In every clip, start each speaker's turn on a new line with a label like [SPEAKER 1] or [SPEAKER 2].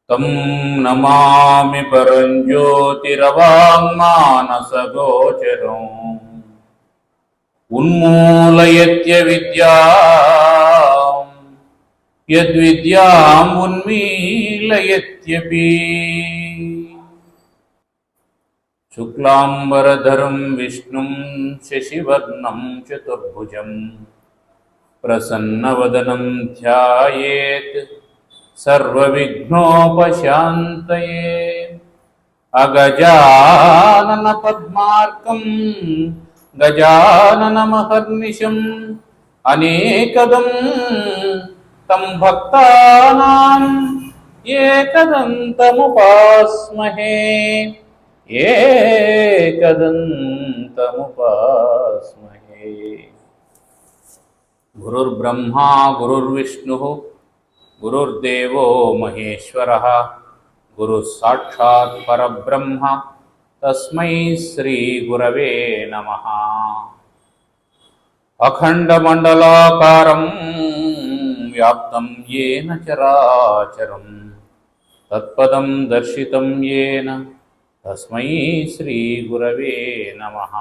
[SPEAKER 1] तं नमामि परञ्ज्योतिरवाङ्मानसगोचरम् उन्मूलयत्य विद्याम् यद्विद्याम् उन्मीलयत्यपि। शुक्लाम्बरधरं विष्णुं शशिवर्णं चतुर्भुजं प्रसन्नवदनं ध्यायेत् सर्वविघ्नोपशान्तये। अगजानन पद्मार्कं गजाननमहर्निशम् अनेकदं तं भक्तानां एकदन्तमुपास्महे एकदन्तमुपास्महे। गुरुर्ब्रह्मा गुरुर्विष्णुः गुरुर्देवो महेश्वरः गुरुः साक्षात् परब्रह्म तस्मै श्री गुरवे नमः। अखण्डमण्डलाकारं व्याप्तं येन चराचरं तत्पदं दर्शितं येन तस्मै श्री गुरवे नमः।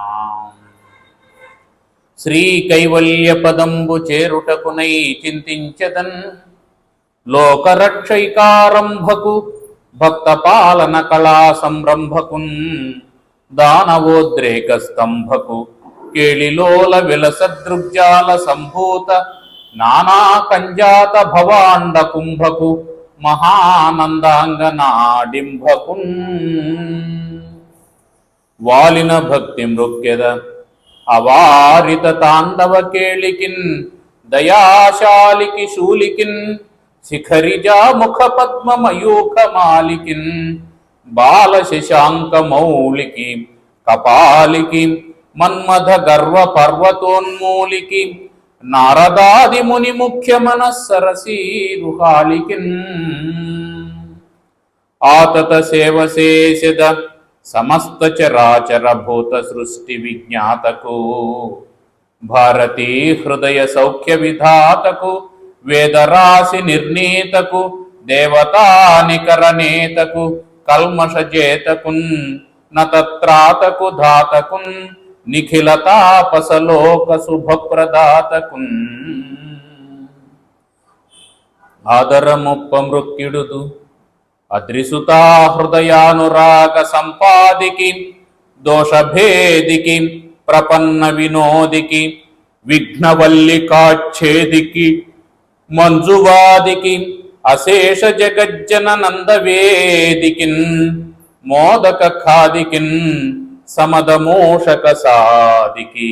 [SPEAKER 1] श्री कैवल्यपदंबु चेरुटकुनై చింతించెదన్ లోకరక్షైకారంభకు భక్తపాలన కళా సంరంభకున్ దానవోద్రేక స్తంభకు కేళిలోల విలసదృగ్జాల సంభూత నానా కంజాత భవాండ కుంభకు మహానందాంగనాడింభకున్ వాలిన భక్తి మృక్కెద అవారిత తాండవ కేళికిన్ దయాశాలికి శూలికిన్ శిఖరిజా ముఖ పద్మ మయూఖ మాలికిన్ బాల శశాంక మౌళికి కపాలికి మన్మథ గర్వ పర్వతోన్మూలికి నారదాది ముని ముఖ్య మనస్సరసీరుహాలికిన్ ఆతత సేవశేషద సమస్త చరాచర భూత సృష్టి విజ్ఞాతకు భారతీ హృదయ సౌఖ్య విధాతకు వేదరాశి నిర్ణీతకు దేవతానికరనేతకు కల్మషజేతకున్ నతత్రాతకు ధాతకున్ నిఖిల తాపసలోక శుభప్రదాతకున్ ఆదరముప్ప మృక్కిడుదు అద్రిసుతా హృదయానురాగ సంపాదికి దోషభేదికి ప్రపన్న వినోదికి విఘ్నవల్లికాచ్ఛేదికి మంజువాదికి అశేష జగజ్జన నందవేదికిన్ మోదక ఖాదికిన్ సమదమోషక సాదికి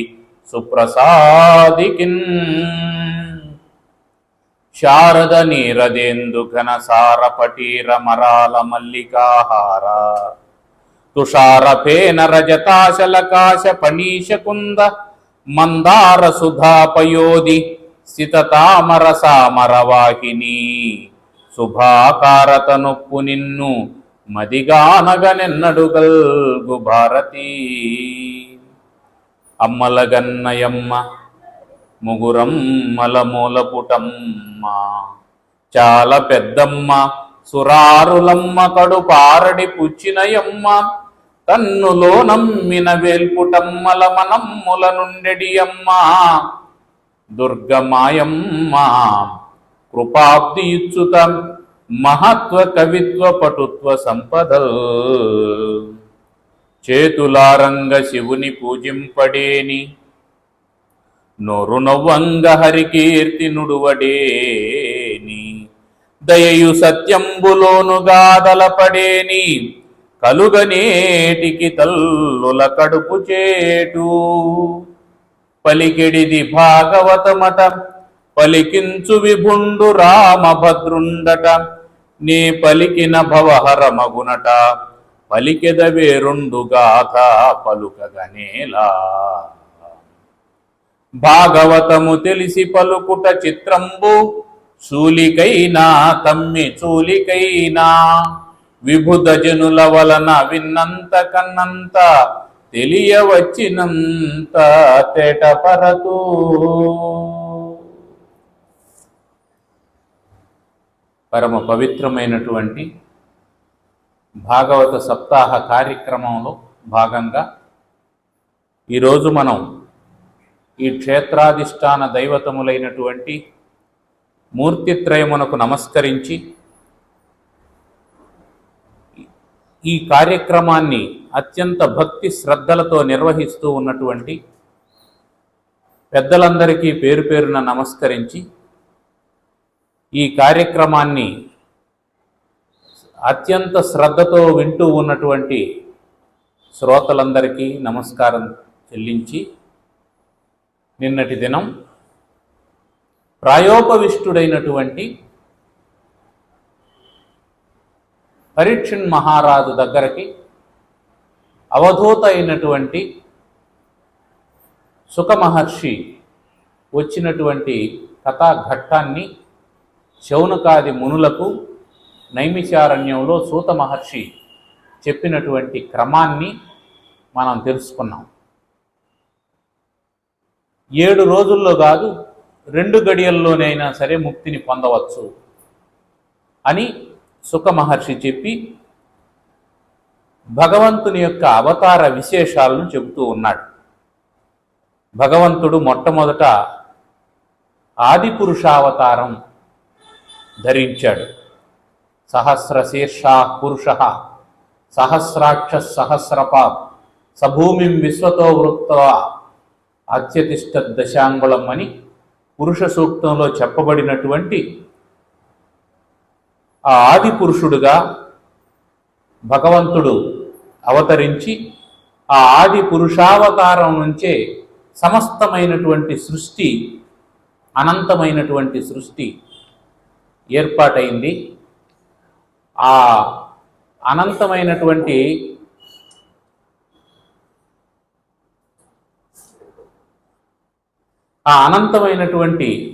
[SPEAKER 1] సుప్రసాదికిన్ శారద నీరదేందు ఘనసార పటీర మరాల మల్లికాహార తుషార ఫేన రజతాశలకాశ పణీశ కుంద మందార సుధాపయోది సితతామర సామరవాహిని శుభాకారత నొప్పు నిన్ను మదిగానగనెన్నడుగల్గు భారతీ. అమ్మలగన్నయమ్మ ముగురమ్మల మూలపుటమ్మ చాల పెద్దమ్మ సురారులమ్మ కడు పారడి పుచ్చినయమ్మ తన్నులో నమ్మిన వేల్పుటమ్మల మనమ్ముల నుండెడి అమ్మ దుర్గమాయమ్మ కృపాబ్ది ఇచ్చుత మహత్వ కవిత్వ పటుత్వ సంపదల్ చేతులారంగ శివుని పూజింపడేని నోరు నవ్వంగ హరికీర్తి నుడువడేని దయయు సత్యంబులోను గాదలపడేని కలుగనేటికి తల్లుల కడుపు చేటు పలికెడిది భాగవతమట పలికించు విభుండు రామభద్రుండట నే పలికిన భవహర మగునట పలికెదవే రెండు గాథ పలుకగనేలా భాగవతము తెలిసి పలుకుట చిత్రంబు శూలికైనా తమ్మి చూలికైనా విభుద జనుల వలన విన్నంత కన్నంత తెలియవచ్చినంత తేటపరతూ. పరమ పవిత్రమైనటువంటి భాగవత సప్తాహ కార్యక్రమంలో భాగంగా ఈరోజు మనం ఈ క్షేత్రాధిష్టాన దైవతములైనటువంటి మూర్తిత్రయమునకు నమస్కరించి ఈ కార్యక్రమాన్ని అత్యంత భక్తి శ్రద్ధలతో నిర్వహిస్తూ ఉన్నటువంటి పెద్దలందరికీ పేరు పేరున నమస్కరించి ఈ కార్యక్రమాన్ని అత్యంత శ్రద్ధతో వింటూ ఉన్నటువంటి శ్రోతలందరికీ నమస్కారం చెల్లించి, నిన్నటి దినం ప్రాయోపవిష్టుడైనటువంటి పరీక్షణ్ మహారాజు దగ్గరికి అవధూత అయినటువంటి సుఖ మహర్షి వచ్చినటువంటి కథాఘట్టాన్ని శౌనకాది మునులకు నైమిషారణ్యంలో సూత మహర్షి చెప్పినటువంటి క్రమాన్ని మనం తెలుసుకున్నాం. 7 రోజుల్లో కాదు, 2 గడియల్లోనైనా సరే ముక్తిని పొందవచ్చు అని సుఖ మహర్షి చెప్పి భగవంతుని యొక్క అవతార విశేషాలను చెబుతూ ఉన్నాడు. భగవంతుడు మొట్టమొదట ఆదిపురుషావతారం ధరించాడు. సహస్రశీర్ష పురుష సహస్రాక్ష సహస్రపాత్ సభూమిం విశ్వతో వృత్త అత్యతిష్ట దశాంగుళం అని పురుష సూక్తంలో చెప్పబడినటువంటి ఆ ఆది పురుషుడుగా భగవంతుడు అవతరించి ఆ ఆది పురుషావతారం నుంచే సమస్తమైనటువంటి సృష్టి, అనంతమైనటువంటి సృష్టి ఏర్పాటైంది. ఆ అనంతమైనటువంటి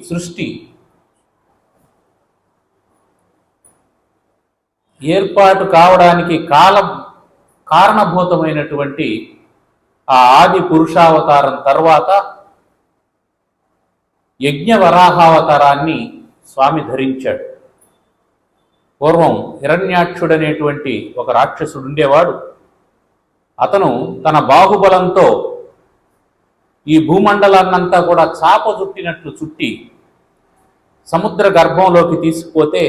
[SPEAKER 1] సృష్టి ఏర్పాటు కావడానికి కారణభూతమైనటువంటి ఆ ఆది పురుషావతారం తర్వాత యజ్ఞవరాహావతారాన్ని స్వామి ధరించాడు. పూర్వం హిరణ్యాక్షుడనేటువంటి ఒక రాక్షసుడు ఉండేవాడు. అతను తన బాహుబలంతో ఈ భూమండలాన్నంతా కూడా చాప చుట్టినట్లు చుట్టి సముద్ర గర్భంలోకి తీసుకుపోతే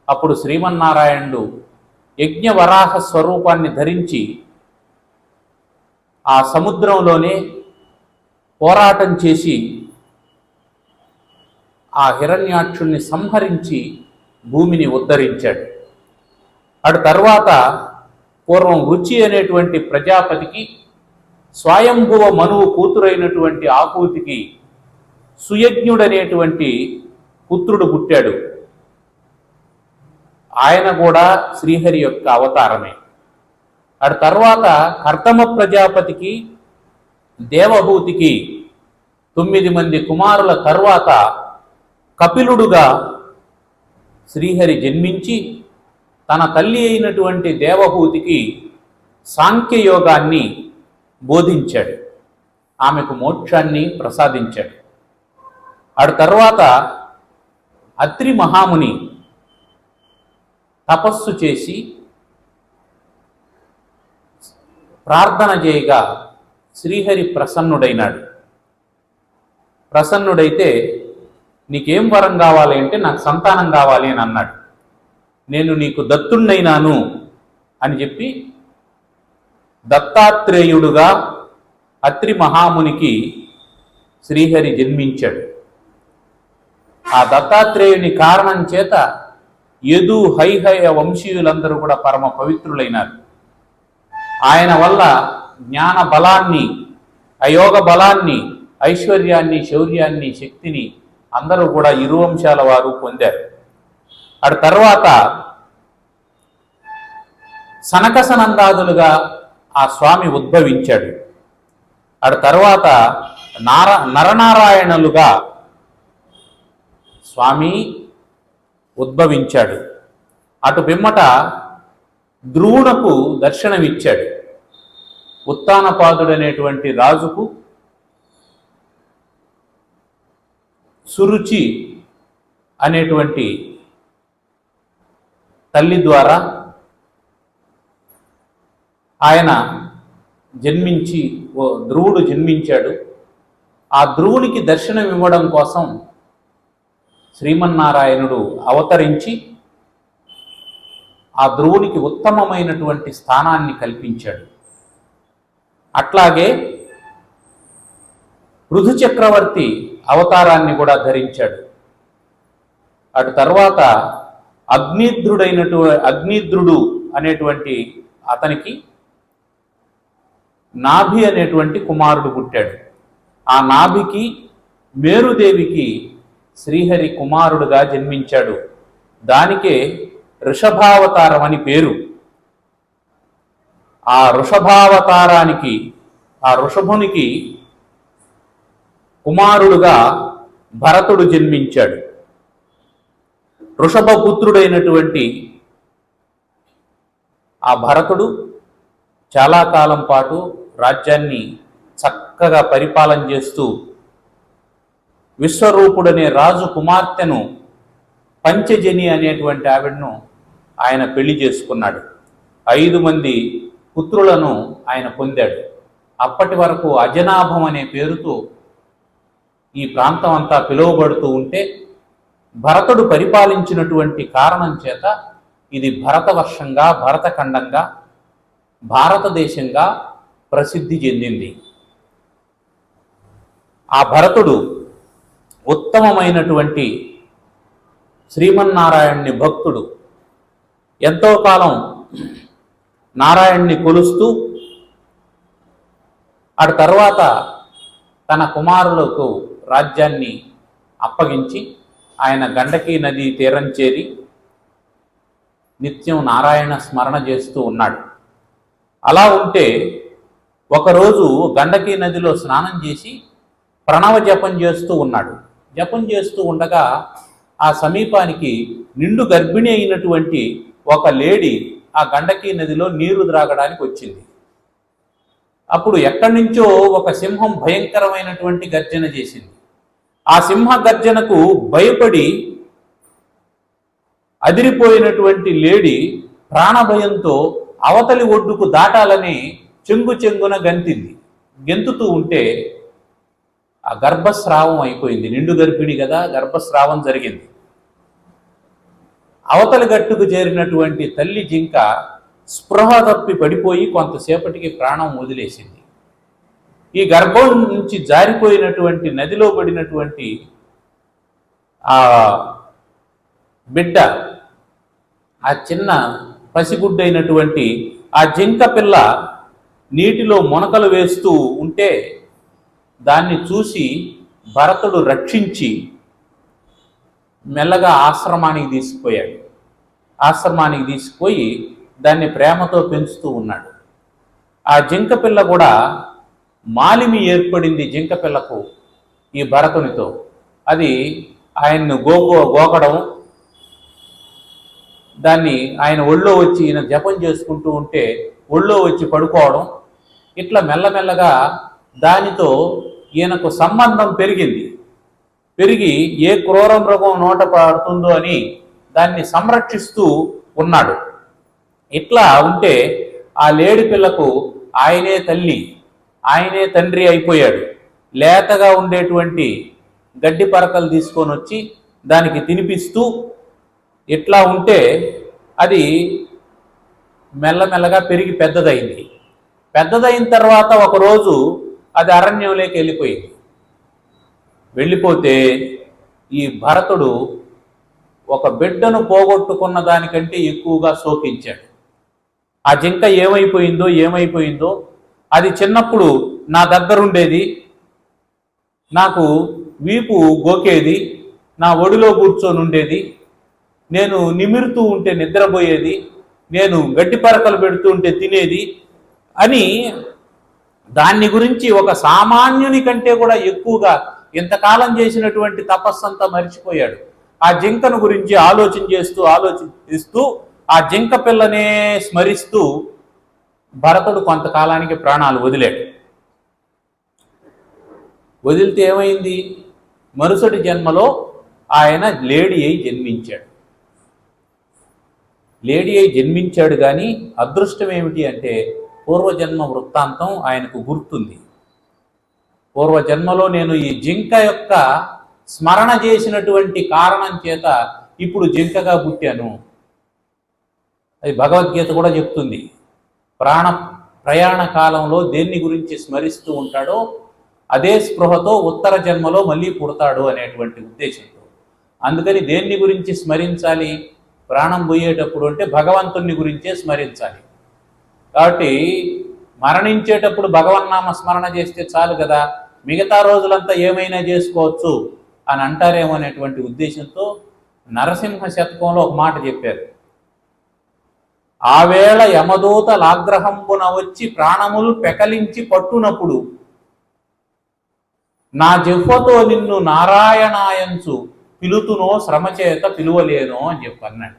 [SPEAKER 1] అప్పుడు శ్రీమన్నారాయణుడు యజ్ఞవరాహ స్వరూపాన్ని ధరించి ఆ సముద్రంలోనే పోరాటం చేసి ఆ హిరణ్యాక్షుణ్ణి సంహరించి భూమిని ఉద్ధరించాడు. అటు తర్వాత పూర్వం రుచి అనేటువంటి ప్రజాపతికి స్వయంభువ మనువు కూతురైనటువంటి ఆకూతికి సుయజ్ఞుడనేటువంటి పుత్రుడు పుట్టాడు. ఆయన కూడా శ్రీహరి యొక్క అవతారమే. అటు తర్వాత కర్దమ ప్రజాపతికి దేవహూతికి 9 మంది కుమారుల తర్వాత కపిలుడుగా శ్రీహరి జన్మించి తన తల్లి అయినటువంటి దేవహూతికి సాంఖ్యయోగాన్ని బోధించాడు, ఆమెకు మోక్షాన్ని ప్రసాదించాడు. అటు తర్వాత అత్రి మహాముని తపస్సు చేసి ప్రార్థన చేయగా శ్రీహరి ప్రసన్నుడైనాడు. ప్రసన్నుడైతే నీకేం వరం కావాలి అంటే నాకు సంతానం కావాలి అని అన్నాడు. నేను నీకు దత్తుణ్ణైనాను అని చెప్పి దత్తాత్రేయుడుగా అత్రి మహామునికి శ్రీహరి జన్మించాడు. ఆ దత్తాత్రేయుని కారణం చేత యదు హైహయ వంశీయులందరూ కూడా పరమ పవిత్రులైనారు. ఆయన వల్ల జ్ఞాన బలాన్ని, అయోగ బలాన్ని, ఐశ్వర్యాన్ని, శౌర్యాన్ని, శక్తిని అందరూ కూడా ఇరు వంశాల వారు పొందారు. అటు తర్వాత సనకసనందాదులుగా ఆ స్వామి ఉద్భవించాడు. అటు తర్వాత నరనారాయణులుగా స్వామి ఉద్భవించాడు. అటు పిమ్మట ధ్రువునకు దర్శనమిచ్చాడు. ఉత్తానపాదుడు అనేటువంటి రాజుకు సురుచి అనేటువంటి తల్లి ద్వారా ఆయన జన్మించి ధ్రువుడు జన్మించాడు. ఆ ధ్రువునికి దర్శనం ఇవ్వడం కోసం శ్రీమన్నారాయణుడు అవతరించి ఆ ధ్రువునికి ఉత్తమమైనటువంటి స్థానాన్ని కల్పించాడు. అట్లాగే పృథు చక్రవర్తి అవతారాన్ని కూడా ధరించాడు. అటు తర్వాత అగ్నిద్రుడు అనేటువంటి అతనికి నాభి అనేటువంటి కుమారుడు పుట్టాడు. ఆ నాభికి మేరుదేవికి శ్రీహరి కుమారుడుగా జన్మించాడు. దానికే వృషభావతారం అని పేరు. ఆ వృషభావతారానికి ఆ వృషభునికి కుమారుడుగా భరతుడు జన్మించాడు. వృషభపుత్రుడైనటువంటి ఆ భరతుడు చాలా కాలం పాటు రాజ్యాన్ని చక్కగా పరిపాలన చేస్తూ విశ్వరూపుడనే రాజు కుమార్తెను పంచజని అనేటువంటి ఆవిడను ఆయన పెళ్లి చేసుకున్నాడు. 5 మంది పుత్రులను ఆయన పొందాడు. అప్పటి వరకు అజనాభం అనే పేరుతో ఈ ప్రాంతం అంతా పిలువబడుతూ ఉంటే భరతుడు పరిపాలించినటువంటి కారణం చేత ఇది భరతవర్షంగా, భరతఖండంగా, భారతదేశంగా ప్రసిద్ధి చెందింది. ఆ భరతుడు ఉత్తమమైనటువంటి శ్రీమన్నారాయణుని భక్తుడు. ఎంతో కాలం నారాయణ్ణి కొలుస్తూ అటు తర్వాత తన కుమారులకు రాజ్యాన్ని అప్పగించి ఆయన గండకీ నది తీరం చేరి నిత్యం నారాయణ స్మరణ చేస్తూ ఉన్నాడు. అలా ఉంటే ఒకరోజు గండకీ నదిలో స్నానం చేసి ప్రణవ జపం చేస్తూ ఉన్నాడు. జపం చేస్తూ ఉండగా ఆ సమీపానికి నిండు గర్భిణి అయినటువంటి ఒక లేడీ ఆ గండకీ నదిలో నీరు త్రాగడానికి వచ్చింది. అప్పుడు ఎక్కడి నుంచో ఒక సింహం భయంకరమైనటువంటి గర్జన చేసింది. ఆ సింహ గర్జనకు భయపడి అదిరిపోయినటువంటి లేడీ ప్రాణభయంతో అవతలి ఒడ్డుకు దాటాలని చెంగున గంతింది. గెంతుతూ ఉంటే ఆ గర్భస్రావం అయిపోయింది. నిండు గర్భిణి కదా, గర్భస్రావం జరిగింది. అవతలి గట్టుకు చేరినటువంటి తల్లి జింక స్పృహ తప్పి పడిపోయి కొంతసేపటికి ప్రాణం వదిలేసింది. ఈ గర్భం నుంచి జారిపోయినటువంటి నదిలో పడినటువంటి ఆ బిడ్డ, ఆ చిన్న పసిగుడ్డైనటువంటి ఆ జింక పిల్ల నీటిలో మొనకలు వేస్తూ ఉంటే దాన్ని చూసి భరతుడు రక్షించి మెల్లగా ఆశ్రమానికి తీసుకుపోయాడు. ఆశ్రమానికి తీసుకుపోయి దాన్ని ప్రేమతో పెంచుతూ ఉన్నాడు. ఆ జింక పిల్ల కూడా మాలిమి ఏర్పడింది జింక పిల్లకు ఈ భరతునితో. అది ఆయన్ను గోకడం, దాన్ని ఆయన ఒళ్ళో వచ్చి ఈయన జపం చేసుకుంటూ ఉంటే ఒళ్ళో వచ్చి పడుకోవడం, ఇట్లా మెల్లమెల్లగా దానితో ఈయనకు సంబంధం పెరిగి ఏ క్రూర మృగం నోట పడుతుందో అని దాన్ని సంరక్షిస్తూ ఉన్నాడు. ఇట్లా ఉంటే ఆ లేడి పిల్లకు ఆయనే తల్లి, ఆయనే తండ్రి అయిపోయాడు. లేతగా ఉండేటువంటి గడ్డి పరకలు తీసుకొని వచ్చి దానికి తినిపిస్తూ ఇట్లా ఉంటే అది మెల్లమెల్లగా పెరిగి పెద్దదైంది. పెద్దదైన తర్వాత ఒకరోజు అది అరణ్యంలోకి వెళ్ళిపోతే ఈ భరతుడు ఒక బిడ్డను పోగొట్టుకున్న దానికంటే ఎక్కువగా శోకించాడు. ఆ జింక ఏమైపోయిందో అది చిన్నప్పుడు నా దగ్గరుండేది, నాకు వీపు గోకేది, నా ఒడిలో కూర్చొని ఉండేది, నేను నిమిరుతూ ఉంటే నిద్రపోయేది, నేను గడ్డి పరకలు పెడుతూ ఉంటే తినేది అని దాన్ని గురించి ఒక సామాన్యుని కంటే కూడా ఎక్కువగా ఇంతకాలం చేసినటువంటి తపస్సంతా మర్చిపోయాడు. ఆ జింకను గురించి ఆలోచిస్తూ ఆ జింక పిల్లనే స్మరిస్తూ భరతుడు కొంతకాలానికి ప్రాణాలు వదిలాడు. వదిలితే ఏమైంది? మరుసటి జన్మలో ఆయన లేడీ అయి జన్మించాడు. లేడీ అయి జన్మించాడు, కానీ అదృష్టం ఏమిటి అంటే పూర్వజన్మ వృత్తాంతం ఆయనకు గుర్తుంది. పూర్వజన్మలో నేను ఈ జింక యొక్క స్మరణ చేసినటువంటి కారణం చేత ఇప్పుడు జింకగా పుట్టాను. అది భగవద్గీత కూడా చెప్తుంది. ప్రయాణ కాలంలో దేన్ని గురించి స్మరిస్తూ ఉంటాడో అదే స్పృహతో ఉత్తర జన్మలో మళ్ళీ పుడతాడు అనేటువంటి ఉద్దేశంతో. అందుకని దేన్ని గురించి స్మరించాలి? ప్రాణం పోయేటప్పుడు అంటే భగవంతుని గురించే స్మరించాలి. కాబట్టి మరణించేటప్పుడు భగవన్నామ స్మరణ చేస్తే చాలు కదా, మిగతా రోజులంతా ఏమైనా చేసుకోవచ్చు అని అంటారేమో అనేటువంటి ఉద్దేశంతో నరసింహ శతకంలో ఒక మాట చెప్పారు. ఆవేళ యమదూత లాగ్రహంబున వచ్చి ప్రాణములు పెకలించి పట్టునప్పుడు నా జిహ్వతో నిన్ను నారాయణాయంచు పిలుతునో శ్రమచేత పిలువలేనో అని చెప్పన్నాడు.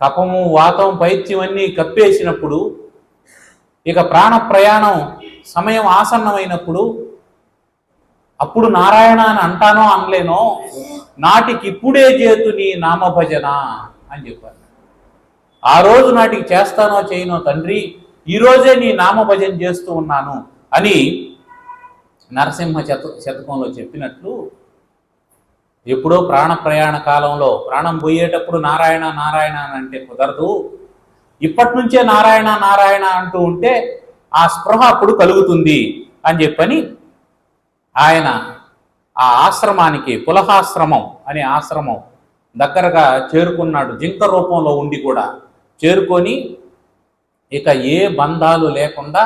[SPEAKER 1] కపము వాతం పైత్యమన్నీ కప్పేసినప్పుడు, ఇక ప్రాణ ప్రయాణం సమయం ఆసన్నమైనప్పుడు అప్పుడు నారాయణ అని అంటానో అనలేనో, నాటికిప్పుడే చేతు నీ నామభజన అని చెప్పారు. ఆ రోజు నాటికి చేస్తానో చేయనో తండ్రి, ఈరోజే నీ నామభజన చేస్తూ ఉన్నాను అని నరసింహ శతకంలో చెప్పినట్లు, ఎప్పుడో ప్రాణ ప్రయాణ కాలంలో ప్రాణం పోయేటప్పుడు నారాయణ నారాయణ అని అంటే కుదరదు. ఇప్పటి నుంచే నారాయణ నారాయణ అంటూ ఉంటే ఆ స్పృహ అప్పుడు కలుగుతుంది అని చెప్పని ఆయన ఆ ఆశ్రమానికి, పులహాశ్రమం అనే ఆశ్రమం దగ్గరగా చేరుకున్నాడు. జింక రూపంలో ఉండి కూడా చేరుకొని ఇక ఏ బంధాలు లేకుండా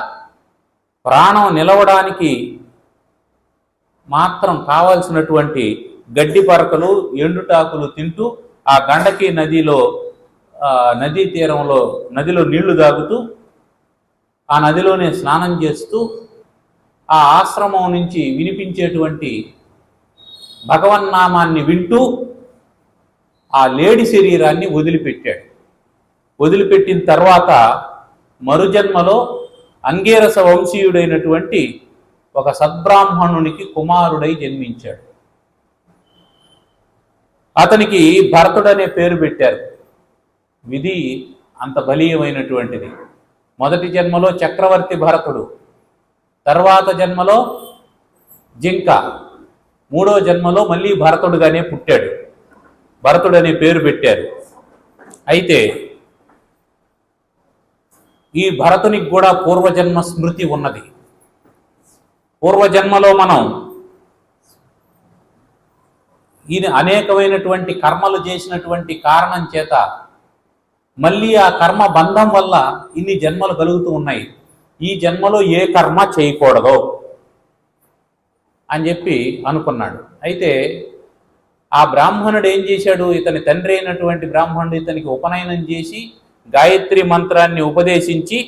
[SPEAKER 1] ప్రాణం నిలవడానికి మాత్రం కావాల్సినటువంటి గడ్డి పరకలు, ఎండుటాకులు తింటూ ఆ గండకి నదీ తీరంలో నదిలో నీళ్లు తాగుతూ ఆ నదిలోనే స్నానం చేస్తూ ఆ ఆశ్రమం నుంచి వినిపించేటువంటి భగవన్నామాన్ని వింటూ ఆ లేడి శరీరాన్ని వదిలిపెట్టాడు. వదిలిపెట్టిన తర్వాత మరుజన్మలో అంగీరస వంశీయుడైనటువంటి ఒక సద్బ్రాహ్మణునికి కుమారుడై జన్మించాడు. అతనికి భరతుడనే పేరు పెట్టారు. విధి అంత బలీయమైనటువంటిది. మొదటి జన్మలో చక్రవర్తి భరతుడు, తర్వాత జన్మలో జింక, మూడో జన్మలో మళ్ళీ భరతుడుగానే పుట్టాడు. భరతుడనే పేరు పెట్టారు. అయితే ఈ భరతునికి కూడా పూర్వజన్మ స్మృతి ఉన్నది. పూర్వజన్మలో మనం ఈయన అనేకమైనటువంటి కర్మలు చేసినటువంటి కారణం చేత మళ్ళీ ఆ కర్మ బంధం వల్ల ఇన్ని జన్మలు కలుగుతూ ఉన్నాయి. ఈ జన్మలో ఏ కర్మ చేయకూడదు అని చెప్పి అనుకున్నాడు. అయితే ఆ బ్రాహ్మణుడు ఏం చేశాడు? ఇతని తండ్రి అయినటువంటి బ్రాహ్మణుడు ఇతనికి ఉపనయనం చేసి గాయత్రి మంత్రాన్ని ఉపదేశించి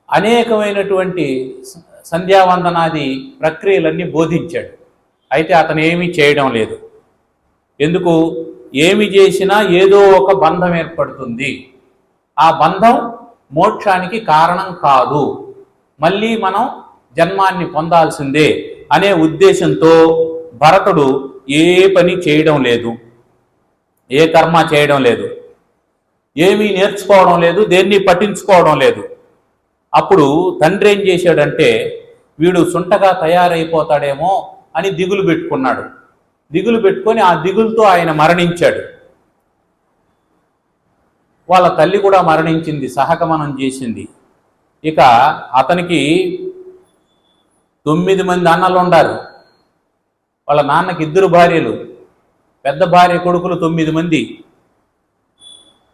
[SPEAKER 1] అనేకమైనటువంటి సంధ్యావందనాది ప్రక్రియలన్నీ బోధించాడు. అయితే అతను ఏమీ చేయడం లేదు. ఎందుకు? ఏమి చేసినా ఏదో ఒక బంధం ఏర్పడుతుంది. ఆ బంధం మోక్షానికి కారణం కాదు, మళ్ళీ మనం జన్మాన్ని పొందాల్సిందే అనే ఉద్దేశంతో భరతుడు ఏ పని చేయడం లేదు, ఏ కర్మ చేయడం లేదు, ఏమీ నేర్చుకోవడం లేదు, దేన్ని పట్టించుకోవడం లేదు. అప్పుడు తండ్రి ఏం చేశాడంటే, వీడు సుంటగా తయారైపోతాడేమో అని దిగులు పెట్టుకున్నాడు. దిగులు పెట్టుకొని ఆ దిగులుతో ఆయన మరణించాడు. వాళ్ళ తల్లి కూడా మరణించింది, సహగమనం చేసింది. ఇక అతనికి 9 మంది అన్నలు ఉండారు. వాళ్ళ నాన్నకి 2 భార్యలు, పెద్ద భార్య కొడుకులు 9 మంది,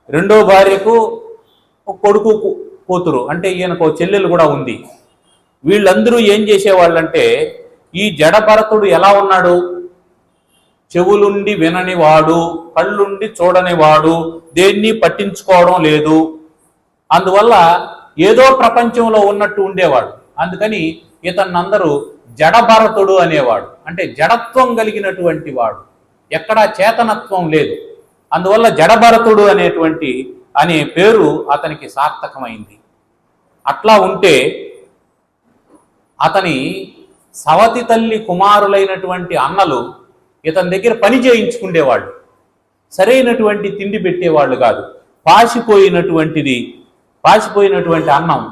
[SPEAKER 1] రెండో భార్యకు ఒక కొడుకు కూతురు, అంటే ఈయనకు చెల్లెలు కూడా ఉంది. వీళ్ళందరూ ఏం చేసేవాళ్ళంటే, ఈ జడ భరతుడు ఎలా ఉన్నాడు? చెవులుండి విననివాడు, కళ్ళుండి చూడనివాడు, దేన్ని పట్టించుకోవడం లేదు. అందువల్ల ఏదో ప్రపంచంలో ఉన్నట్టు ఉండేవాడు. అందుకని ఇతన్నందరూ జడభరతుడు అనేవాడు. అంటే జడత్వం కలిగినటువంటి వాడు, ఎక్కడా చేతనత్వం లేదు. అందువల్ల జడభరతుడు అనేటువంటి అనే పేరు అతనికి సార్థకమైంది. అట్లా ఉంటే అతని సవతి తల్లి కుమారులైనటువంటి అన్నలు ఇతని దగ్గర పని చేయించుకునేవాళ్ళు. సరైనటువంటి తిండి పెట్టేవాళ్ళు కాదు. పాసిపోయినటువంటి అన్నం,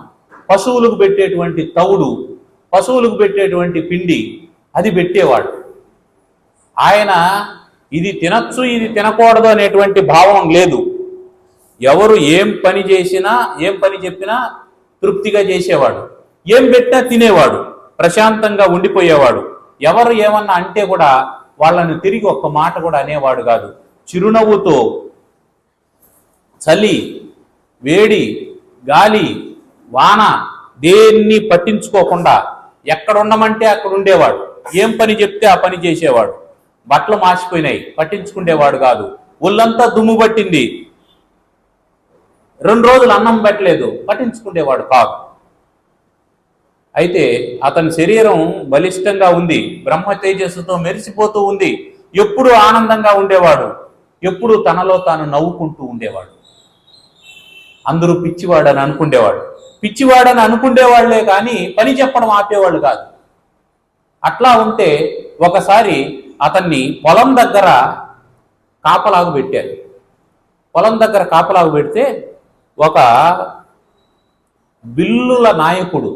[SPEAKER 1] పశువులకు పెట్టేటువంటి తవుడు, పశువులకు పెట్టేటువంటి పిండి అది పెట్టేవాడు. ఆయన ఇది తినచ్చు ఇది తినకూడదు అనేటువంటి భావం లేదు. ఎవరు ఏం పని చేసినా ఏం పని చెప్పినా తృప్తిగా చేసేవాడు. ఏం పెట్టినా తినేవాడు, ప్రశాంతంగా ఉండిపోయేవాడు. ఎవరు ఏమన్నా అంటే కూడా వాళ్ళని తిరిగి ఒక్క మాట కూడా అనేవాడు కాదు. చిరునవ్వుతో చలి, వేడి, గాలి, వాన దేన్ని పట్టించుకోకుండా ఎక్కడ ఉండమంటే అక్కడ ఉండేవాడు. ఏం పని చెప్తే ఆ పని చేసేవాడు. బట్టలు మాసిపోయినాయి, పట్టించుకునేవాడు కాదు. ఒళ్ళంతా దుమ్ము పట్టింది, 2 రోజులు అన్నం పెట్టలేదు, పట్టించుకునేవాడు కాదు. అయితే అతని శరీరం బలిష్టంగా ఉంది, బ్రహ్మ తేజస్సుతో మెరిసిపోతూ ఉంది. ఎప్పుడూ ఆనందంగా ఉండేవాడు, ఎప్పుడూ తనలో తాను నవ్వుకుంటూ ఉండేవాడు. అందరూ పిచ్చివాడని అనుకునేవాళ్లే కానీ పని చెప్పడం ఆపేవాళ్ళు కాదు. అట్లా ఉంటే ఒకసారి అతన్ని పొలం దగ్గర కాపలాగు పెట్టారు. పొలం దగ్గర కాపలాగు పెడితే ఒక బిల్లుల నాయకుడు,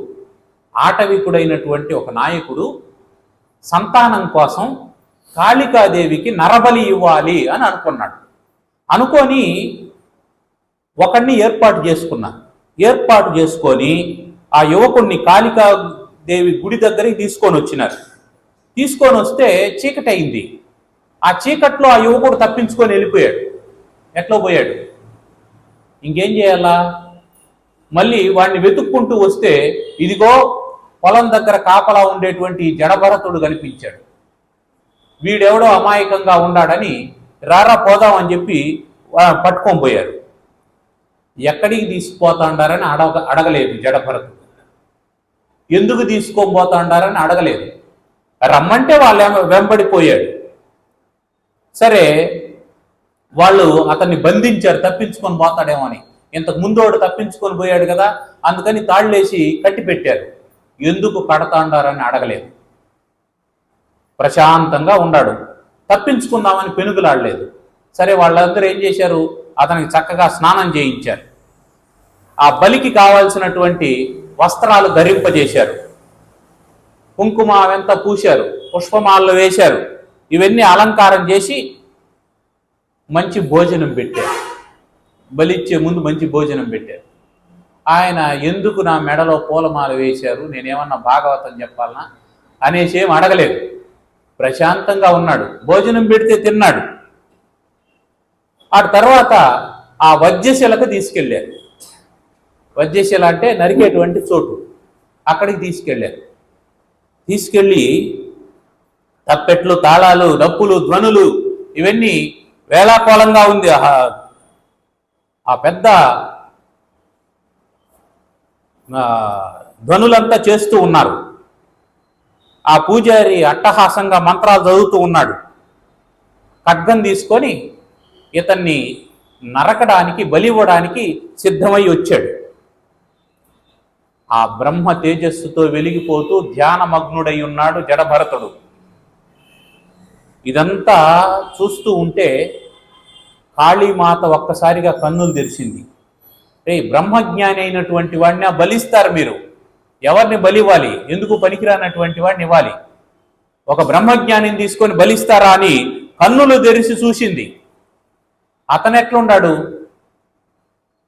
[SPEAKER 1] ఆటవికుడైనటువంటి ఒక నాయకుడు సంతానం కోసం కాళికాదేవికి నరబలి ఇవ్వాలి అని అనుకున్నాడు. అనుకొని ఒకడిని ఏర్పాటు చేసుకొని ఆ యువకుడిని కాళికాదేవి గుడి దగ్గరికి తీసుకొని వస్తే చీకటి అయింది. ఆ చీకట్లో ఆ యువకుడు తప్పించుకొని వెళ్ళిపోయాడు. ఎట్లా పోయాడు? ఇంకేం చేయాలా? మళ్ళీ వాడిని వెతుక్కుంటూ వస్తే ఇదిగో పొలం దగ్గర కాపలా ఉండేటువంటి జడభరతుడు కనిపించాడు. వీడెవడో అమాయకంగా ఉన్నాడని రారా పోదామని చెప్పి పట్టుకొని పోయారు. ఎక్కడికి తీసుకుపోతాండారని అడగలేదు జడభరతుడు. ఎందుకు తీసుకొని పోతాండారని అడగలేదు. రమ్మంటే వాళ్ళు వెంబడిపోయాడు. సరే, వాళ్ళు అతన్ని బంధించారు, తప్పించుకొని పోతాడేమో అని. ఇంతకు ముందోడు తప్పించుకొని పోయాడు కదా, అందుకని తాళ్ళేసి కట్టి పెట్టారు. ఎందుకు కడతాండారని అడగలేదు. ప్రశాంతంగా ఉన్నాడు, తప్పించుకుందామని పెనుగులాడలేదు. సరే, వాళ్ళందరూ ఏం చేశారు? అతనికి చక్కగా స్నానం చేయించారు. ఆ బలికి కావాల్సినటువంటి వస్త్రాలు ధరింపజేశారు. కుంకుమ అవంతా పూశారు, పుష్పమాలలు వేశారు. ఇవన్నీ అలంకారం చేసి మంచి భోజనం పెట్టారు. బలిచ్చే ముందు మంచి భోజనం పెట్టారు. ఆయన ఎందుకు నా మెడలో పూలమాల వేశారు, నేనేమన్నా భాగవతం చెప్పాలనా అనేసి ఏం అడగలేదు. ప్రశాంతంగా ఉన్నాడు, భోజనం పెడితే తిన్నాడు. ఆ తర్వాత ఆ వజ్రశిలకు తీసుకెళ్ళారు. వజ్రశిల అంటే నరికేటువంటి చోటు. అక్కడికి తీసుకెళ్ళి తప్పెట్లు, తాళాలు, డప్పులు, ధ్వనులు ఇవన్నీ వేళాకోళంగా ఉంది. ఆ పెద్ద ధ్వనులంతా చేస్తూ ఉన్నారు. ఆ పూజారి అట్టహాసంగా మంత్రాలు చదువుతూ ఉన్నాడు. ఖడ్గం తీసుకొని ఇతన్ని నరకడానికి, బలివ్వడానికి సిద్ధమై వచ్చాడు. ఆ బ్రహ్మ తేజస్సుతో వెలిగిపోతూ ధ్యానమగ్నుడై ఉన్నాడు జడభరతుడు. ఇదంతా చూస్తూ ఉంటే కాళీమాత ఒక్కసారిగా కన్నులు తెరిచింది. బ్రహ్మజ్ఞాని అయినటువంటి వాడిని బలిస్తారు మీరు? ఎవరిని బలివ్వాలి? ఎందుకు పనికిరానటువంటి వాడిని ఇవ్వాలి? ఒక బ్రహ్మజ్ఞానిని తీసుకొని బలిస్తారా అని కన్నులు తెరిచి చూసింది. అతను ఎట్లున్నాడు?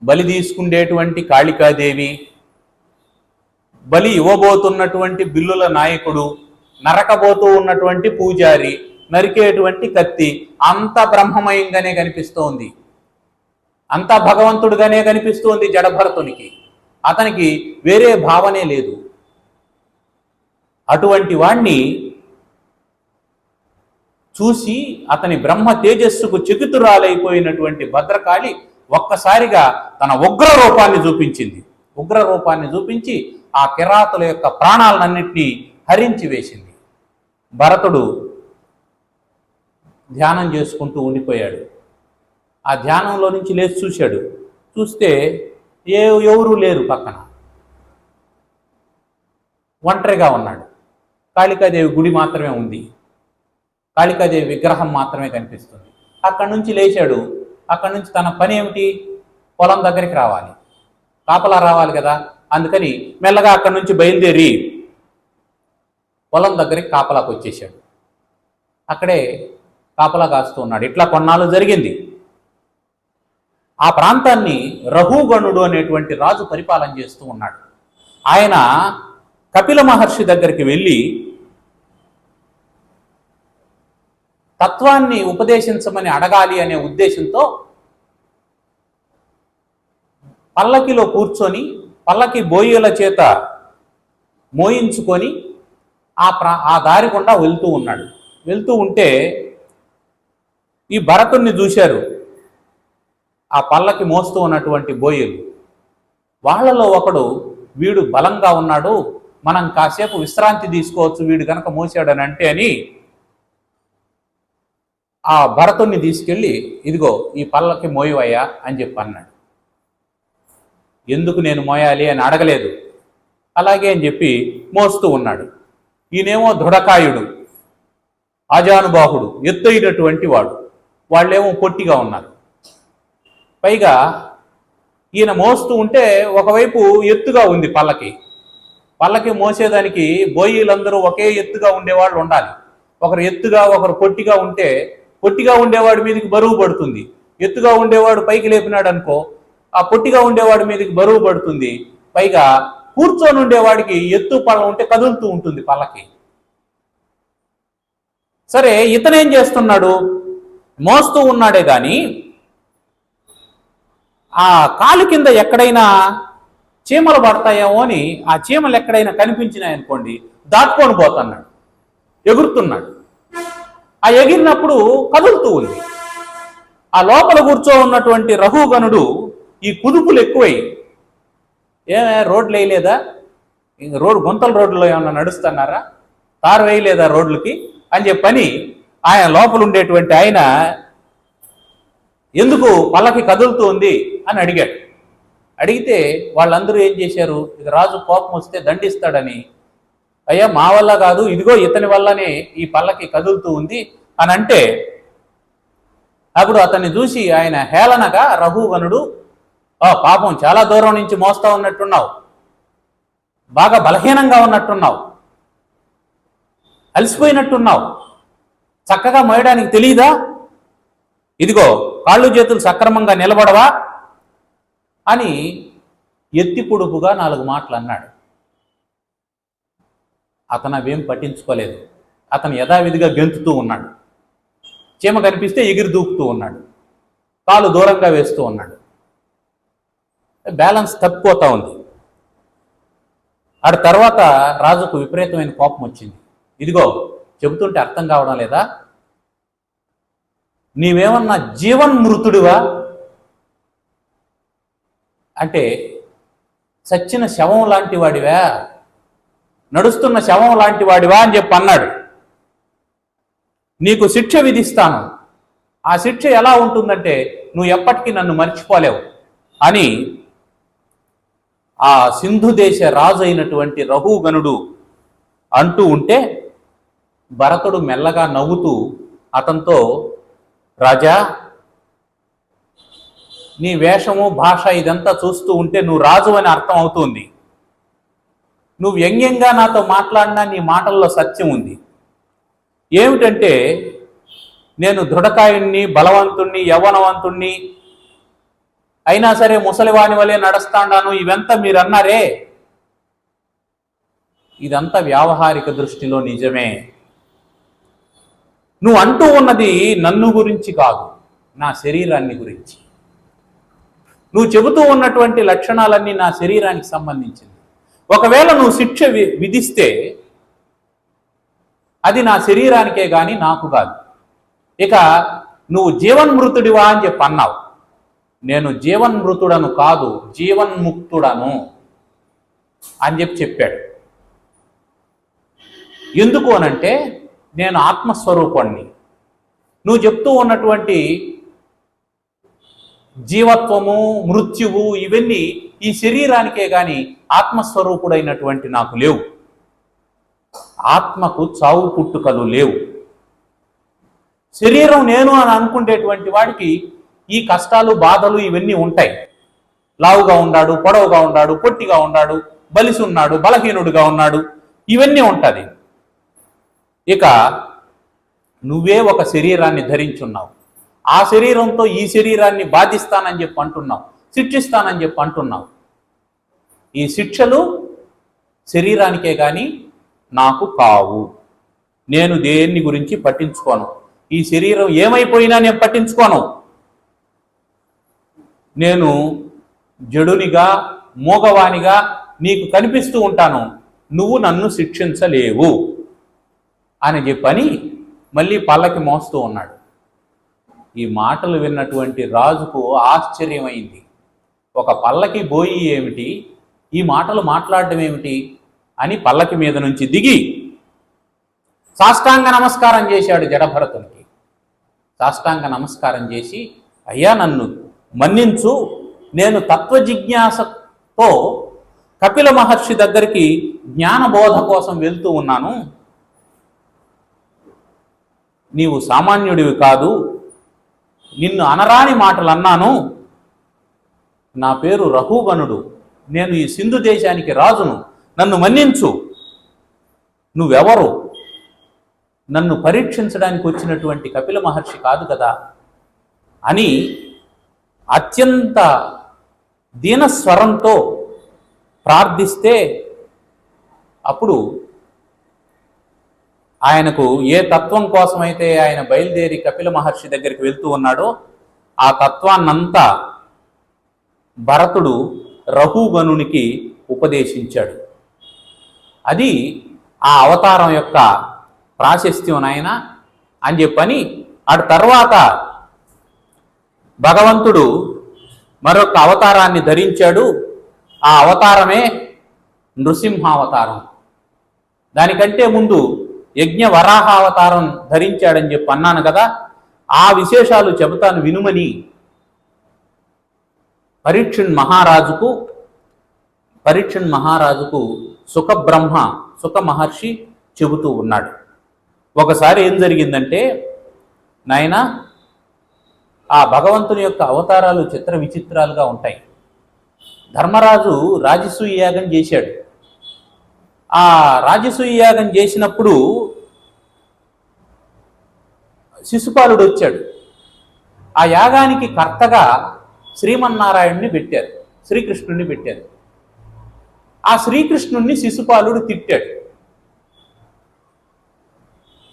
[SPEAKER 1] బలి తీసుకుండేటువంటి కాళికాదేవి, బలి ఇవ్వబోతున్నటువంటి బిల్లుల నాయకుడు, నరకబోతూ ఉన్నటువంటి పూజారి, నరికేటువంటి కత్తి, అంత బ్రహ్మమయంగానే కనిపిస్తోంది, అంతా భగవంతుడుగానే కనిపిస్తోంది జడభరతునికి. అతనికి వేరే భావనే లేదు. అటువంటి వాణ్ణి చూసి అతని బ్రహ్మ తేజస్సుకు చకితురాలైపోయినటువంటి భద్రకాళి ఒక్కసారిగా తన ఉగ్ర రూపాన్ని చూపించి ఆ కిరాతుల యొక్క ప్రాణాలన్నింటినీ హరించి వేసింది. భరతుడు ధ్యానం చేసుకుంటూ ఉండిపోయాడు. ఆ ధ్యానంలో నుంచి లేచి చూస్తే ఎవరూ లేరు పక్కన, ఒంటరిగా ఉన్నాడు. కాళికాదేవి గుడి మాత్రమే ఉంది, కాళికాదేవి విగ్రహం మాత్రమే కనిపిస్తుంది. అక్కడి నుంచి లేచాడు. అక్కడి నుంచి తన పని ఏమిటి? పొలం దగ్గరికి రావాలి, కాపలా రావాలి కదా. అందుకని మెల్లగా అక్కడి నుంచి బయలుదేరి పొలం దగ్గరికి కాపలాకు వచ్చేసాడు. అక్కడే కాపలా కాస్తూ ఉన్నాడు. ఇట్లా కొన్నాళ్ళు జరిగింది. ఆ ప్రాంతాన్ని రఘుగణుడు అనేటువంటి రాజు పరిపాలన చేస్తూ ఉన్నాడు. ఆయన కపిల మహర్షి దగ్గరికి వెళ్ళి తత్వాన్ని ఉపదేశించమని అడగాలి అనే ఉద్దేశంతో పల్లకిలో కూర్చొని పల్లకి బోయల చేత మోయించుకొని ఆ దారి గుండా వెళ్తూ ఉన్నాడు. వెళ్తూ ఉంటే ఈ భరతుణ్ణి చూశారు ఆ పల్లకి మోస్తూ ఉన్నటువంటి బోయలు. వాళ్ళలో ఒకడు, వీడు బలంగా ఉన్నాడు, మనం కాసేపు విశ్రాంతి తీసుకోవచ్చు వీడు కనుక మోసాడని అంటే అని ఆ భరతుణ్ణి తీసుకెళ్ళి, ఇదిగో ఈ పల్లకి మోయవయ్యా అని చెప్పి అన్నాడు. ఎందుకు నేను మోయాలి అని అడగలేదు. అలాగే అని చెప్పి మోస్తూ ఉన్నాడు. ఈయనేమో దృఢకాయుడు, ఆజానుబాహుడు, ఎత్తైనటువంటి వాడు, వాళ్ళేమో పొట్టిగా ఉన్నారు. పైగా ఈయన మోస్తూ ఉంటే ఒకవైపు ఎత్తుగా ఉంది పల్లకి మోసేదానికి బోయీలందరూ ఒకే ఎత్తుగా ఉండేవాళ్ళు ఉండాలి. ఒకరు ఎత్తుగా ఒకరు పొట్టిగా ఉంటే పొట్టిగా ఉండేవాడి మీదకి బరువు పడుతుంది, ఎత్తుగా ఉండేవాడు పైకి లేపినాడు అనుకో ఆ పొట్టిగా ఉండేవాడి మీదకి బరువు పడుతుంది. పైగా కూర్చొని ఉండేవాడికి ఎత్తు పళ్ళం ఉంటే కదులుతూ ఉంటుంది పల్లకి. సరే, ఇతనేం చేస్తున్నాడు? మోస్తూ ఉన్నాడే గాని ఆ కాలు కింద ఎక్కడైనా చీమలు పడతాయేమో అని ఆ చీమలు ఎక్కడైనా కనిపించినాయనుకోండి దాటుకొని పోతున్నాడు, ఎగురుతున్నాడు. ఆ ఎగిరినప్పుడు కదులుతూ ఉంది. ఆ లోపల కూర్చో ఉన్నటువంటి రఘుగణుడు ఈ కుదుపులు ఎక్కువై, రోడ్లు వేయలేదా, గుంతల రోడ్లలో ఏమన్నా నడుస్తున్నారా, తారు వేయలేదా రోడ్లకి అని చెప్పని ఆయన లోపల ఉండేటువంటి ఆయన ఎందుకు పల్లకి కదులుతూ ఉంది అని అడిగాడు. అడిగితే వాళ్ళందరూ ఏం చేశారు, ఇక రాజు కోపం వస్తే దండిస్తాడని, అయ్యా మా వల్ల కాదు, ఇదిగో ఇతని వల్లనే ఈ పల్లకి కదులుతూ ఉంది అని అంటే, అప్పుడు అతన్ని చూసి ఆయన హేళనగా, రఘుగణుడు, పాపం చాలా దూరం నుంచి మోస్తా ఉన్నట్టున్నావు, బాగా బలహీనంగా ఉన్నట్టున్నావు, అలసిపోయినట్టున్నావు, చక్కగా మోయడానికి తెలియదా, ఇదిగో కాళ్ళు చేతులు సక్రమంగా నిలబడవా అని ఎత్తి పొడుపుగా 4 మాటలు అన్నాడు. అతను అవేం పట్టించుకోలేదు. అతను యథావిధిగా గెంతుతూ ఉన్నాడు. చీమ కనిపిస్తే ఎగిరి దూకుతూ ఉన్నాడు, కాలు దూరంగా వేస్తూ ఉన్నాడు. బ్యాలెన్స్ తప్పిపోతా ఉంది. ఆడ తర్వాత రాజుకు విపరీతమైన కోపం వచ్చింది. ఇదిగో చెబుతుంటే అర్థం కావడం లేదా, నీవేమన్నా జీవన్మృతుడివా అంటే చచ్చిన శవం లాంటి వాడివా, నడుస్తున్న శవం లాంటి వాడివా అని చెప్పి అన్నాడు. నీకు శిక్ష విధిస్తాను, ఆ శిక్ష ఎలా ఉంటుందంటే నువ్వు ఎప్పటికీ నన్ను మర్చిపోలేవు అని ఆ సింధు దేశ రాజు అయినటువంటి రఘుగణుడు అంటూ ఉంటే భరతుడు మెల్లగా నవ్వుతూ అతనితో, రాజా నీ వేషము భాష ఇదంతా చూస్తూ ఉంటే నువ్వు రాజు అని అర్థం అవుతుంది. నువ్వు వ్యంగ్యంగా నాతో మాట్లాడినా నీ మాటల్లో సత్యం ఉంది. ఏమిటంటే నేను దృఢకాయుణ్ణి, బలవంతుణ్ణి, యవ్వనవంతుణ్ణి, అయినా సరే ముసలివాని వలె నడుస్తాడాను, ఇవంతా మీరు అన్నారే, ఇదంతా వ్యావహారిక దృష్టిలో నిజమే. నువ్వు అంటూ ఉన్నది నన్ను గురించి కాదు, నా శరీరాన్ని గురించి. నువ్వు చెబుతూ ఉన్నటువంటి లక్షణాలన్నీ నా శరీరానికి సంబంధించింది. ఒకవేళ నువ్వు శిక్ష విధిస్తే అది నా శరీరానికే కానీ నాకు కాదు. ఇక నువ్వు జీవన్మృతుడివా అని చెప్పి అన్నావు. నేను జీవన్మృతుడను కాదు, జీవన్ముక్తుడను అని చెప్పాడు. ఎందుకు అనంటే నేను ఆత్మస్వరూపాన్ని. నువ్వు చెప్తూ ఉన్నటువంటి జీవత్వము, మృత్యువు ఇవన్నీ ఈ శరీరానికే గాని ఆత్మస్వరూపుడైనటువంటి నాకు లేవు. ఆత్మకు చావు పుట్టుకలు లేవు. శరీరం నేను అని అనుకునేటువంటి వాడికి ఈ కష్టాలు, బాధలు ఇవన్నీ ఉంటాయి. లావుగా ఉన్నాడు, పొడవుగా ఉన్నాడు, పొట్టిగా ఉన్నాడు, బలిసి ఉన్నాడు, బలహీనుడుగా ఉన్నాడు, ఇవన్నీ ఉంటుంది. ఇక నువ్వే ఒక శరీరాన్ని ధరించున్నావు. ఆ శరీరంతో ఈ శరీరాన్ని బాధిస్తానని చెప్పి అంటున్నావు, శిక్షిస్తానని చెప్పి అంటున్నావు. ఈ శిక్షలు శరీరానికే కానీ నాకు కావు. నేను దేన్ని గురించి పట్టించుకోను. ఈ శరీరం ఏమైపోయినా నేను పట్టించుకోను. నేను జడునిగా, మూగవానిగా నీకు కనిపిస్తూ ఉంటాను. నువ్వు నన్ను శిక్షించలేవు అని చెప్పని మళ్ళీ పల్లకి మోస్తూ ఉన్నాడు. ఈ మాటలు విన్నటువంటి రాజుకు ఆశ్చర్యమైంది. ఒక పల్లకి బోయి ఏమిటి, ఈ మాటలు మాట్లాడడం ఏమిటి అని పల్లకి మీద నుంచి దిగి సాష్టాంగ నమస్కారం చేశాడు జడభరతునికి. సాష్టాంగ నమస్కారం చేసి, అయ్యా నన్ను మన్నించు, నేను తత్వజిజ్ఞాసతో కపిల మహర్షి దగ్గరికి జ్ఞానబోధ కోసం వెళ్తూ ఉన్నాను. నీవు సామాన్యుడివి కాదు, నిన్ను అనరాని మాటలు అన్నాను. నా పేరు రహుగణుడు, నేను ఈ సింధు దేశానికి రాజును, నన్ను మన్నించు. నువ్వెవరు? నన్ను పరీక్షించడానికి వచ్చినటువంటి కపిల మహర్షి కాదు కదా అని అత్యంత దీనస్వరంతో ప్రార్థిస్తే, అప్పుడు ఆయనకు ఏ తత్వం కోసమైతే ఆయన బయలుదేరి కపిల మహర్షి దగ్గరికి వెళ్తూ ఉన్నాడో ఆ తత్వాన్నంతా భరతుడు రహుగణునికి ఉపదేశించాడు. అది ఆ అవతారం యొక్క ప్రాశస్త్యం నాయన అని చెప్పని అటు తర్వాత భగవంతుడు మరొక అవతారాన్ని ధరించాడు. ఆ అవతారమే నృసింహావతారం. దానికంటే ముందు యజ్ఞ వరాహ అవతారం ధరించాడని చెప్పి అన్నాను కదా. ఆ విశేషాలు చెబుతాను వినుమని పరీక్షణ్ మహారాజుకు సుఖ మహర్షి చెబుతూ ఉన్నాడు. ఒకసారి ఏం జరిగిందంటే, నాయన ఆ భగవంతుని యొక్క అవతారాలు చిత్ర విచిత్రాలుగా ఉంటాయి. ధర్మరాజు రాజసూయ యాగం చేశాడు. ఆ రాజసూయ యాగం చేసినప్పుడు శిశుపాలుడు వచ్చాడు. ఆ యాగానికి కర్తగా శ్రీమన్నారాయణుని పెట్టారు, శ్రీకృష్ణుడిని పెట్టారు. ఆ శ్రీకృష్ణుడిని శిశుపాలుడు తిట్టాడు.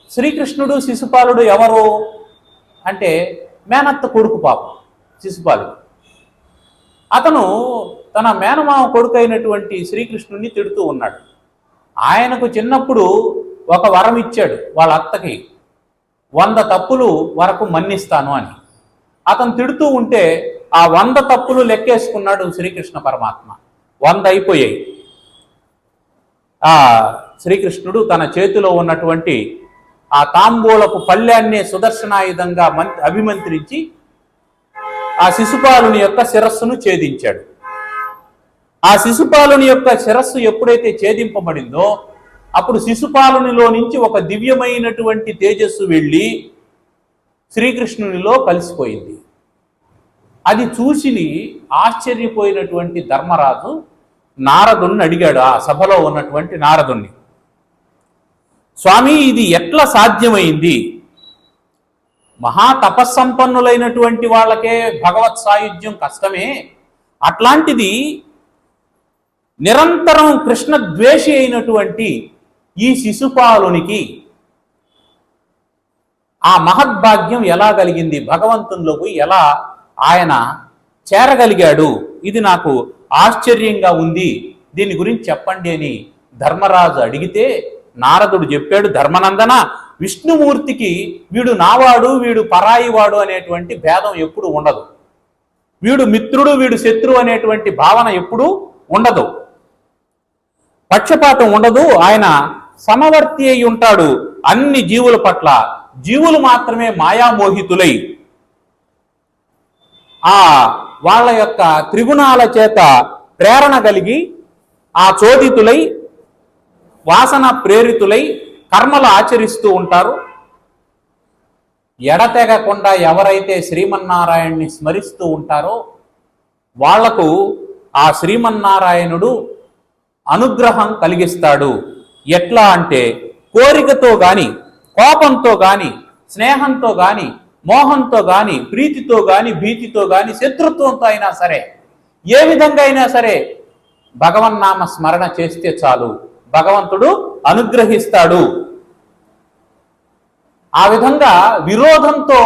[SPEAKER 1] శ్రీకృష్ణుడు శిశుపాలుడు ఎవరు అంటే మేనత్త కొడుకు పాపం శిశుపాలుడు. అతను తన మేనమామ కొడుకు అయినటువంటి శ్రీకృష్ణుడిని తిడుతూ ఉన్నాడు. ఆయనకు చిన్నప్పుడు ఒక వరం ఇచ్చాడు వాళ్ళ అత్తకి, 100 తప్పులు వరకు మన్నిస్తాను అని. అతను తిడుతూ ఉంటే ఆ 100 తప్పులు లెక్కేసుకున్నాడు శ్రీకృష్ణ పరమాత్మ. 100 అయిపోయాయి. ఆ శ్రీకృష్ణుడు తన చేతిలో ఉన్నటువంటి ఆ తాంబూలపు పళ్ళ్యాన్నే సుదర్శనాయుధంగా అభిమంత్రించి ఆ శిశుపాలుని యొక్క శిరస్సును ఛేదించాడు. ఆ శిశుపాలుని యొక్క శిరస్సు ఎప్పుడైతే ఛేదింపబడిందో అప్పుడు శిశుపాలునిలో నుంచి ఒక దివ్యమైనటువంటి తేజస్సు వెళ్ళి శ్రీకృష్ణునిలో కలిసిపోయింది. అది చూసి ఆశ్చర్యపోయినటువంటి ధర్మరాజు నారదుణ్ణి అడిగాడు. ఆ సభలో ఉన్నటువంటి నారదుణ్ణి, స్వామి ఇది ఎట్లా సాధ్యమైంది? మహాతపస్సంపన్నులైనటువంటి వాళ్ళకే భగవత్ సాయుధ్యం కష్టమే, అట్లాంటిది నిరంతరం కృష్ణ ద్వేషి అయినటువంటి ఈ శిశుపాలునికి ఆ మహద్భాగ్యం ఎలా కలిగింది? భగవంతునిలోకి ఎలా ఆయన చేరగలిగాడు? ఇది నాకు ఆశ్చర్యంగా ఉంది, దీని గురించి చెప్పండి అని ధర్మరాజు అడిగితే నారదుడు చెప్పాడు, ధర్మనందన, విష్ణుమూర్తికి వీడు నావాడు వీడు పరాయివాడు అనేటువంటి భేదం ఎప్పుడు ఉండదు. వీడు మిత్రుడు వీడు శత్రువు అనేటువంటి భావన ఎప్పుడు ఉండదు. పక్షపాతం ఉండదు. ఆయన సమవర్తి అయి ఉంటాడు అన్ని జీవుల పట్ల. జీవులు మాత్రమే మాయామోహితులై ఆ వాళ్ళ యొక్క త్రిగుణాల చేత ప్రేరణ కలిగి ఆ చోదితులై వాసన ప్రేరితులై కర్మలు ఆచరిస్తూ ఉంటారు. ఎడతెగకుండా ఎవరైతే శ్రీమన్నారాయణ్ణి స్మరిస్తూ ఉంటారో వాళ్లకు ఆ శ్రీమన్నారాయణుడు అనుగ్రహం కలిగిస్తాడు. ఎట్లా అంటే కోరికతో గాని, కోపంతో గాని, స్నేహంతో గాని, మోహంతో గాని, ప్రీతితో గాని, భీతితో గాని, శత్రుత్వంతో అయినా సరే, ఏ విధంగా అయినా సరే భగవన్నామ స్మరణ చేస్తే చాలు, భగవంతుడు అనుగ్రహిస్తాడు. ఆ విధంగా విరోధంతో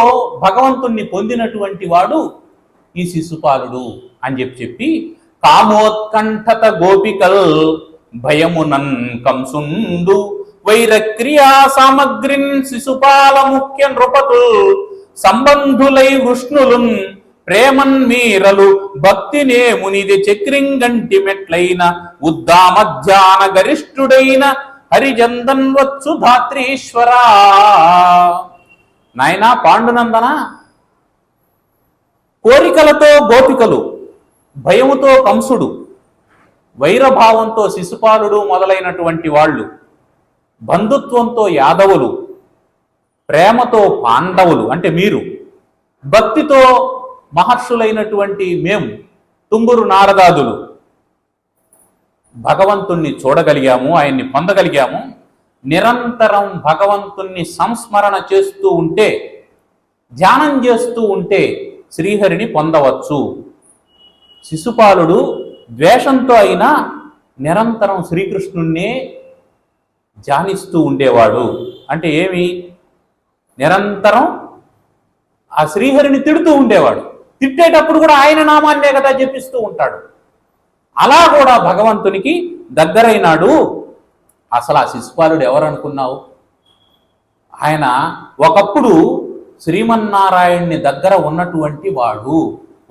[SPEAKER 1] భగవంతుణ్ణి పొందినటువంటి వాడు ఈ శిశుపాలుడు అని చెప్పి కామోత్కంఠత గోపికల్ భయమునన్ కంసుండు వైరక్రియా సామగ్రిన్ శిశుపాల ముఖ్య నృపతుల్ సంబంధులై వృష్ణులున్ ప్రేమన్ మీరలు భక్తినే మునిది చక్రింగంటి మెట్లైన ఉద్దామధ్యాన గరిష్ఠుడైన హరిజందన్ వచ్చు ధాత్రీశ్వరా. నాయనా పాండునందన, కోరికలతో గోపికలు, భయముతో కంసుడు, వైరభావంతో శిశుపాలుడు మొదలైనటువంటి వాళ్ళు, బంధుత్వంతో యాదవులు, ప్రేమతో పాండవులు అంటే మీరు, భక్తితో మహర్షులైనటువంటి మేము తుంగురు నారదాదులు భగవంతుణ్ణి చూడగలిగాము, ఆయన్ని పొందగలిగాము. నిరంతరం భగవంతుణ్ణి సంస్మరణ చేస్తూ ఉంటే, ధ్యానం చేస్తూ ఉంటే శ్రీహరిని పొందవచ్చు. శిశుపాలుడు ద్వేషంతో అయినా నిరంతరం శ్రీకృష్ణుణ్ణే ధ్యానిస్తూ ఉండేవాడు. అంటే ఏమి, నిరంతరం ఆ శ్రీహరిని తిడుతూ ఉండేవాడు. తిట్టేటప్పుడు కూడా ఆయన నామాన్నే కదా జపిస్తూ ఉంటాడు. అలా కూడా భగవంతునికి దగ్గరైనాడు. అసలు ఆ శిశుపాలుడు ఎవరనుకున్నావు? ఆయన ఒకప్పుడు శ్రీమన్నారాయణ్ణి దగ్గర ఉన్నటువంటి వాడు,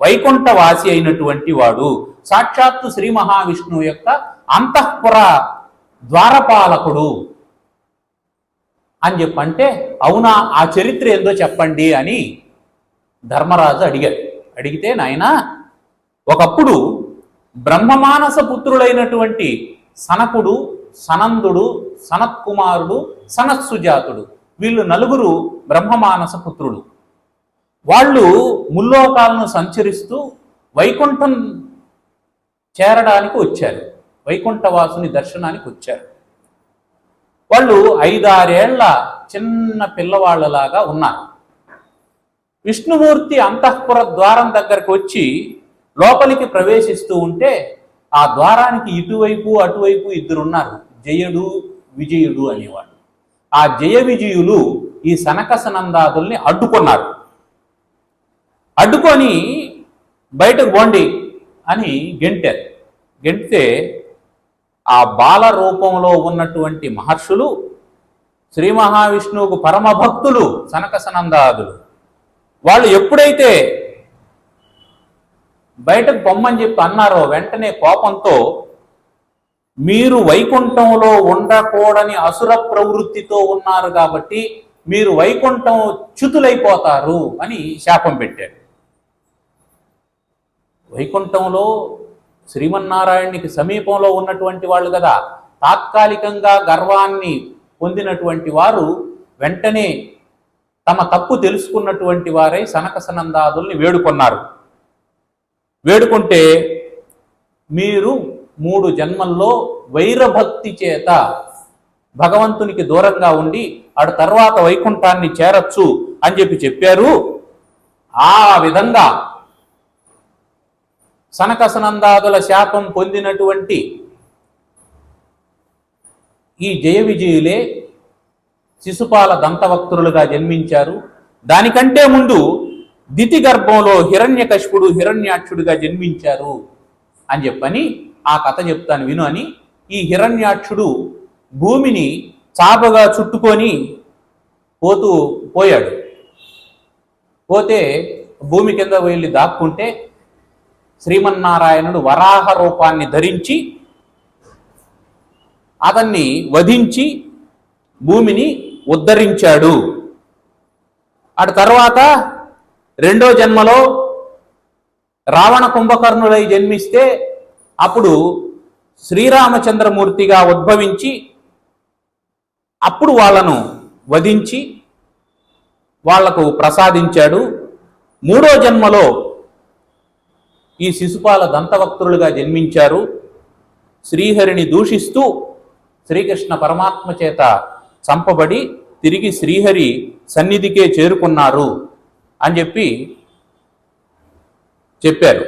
[SPEAKER 1] వైకుంఠవాసి అయినటువంటి వాడు, సాక్షాత్తు శ్రీ మహావిష్ణువు యొక్క అంతఃపుర ద్వారపాలకుడు అని చెప్పంటే, అవునా, ఆ చరిత్ర ఏందో చెప్పండి అని ధర్మరాజు అడిగాడు. అడిగితే, నాయనా, ఒకప్పుడు బ్రహ్మమానస పుత్రులైనటువంటి సనకుడు, సనందుడు, సనత్కుమారుడు, సనత్సుజాతుడు, వీళ్ళు నలుగురు బ్రహ్మమానస పుత్రులు. వాళ్ళు ముల్లోకాలను సంచరిస్తూ వైకుంఠం చేరడానికి వచ్చారు, వైకుంఠవాసుని దర్శనానికి వచ్చారు. వాళ్ళు 5-6 ఏళ్ల చిన్న పిల్లవాళ్లలాగా ఉన్నారు. విష్ణుమూర్తి అంతఃపుర ద్వారం దగ్గరకు వచ్చి లోపలికి ప్రవేశిస్తూ ఉంటే ఆ ద్వారానికి ఇటువైపు అటువైపు ఇద్దరున్నారు, జయుడు విజయుడు అనేవాడు. ఆ జయ విజయులు ఈ సనక సనందాదుల్ని అడ్డుకున్నారు. అడ్డుకొని బయటకు పోండి అని గెంటారు. గెంటితే ఆ బాల రూపంలో ఉన్నటువంటి మహర్షులు, శ్రీ మహావిష్ణువుకు పరమ భక్తులు సనక సనందాదులు, వాళ్ళు ఎప్పుడైతే బయటకు పొమ్మని చెప్పి అన్నారో వెంటనే కోపంతో, మీరు వైకుంఠంలో ఉండకూడని అసుర ప్రవృత్తితో ఉన్నారు కాబట్టి మీరు వైకుంఠం చ్యుతులైపోతారు అని శాపం పెట్టారు. వైకుంఠంలో శ్రీమన్నారాయణునికి సమీపంలో ఉన్నటువంటి వాళ్ళు కదా, తాత్కాలికంగా గర్వాన్ని పొందినటువంటి వారు వెంటనే తమ తప్పు తెలుసుకున్నటువంటి వారై సనక సనందాదుల్ని వేడుకొన్నారు. వేడుకుంటే, మీరు 3 జన్మల్లో వైరభక్తి చేత భగవంతునికి దూరంగా ఉండి ఆడు తర్వాత వైకుంఠాన్ని చేరచ్చు అని చెప్పారు. ఆ విధంగా సనక సనందాదుల శాపం పొందినటువంటి ఈ జయ విజయులే శిశుపాల దంతవక్తులుగా జన్మించారు. దానికంటే ముందు దితి గర్భంలో హిరణ్యకశిపుడు హిరణ్యాక్షుడిగా జన్మించారు అని చెప్పని ఆ కథ చెప్తాను విను అని ఈ హిరణ్యాక్షుడు భూమిని చాపగా చుట్టుకొని పోయాడు. పోతే భూమి కింద వెళ్ళి దాక్కుంటే శ్రీమన్నారాయణుడు వరాహ రూపాన్ని ధరించి అతన్ని వధించి భూమిని ఉద్ధరించాడు. అటు తర్వాత 2వ జన్మలో రావణ కుంభకర్ణులై జన్మిస్తే అప్పుడు శ్రీరామచంద్రమూర్తిగా ఉద్భవించి అప్పుడు వాళ్ళను వధించి వాళ్లకు ప్రసాదించాడు. మూడో జన్మలో ఈ శిశుపాల దంతవక్తులుగా జన్మించారు. శ్రీహరిని దూషిస్తూ శ్రీకృష్ణ పరమాత్మ చేత చంపబడి తిరిగి శ్రీహరి సన్నిధికే చేరుకున్నారు అని చెప్పారు.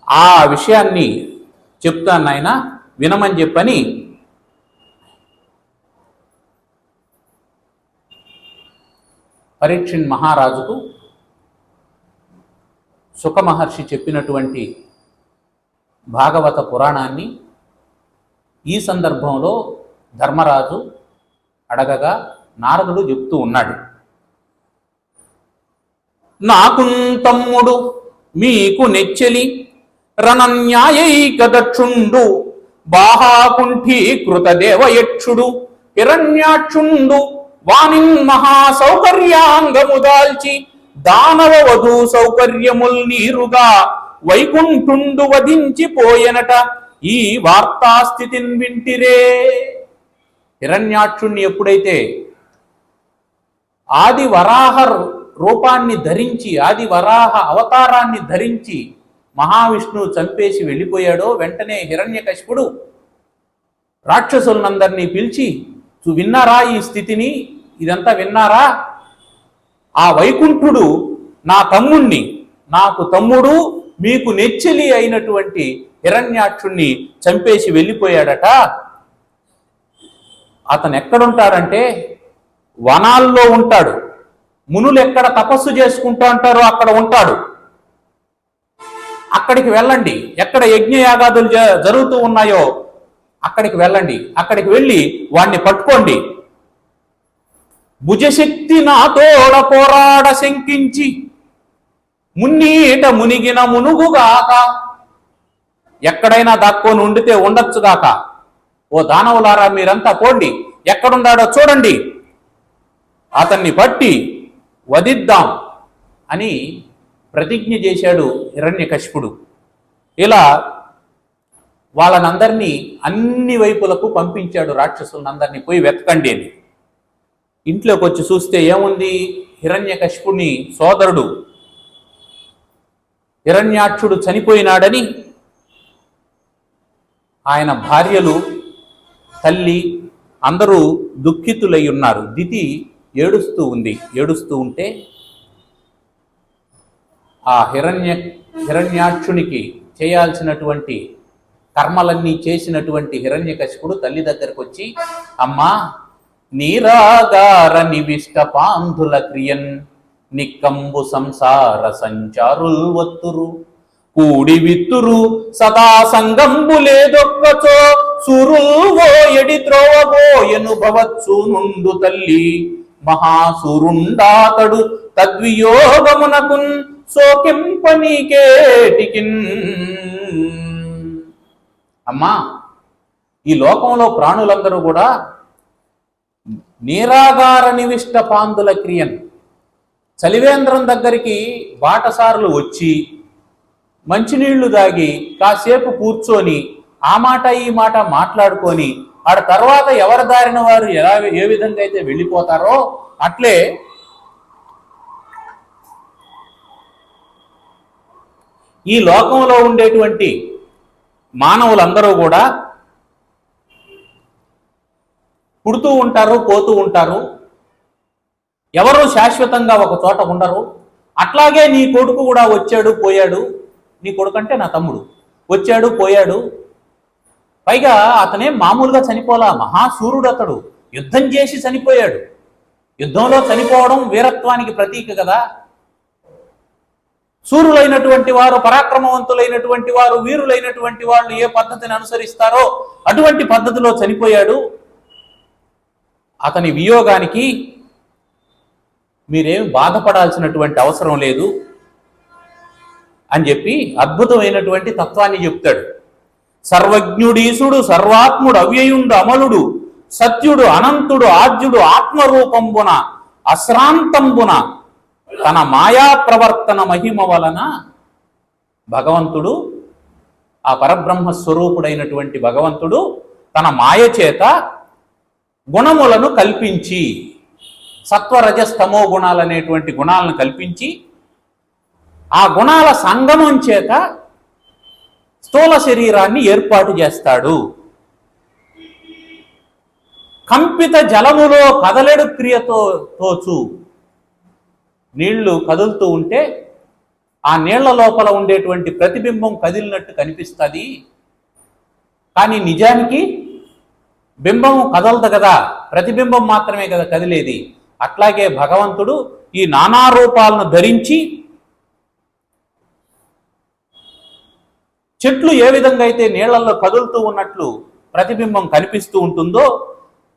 [SPEAKER 1] ఆ విషయాన్ని చెప్తాను ఆయన వినమని చెప్పని పరీక్షణ్ మహారాజుకు శుక మహర్షి చెప్పినటువంటి భాగవత పురాణాన్ని ఈ సందర్భంలో ధర్మరాజు అడగగా నారదుడు చెప్తూ ఉన్నాడు. నాకు తమ్ముడు మీకు నెచ్చెలి రణన్యాయైక దక్షుండు బాహాకుంఠీకృత దేవయక్షుడు హిరణ్యాక్షుండు వానిన్ మహాసౌకర్యాంగము దాల్చి దానవ వధూ సౌకర్యముల్ నీరుగా వైకుంఠుండు వధించి పోయెనట ఈ వార్తాస్థితిని వింటిరే. హిరణ్యాక్షుణ్ణి ఎప్పుడైతే ఆది వరాహ రూపాన్ని ధరించి ఆది వరాహ అవతారాన్ని ధరించి మహావిష్ణువు చంపేసి వెళ్ళిపోయాడో వెంటనే హిరణ్యకశిపుడు రాక్షసులందరినీ పిలిచి విన్నారా ఈ స్థితిని, ఇదంతా విన్నారా? ఆ వైకుంఠుడు నా తమ్ముణ్ణి, నాకు తమ్ముడు మీకు నెచ్చెలి అయినటువంటి హిరణ్యాక్షుణ్ణి చంపేసి వెళ్ళిపోయాడట. అతను ఎక్కడుంటాడంటే వనాల్లో ఉంటాడు. మునులు ఎక్కడ తపస్సు చేసుకుంటూ ఉంటారో అక్కడ ఉంటాడు. అక్కడికి వెళ్ళండి. ఎక్కడ యజ్ఞయాగాదులు జరుగుతూ ఉన్నాయో అక్కడికి వెళ్ళండి. అక్కడికి వెళ్ళి వాణ్ణి పట్టుకోండి. భుజశక్తి నాతోడ పోరాడ శంకించి మున్నీట మునిగిన మునుగుగాక. ఎక్కడైనా దాక్కొని ఉండితే ఉండొచ్చుగాక. ఓ దానవులారా మీరంతా పోండి, ఎక్కడున్నాడో చూడండి, అతన్ని పట్టి వధిద్దాం అని ప్రతిజ్ఞ చేశాడు హిరణ్యకశిపుడు. ఇలా వాళ్ళనందరినీ అన్ని వైపులకు పంపించాడు. రాక్షసులందరినీ పోయి వెతకండి అని. ఇంట్లోకి వచ్చి చూస్తే ఏముంది? హిరణ్యకశిపుని సోదరుడు హిరణ్యాక్షుడు చనిపోయినాడని ఆయన భార్యలు, తల్లి అందరూ దుఃఖితులై ఉన్నారు. దితి ఏడుస్తూ ఉంది. ఏడుస్తూ ఉంటే ఆ హిరణ్యాక్షునికి చేయాల్సినటువంటి కర్మలన్నీ చేసినటువంటి హిరణ్యకశిపుడు తల్లి దగ్గరకు వచ్చి, అమ్మా, నీరాగార నివిష్ట పాంధుల క్రియన్ నిక్కంబు సంసార సంచారుల్ వత్తురు కూడి విత్తురు సదా సంగంబు లేదొక్కచో సూరువో ఎడి త్రోవబోయను భవచ్చు నుండు తల్లి మహాసూరుండాతడు తద్వియోగమునకున్ సోకింపనీకేటికిన్. అమ్మా, ఈ లోకంలో ప్రాణులందరూ కూడా నీరాగార నివిష్ట పాందుల క్రియన్, చలివేంద్రం దగ్గరికి బాటసారులు వచ్చి మంచినీళ్లు దాగి కాసేపు కూర్చొని ఆ మాట ఈ మాట మాట్లాడుకొని ఆ తర్వాత ఎవరి దారిన వారు ఏ విధంగా అయితే వెళ్ళిపోతారో అట్లే ఈ లోకంలో ఉండేటువంటి మానవులందరూ కూడా పుడుతూ ఉంటారు, పోతూ ఉంటారు. ఎవరూ శాశ్వతంగా ఒక చోట ఉండరు. అట్లాగే నీ కొడుకు కూడా వచ్చాడు పోయాడు. నీ కొడుకు అంటే నా తమ్ముడు వచ్చాడు పోయాడు. పైగా అతనే మామూలుగా చనిపోలా, మహాసూరుడు అతడు. యుద్ధం చేసి చనిపోయాడు. యుద్ధంలో చనిపోవడం వీరత్వానికి ప్రతీక కదా. సూరులైనటువంటి వారు, పరాక్రమవంతులైనటువంటి వారు, వీరులైనటువంటి వాళ్ళు ఏ పద్ధతిని అనుసరిస్తారో అటువంటి పద్ధతిలో చనిపోయాడు. అతని వియోగానికి మీరేం బాధపడాల్సినటువంటి అవసరం లేదు అని చెప్పి అద్భుతమైనటువంటి తత్వాన్ని చెప్తాడు. సర్వజ్ఞుడీసుడు సర్వాత్ముడు అవ్యయుండు అమలుడు సత్యుడు అనంతుడు ఆద్యుడు ఆత్మరూపంబున అశ్రాంతంబున తన మాయా ప్రవర్తన మహిమ వలన భగవంతుడు, ఆ పరబ్రహ్మ స్వరూపుడైనటువంటి భగవంతుడు తన మాయ చేత గుణములను కల్పించి, సత్వరజస్తమో గుణాలనేటువంటి గుణాలను కల్పించి, ఆ గుణాల సంగమం చేత స్థూల శరీరాన్ని ఏర్పాటు చేస్తాడు. కంపిత జలములో కదలెడు క్రియతో తోచు. నీళ్లు కదులుతూ ఉంటే ఆ నీళ్ల లోపల ఉండేటువంటి ప్రతిబింబం కదిలినట్టు కనిపిస్తుంది, కానీ నిజానికి బింబం కదలదు కదా, ప్రతిబింబం మాత్రమే కదా కదిలేది. అట్లాగే భగవంతుడు ఈ నానా రూపాలను ధరించి చెట్లు ఏ విధంగా అయితే నీళ్లలో కదులుతూ ఉన్నట్లు ప్రతిబింబం కనిపిస్తూ ఉంటుందో,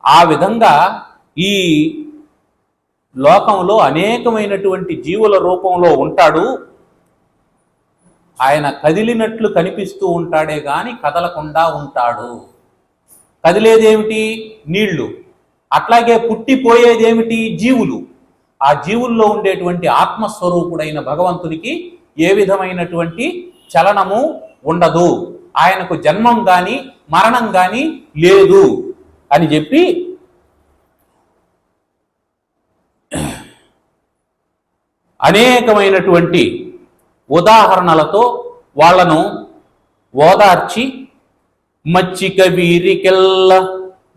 [SPEAKER 1] ఆ విధంగా ఈ లోకంలో అనేకమైనటువంటి జీవుల రూపంలో ఉంటాడు. ఆయన కదిలినట్లు కనిపిస్తూ ఉంటాడే గాని కదలకుండా ఉంటాడు. కదిలేదేమిటి? నీళ్లు. అట్లాగే పుట్టిపోయేదేమిటి? జీవులు. ఆ జీవుల్లో ఉండేటువంటి ఆత్మస్వరూపుడైన భగవంతునికి ఏ విధమైనటువంటి చలనము ఉండదు, ఆయనకు జన్మం కానీ మరణం కానీ లేదు అని చెప్పి అనేకమైనటువంటి ఉదాహరణలతో వాళ్లను ఓదార్చి, మచ్చిక వీరికెల్ల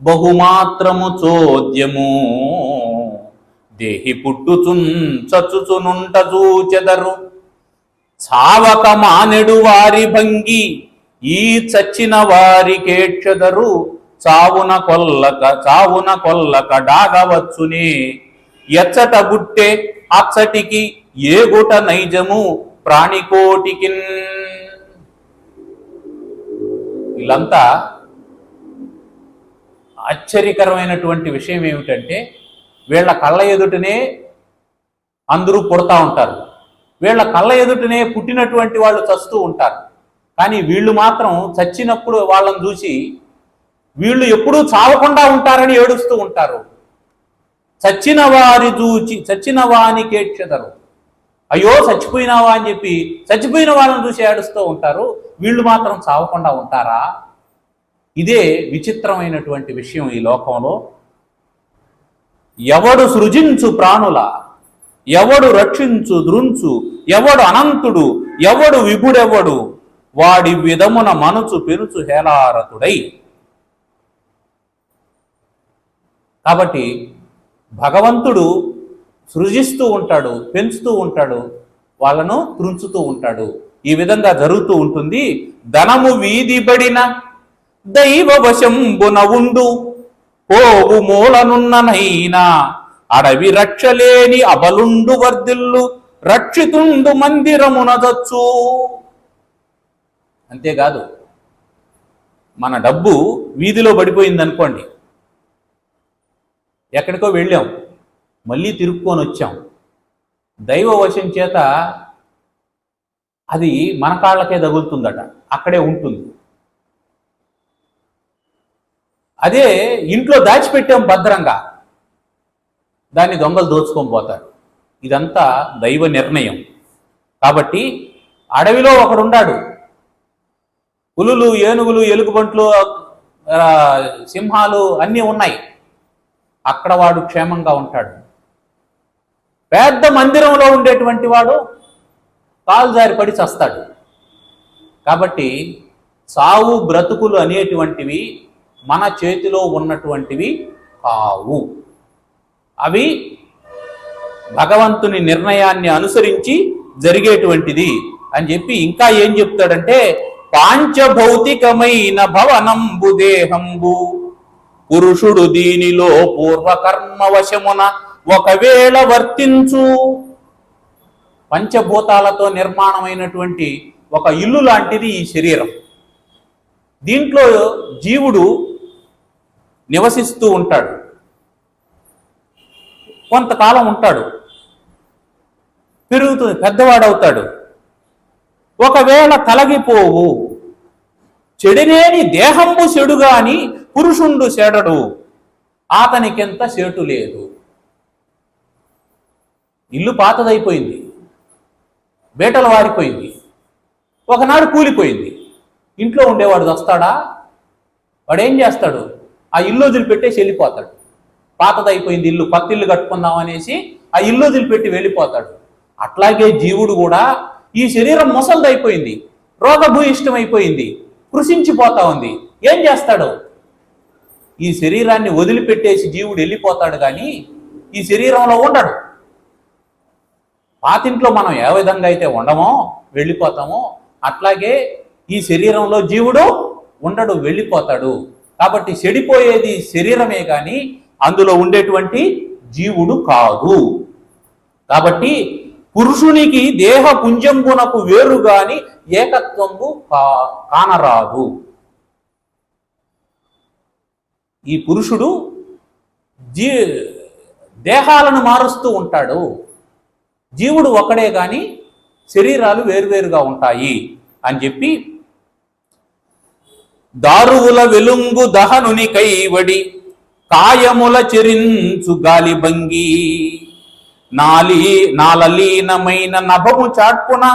[SPEAKER 1] బహుమాత్రము చోద్యము దేహి పుట్టుచున్ చచ్చుచునుంట చూచెదరు చావక మానెడు వారి భంగి ఈ చచ్చిన వారికేక్షదరు చావున కొల్లక డాగవచ్చునే ఎచ్చట గుట్టే అచ్చటికి ఏగుట నైజము ప్రాణికోటికిన్. వీళ్ళంతా ఆశ్చర్యకరమైనటువంటి విషయం ఏమిటంటే, వీళ్ళ కళ్ళ ఎదుటనే అందరూ పుడతా ఉంటారు, వీళ్ళ కళ్ళ ఎదుటనే పుట్టినటువంటి వాళ్ళు చస్తూ ఉంటారు. కానీ వీళ్ళు మాత్రం చచ్చినప్పుడు వాళ్ళని చూసి వీళ్ళు ఎప్పుడూ చావకుండా ఉంటారని ఏడుస్తూ ఉంటారు. చచ్చిన వారి చూచి చచ్చిన వానికేక్షదరు, అయ్యో చచ్చిపోయినావా అని చెప్పి చచ్చిపోయిన వాళ్ళని చూసి ఏడుస్తూ ఉంటారు. వీళ్ళు మాత్రం చావకుండా ఉంటారా? ఇదే విచిత్రమైనటువంటి విషయం ఈ లోకంలో. ఎవడు సృజించు ప్రాణుల, ఎవడు రక్షించు దృంచు, ఎవడు అనంతుడు, ఎవడు విభుడెవడు, వాడి విధమున మనుచు పెరుచు హేలారతుడై. కాబట్టి భగవంతుడు సృజిస్తూ ఉంటాడు, పెంచుతూ ఉంటాడు, వాళ్ళను త్రుంచుతూ ఉంటాడు. ఈ విధంగా జరుగుతూ ఉంటుంది. ధనము వీధిబడిన దైవ వశంబున ఉండు పోవు మూలనున్ననైనా అడవి రక్షలేని అబలుండు వర్ధిల్లు రక్షితుండు మందిరమునదచ్చు. అంతేకాదు, మన డబ్బు వీధిలో పడిపోయింది అనుకోండి, ఎక్కడికో వెళ్ళాం, మళ్ళీ తిరుక్కొని వచ్చాం, దైవ వశం చేత అది మన కాళ్ళకే తగులుతుందట, అక్కడే ఉంటుంది. అదే ఇంట్లో దాచిపెట్టాం భద్రంగా, దాన్ని దొంగలు దోచుకొని పోతారు. ఇదంతా దైవ నిర్ణయం. కాబట్టి అడవిలో ఒకడున్నాడు, పులులు, ఏనుగులు, ఎలుగుబంట్లు, సింహాలు అన్నీ ఉన్నాయి, అక్కడ వాడు క్షేమంగా ఉంటాడు. పెద్ద మందిరంలో ఉండేటువంటి వాడు కాలు జారి పడి చస్తాడు. కాబట్టి సావు బ్రతుకులు అనేటువంటివి మన చేతిలో ఉన్నటువంటివి కావు. అవి భగవంతుని నిర్ణయాన్ని అనుసరించి జరిగేటువంటిది అని చెప్పి ఇంకా ఏం చెప్తాడంటే, పాంచభౌతికమైన భవనంబు దేహంబు పురుషుడు దీనిలో పూర్వకర్మ వశమున ఒకవేళ వర్తించు. పంచభూతాలతో నిర్మాణమైనటువంటి ఒక ఇల్లు లాంటిది ఈ శరీరం. దీంట్లో జీవుడు నివసిస్తూ ఉంటాడు, కొంతకాలం ఉంటాడు, పెరుగుతుంది, పెద్దవాడవుతాడు. ఒకవేళ తలగిపోవు చెడినేని దేహంబు చెడుగాని పురుషుండు చెడడు అతనికెంత సేటు లేదు. ఇల్లు పాతదైపోయింది, బేటలు వారిపోయింది, ఒకనాడు కూలిపోయింది. ఇంట్లో ఉండేవాడు వస్తాడా? వాడు ఏం చేస్తాడు? ఆ ఇల్లు వదిలిపెట్టేసి వెళ్ళిపోతాడు. పాతదైపోయింది ఇల్లు, కొత్త ఇల్లు కట్టుకుందాం అనేసి ఆ ఇల్లు వదిలిపెట్టి వెళ్ళిపోతాడు. అట్లాగే జీవుడు కూడా ఈ శరీరం ముసలిదైపోయింది, రోగభూయిష్టమైపోయింది, కృషించిపోతా ఉంది. ఏం చేస్తాడు? ఈ శరీరాన్ని వదిలిపెట్టేసి జీవుడు వెళ్ళిపోతాడు, కానీ ఈ శరీరంలో ఉండడు. పాతింట్లో మనం ఏ విధంగా అయితే ఉండమో, వెళ్ళిపోతామో, అట్లాగే ఈ శరీరంలో జీవుడు ఉండడు, వెళ్ళిపోతాడు. కాబట్టి చెడిపోయేది శరీరమే కానీ అందులో ఉండేటువంటి జీవుడు కాదు. కాబట్టి పురుషునికి దేహ పుంజంబునకు వేరు గాని ఏకత్వంబు కానరాదు. ఈ పురుషుడు దేహాలను మారుస్తూ ఉంటాడు. జీవుడు ఒక్కడే గాని శరీరాలు వేరువేరుగా ఉంటాయి అని చెప్పి, దారువుల వెలుంగు దహనుని కైవడి కాయముల చెరించు గాలి భంగి నాలలీనమైన నభము చాట్పున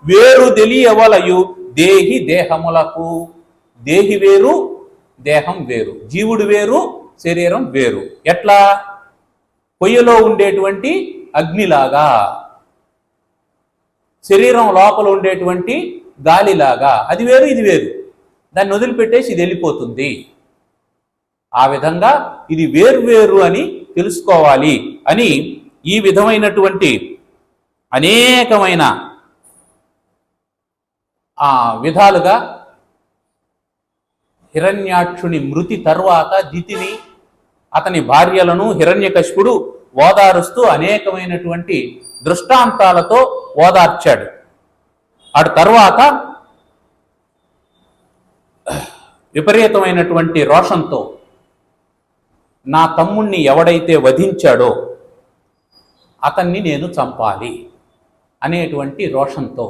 [SPEAKER 1] వేరు తెలియవలయు దేహి దేహములకు. దేహి వేరు, దేహం వేరు, జీవుడు వేరు, శరీరం వేరు. ఎట్లా? పొయ్యిలో ఉండేటువంటి అగ్నిలాగా, శరీరం లోపల ఉండేటువంటి గాలిలాగా. అది వేరు, ఇది వేరు. దాన్ని వదిలిపెట్టేసి ఇది వెళ్ళిపోతుంది. ఆ విధంగా ఇది వేరు అని తెలుసుకోవాలి అని ఈ విధమైనటువంటి అనేకమైన విధాలుగా హిరణ్యాక్షుని మృతి తర్వాత దితిని, అతని భార్యలను హిరణ్యకశిపుడు ఓదారుస్తూ అనేకమైనటువంటి దృష్టాంతాలతో ఓదార్చాడు. అటు తర్వాత విపరీతమైనటువంటి రోషంతో నా తమ్ముణ్ణి ఎవడైతే వధించాడో అతన్ని నేను చంపాలి అనేటువంటి రోషంతో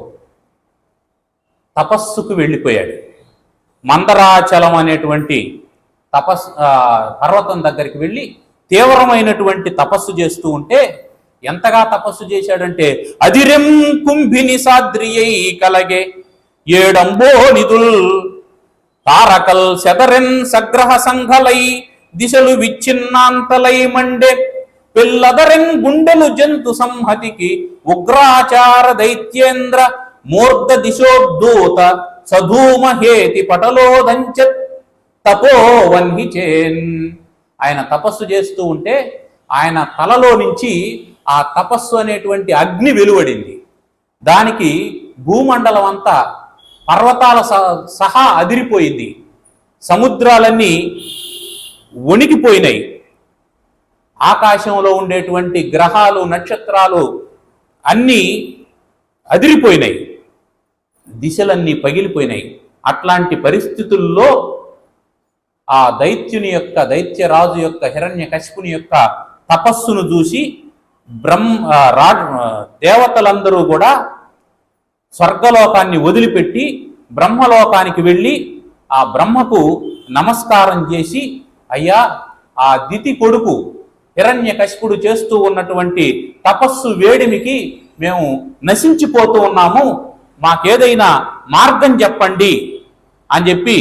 [SPEAKER 1] తపస్సుకు వెళ్ళిపోయాడు. మందరాచలం అనేటువంటి పర్వతం దగ్గరికి వెళ్ళి తీవ్రమైనటువంటి తపస్సు చేస్తూ ఉంటే, ఎంతగా తపస్సు చేశాడంటే, అదిరెం కుంభిని సాద్రియై కలగే ఏడంబో నిధుల్ తారకల్ శతరెన్ సగ్రహ సంఘలై దిశలు విచ్ఛిన్నాంతలై మండే పిల్లదరెన్ గుండెలు జంతు సంహతికి ఉగ్రాచార దైత్యేంద్ర మూర్ధ దిశోద్దూత సధూమహేతి పటలోదంచ తపోవన్హిచేన్. ఆయన తపస్సు చేస్తూ ఉంటే ఆయన తలలో నుంచి ఆ తపస్సు అనేటువంటి అగ్ని వెలువడింది. దానికి భూమండలం అంతా పర్వతాల సహా అదిరిపోయింది. సముద్రాలన్నీ వణికిపోయినాయి. ఆకాశంలో ఉండేటువంటి గ్రహాలు, నక్షత్రాలు అన్నీ అదిరిపోయినాయి. దిశలన్నీ పగిలిపోయినాయి. అట్లాంటి పరిస్థితుల్లో ఆ దైత్యరాజు యొక్క హిరణ్యకశిపుని యొక్క తపస్సును చూసి దేవతలందరూ కూడా స్వర్గలోకాన్ని వదిలిపెట్టి బ్రహ్మలోకానికి వెళ్ళి ఆ బ్రహ్మకు నమస్కారం చేసి, అయ్యా, ఆ దితి కొడుకు హిరణ్యకశిపుడు చేస్తూ ఉన్నటువంటి తపస్సు వేడిమికి మేము నశించిపోతూ ఉన్నాము, మాకేదైనా మార్గం చెప్పండి అని చెప్పి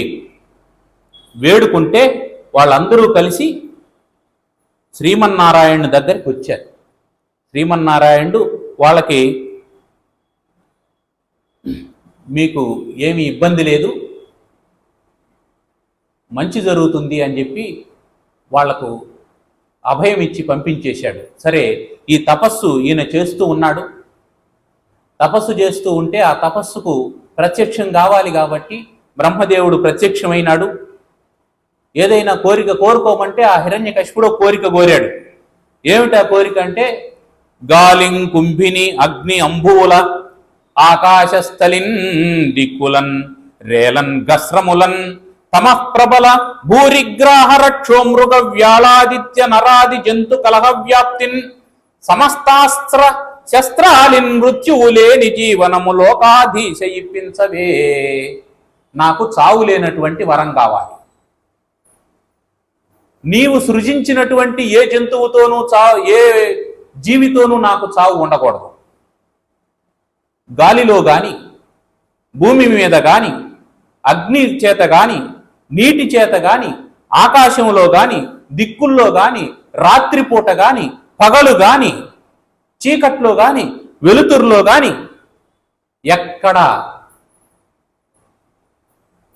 [SPEAKER 1] వేడుకుంటే వాళ్ళందరూ కలిసి శ్రీమన్నారాయణుని దగ్గరికి వచ్చారు. శ్రీమన్నారాయణుడు వాళ్ళకి, మీకు ఏమీ ఇబ్బంది లేదు, మంచి జరుగుతుంది అని చెప్పి వాళ్లకు అభయం ఇచ్చి పంపించేశాడు. సరే, ఈ తపస్సు ఈయన చేస్తూ ఉన్నాడు. తపస్సు చేస్తూ ఉంటే ఆ తపస్సుకు ప్రత్యక్షం కావాలి కాబట్టి బ్రహ్మదేవుడు ప్రత్యక్షమైనాడు. ఏదైనా కోరిక కోరుకోమంటే ఆ హిరణ్యకశిపుడు కోరిక కోరాడు. ఏమిటా కోరిక అంటే, గాలిం కుంభిని అగ్ని అంబూల ఆకాశస్థలిన్ దిక్కులన్ రేలన్ గస్రములన్ తమః ప్రబల భూరిగ్రాహ రక్షోమృగ వ్యాళాదిత్య నరాది జంతు కలహ వ్యాప్తిన్ సమస్తాస్త్ర శస్త్రాలిన్ మృత్యువులేని జీవనము లోకాధీశ ఇప్పించవే. నాకు చావు లేనటువంటి వరం కావాలి. నీవు సృజించినటువంటి ఏ జంతువుతోనూ ఏ జీవితోనూ నాకు చావు ఉండకూడదు. గాలిలో కానీ, భూమి మీద కానీ, అగ్ని చేత కానీ, నీటి చేత కానీ, ఆకాశంలో కానీ, దిక్కుల్లో కానీ, రాత్రిపూట కానీ, పగలు కానీ, చీకట్లో కానీ, వెలుతురులో కానీ ఎక్కడ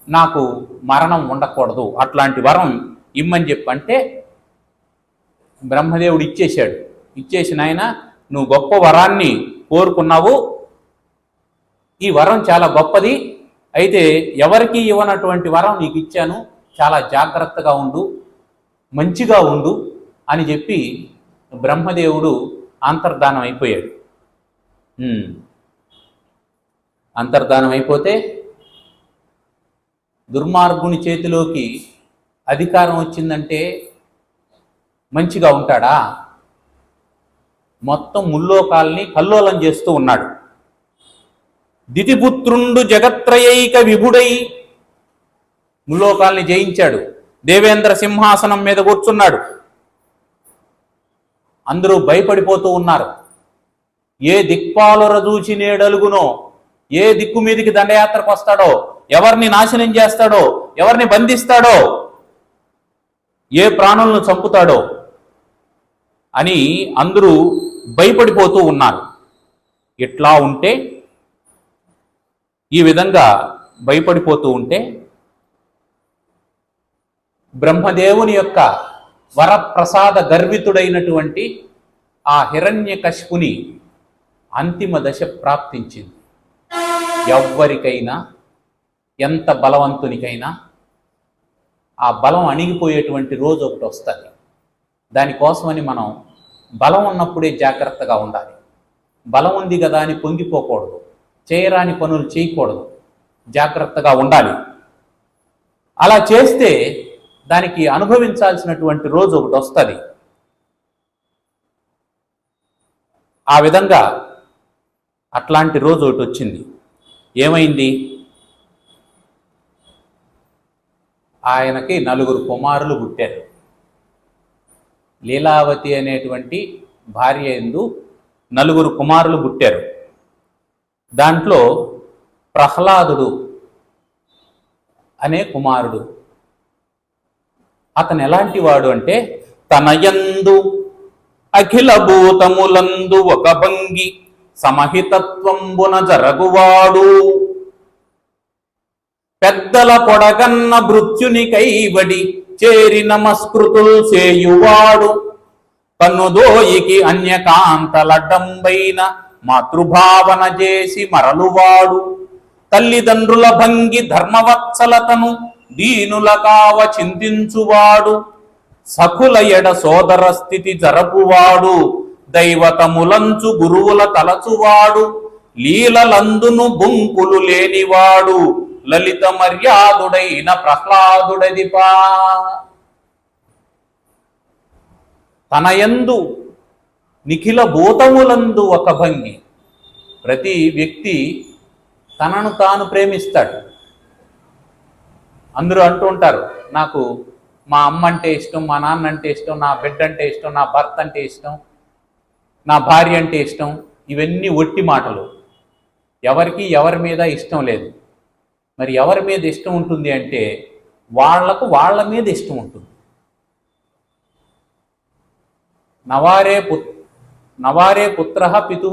[SPEAKER 1] నాకు మరణం ఉండకూడదు, అట్లాంటి వరం ఇమ్మని చెప్పంటే బ్రహ్మదేవుడు ఇచ్చేశాడు. ఇచ్చేసిన ఆయన, నువ్వు గొప్ప వరాన్ని కోరుకున్నావు, ఈ వరం చాలా గొప్పది, అయితే ఎవరికి ఇవ్వనటువంటి వరం నీకు ఇచ్చాను, చాలా జాగ్రత్తగా ఉండు, మంచిగా ఉండు అని చెప్పి బ్రహ్మదేవుడు అంతర్ధానం అయిపోయాడు. అంతర్ధానం అయిపోతే దుర్మార్గుని చేతిలోకి అధికారం వచ్చిందంటే మంచిగా ఉంటాడా? మొత్తం ముల్లోకాల్ని కల్లోలం చేస్తూ ఉన్నాడు. దితిపుత్రుండు జగత్రయైక విభుడై ముల్లోకాల్ని జయించాడు. దేవేంద్ర సింహాసనం మీద కూర్చున్నాడు. అందరూ భయపడిపోతూ ఉన్నారు. ఏ దిక్పాలుర చూచి నేడలుగునో, ఏ దిక్కు మీదికి దండయాత్రకు వస్తాడో, ఎవరిని నాశనం చేస్తాడో, ఎవరిని బంధిస్తాడో, ఏ ప్రాణులను చంపుతాడో అని అందరూ భయపడిపోతూ ఉన్నారు. ఇట్లా ఉంటే, ఈ విధంగా భయపడిపోతూ ఉంటే బ్రహ్మదేవుని యొక్క వరప్రసాద గర్వితుడైనటువంటి ఆ హిరణ్యకశిపుని అంతిమ దశ ప్రాప్తించింది. ఎవ్వరికైనా, ఎంత బలవంతునికైనా ఆ బలం అణిగిపోయేటువంటి రోజు ఒకటి వస్తుంది. దానికోసమని మనం బలం ఉన్నప్పుడే జాగ్రత్తగా ఉండాలి. బలం ఉంది కదా అని పొంగిపోకూడదు, చేయరాని పనులు చేయకూడదు, జాగ్రత్తగా ఉండాలి. అలా చేస్తే దానికి అనుభవించాల్సినటువంటి రోజు ఒకటి వస్తుంది. ఆ విధంగా అట్లాంటి రోజు ఒకటి వచ్చింది. ఏమైంది? ఆయనకి 4 కుమారులు పుట్టారు. లీలావతి అనేటువంటి భార్య యందు 4 కుమారులు పుట్టారు. దాంట్లో ప్రహ్లాదుడు అనే కుమారుడు. అతను ఎలాంటి వాడు అంటే, తనయందు అఖిల భూతములందు ఒక భంగి సమహితత్వంబున జరగువాడు, పెద్దల పొడగన్న భృత్యునికైవడి చేరి నమస్కృతులు చేయువాడు, కన్నుదోయికి అన్యకాంతలడ్డంబైన మాతృభావన చేసి మరలువాడు, తల్లిదండ్రుల భంగి ధర్మవత్సలతను దీనుల కావ చింతించువాడు, సఖుల ఎడ సోదర స్థితి జరపువాడు, దైవతములంచు గురువుల తలచువాడు, లీలలందును బొంకులు లేనివాడు, లలిత మర్యాదుడైన ప్రహ్లాదుడదిపా. తనయందు నిఖిల భూతములందు ఒక భంగి. ప్రతి వ్యక్తి తనను తాను ప్రేమిస్తాడు. అందరూ అంటూ ఉంటారు, నాకు మా అమ్మ అంటే ఇష్టం, మా నాన్న అంటే ఇష్టం, నా బిడ్డ అంటే ఇష్టం, నా భర్త అంటే ఇష్టం, నా భార్య అంటే ఇష్టం. ఇవన్నీ ఒట్టి మాటలు. ఎవరికి ఎవరి మీద ఇష్టం లేదు. మరి ఎవరి మీద ఇష్టం ఉంటుంది అంటే వాళ్లకు వాళ్ళ మీద ఇష్టం ఉంటుంది. నవారే పుత్ర పితు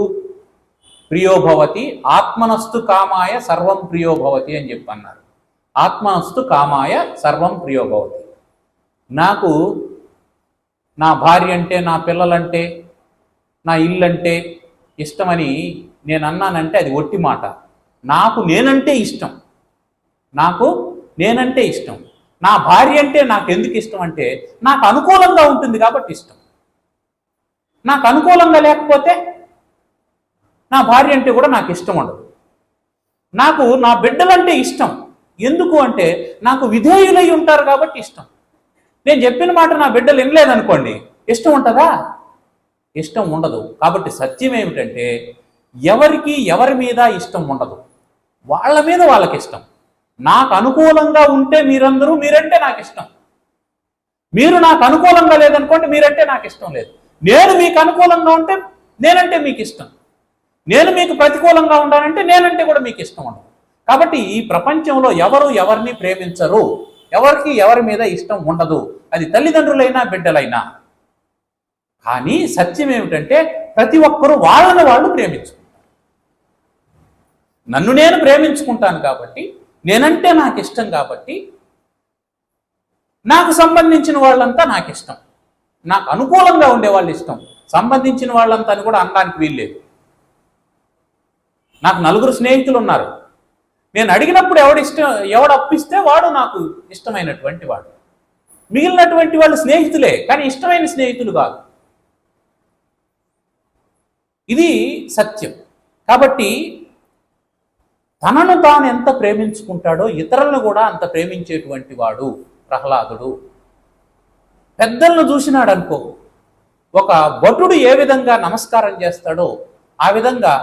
[SPEAKER 1] ప్రియోభవతి, ఆత్మనస్తు కామాయ సర్వం ప్రియోభవతి అని చెప్పన్నారు. ఆత్మనస్తు కామాయ సర్వం ప్రియోభవతి. నాకు నా భార్య అంటే, నా పిల్లలంటే, నా ఇల్లంటే ఇష్టమని నేను అన్నానంటే అది ఒట్టి మాట. నాకు నేనంటే ఇష్టం, నాకు నేనంటే ఇష్టం. నా భార్య అంటే నాకు ఎందుకు ఇష్టం అంటే నాకు అనుకూలంగా ఉంటుంది కాబట్టి ఇష్టం. నాకు అనుకూలంగా లేకపోతే నా భార్య అంటే కూడా నాకు ఇష్టం ఉండదు. నాకు నా బిడ్డలంటే ఇష్టం. ఎందుకు అంటే నాకు విధేయులై ఉంటారు కాబట్టి ఇష్టం. నేను చెప్పిన మాట నా బిడ్డలు వినలేదనుకోండి, ఇష్టం ఉంటుందా? ఇష్టం ఉండదు. కాబట్టి సత్యం ఏమిటంటే ఎవరికి ఎవరి మీద ఇష్టం ఉండదు, వాళ్ళ మీద వాళ్ళకి ఇష్టం. నాకు అనుకూలంగా ఉంటే మీరంటే నాకు ఇష్టం. మీరు నాకు అనుకూలంగా లేదనుకోండి, మీరంటే నాకు ఇష్టం లేదు. నేను మీకు అనుకూలంగా ఉంటే నేనంటే మీకు ఇష్టం. నేను మీకు ప్రతికూలంగా ఉండాలంటే నేనంటే కూడా మీకు ఇష్టం ఉండదు. కాబట్టి ఈ ప్రపంచంలో ఎవరు ఎవరిని ప్రేమించరు, ఎవరికి ఎవరి మీద ఇష్టం ఉండదు, అది తల్లిదండ్రులైనా బిడ్డలైనా. కానీ సత్యం ఏమిటంటే ప్రతి ఒక్కరూ వాళ్ళని వాళ్ళు ప్రేమించుకుంటారు. నన్ను నేను ప్రేమించుకుంటాను కాబట్టి, నేనంటే నాకు ఇష్టం కాబట్టి, నాకు సంబంధించిన వాళ్ళంతా నాకు ఇష్టం, నాకు అనుకూలంగా ఉండే వాళ్ళు ఇష్టం, సంబంధించిన వాళ్ళంతా అని కూడా అనడానికి వీల్లేదు. నాకు 4 స్నేహితులు ఉన్నారు. నేను అడిగినప్పుడు ఎవడు అప్పిస్తే వాడు నాకు ఇష్టమైనటువంటి వాడు. మిగిలినటువంటి వాళ్ళు స్నేహితులే, కానీ ఇష్టమైన స్నేహితులు కాదు. ఇది సత్యం. కాబట్టి తనను తాను ఎంత ప్రేమించుకుంటాడో ఇతరులను కూడా అంత ప్రేమించేటువంటి వాడు ప్రహ్లాదుడు. పెద్దలను చూసినాడు అనుకో, ఒక భటుడు ఏ విధంగా నమస్కారం చేస్తాడో ఆ విధంగా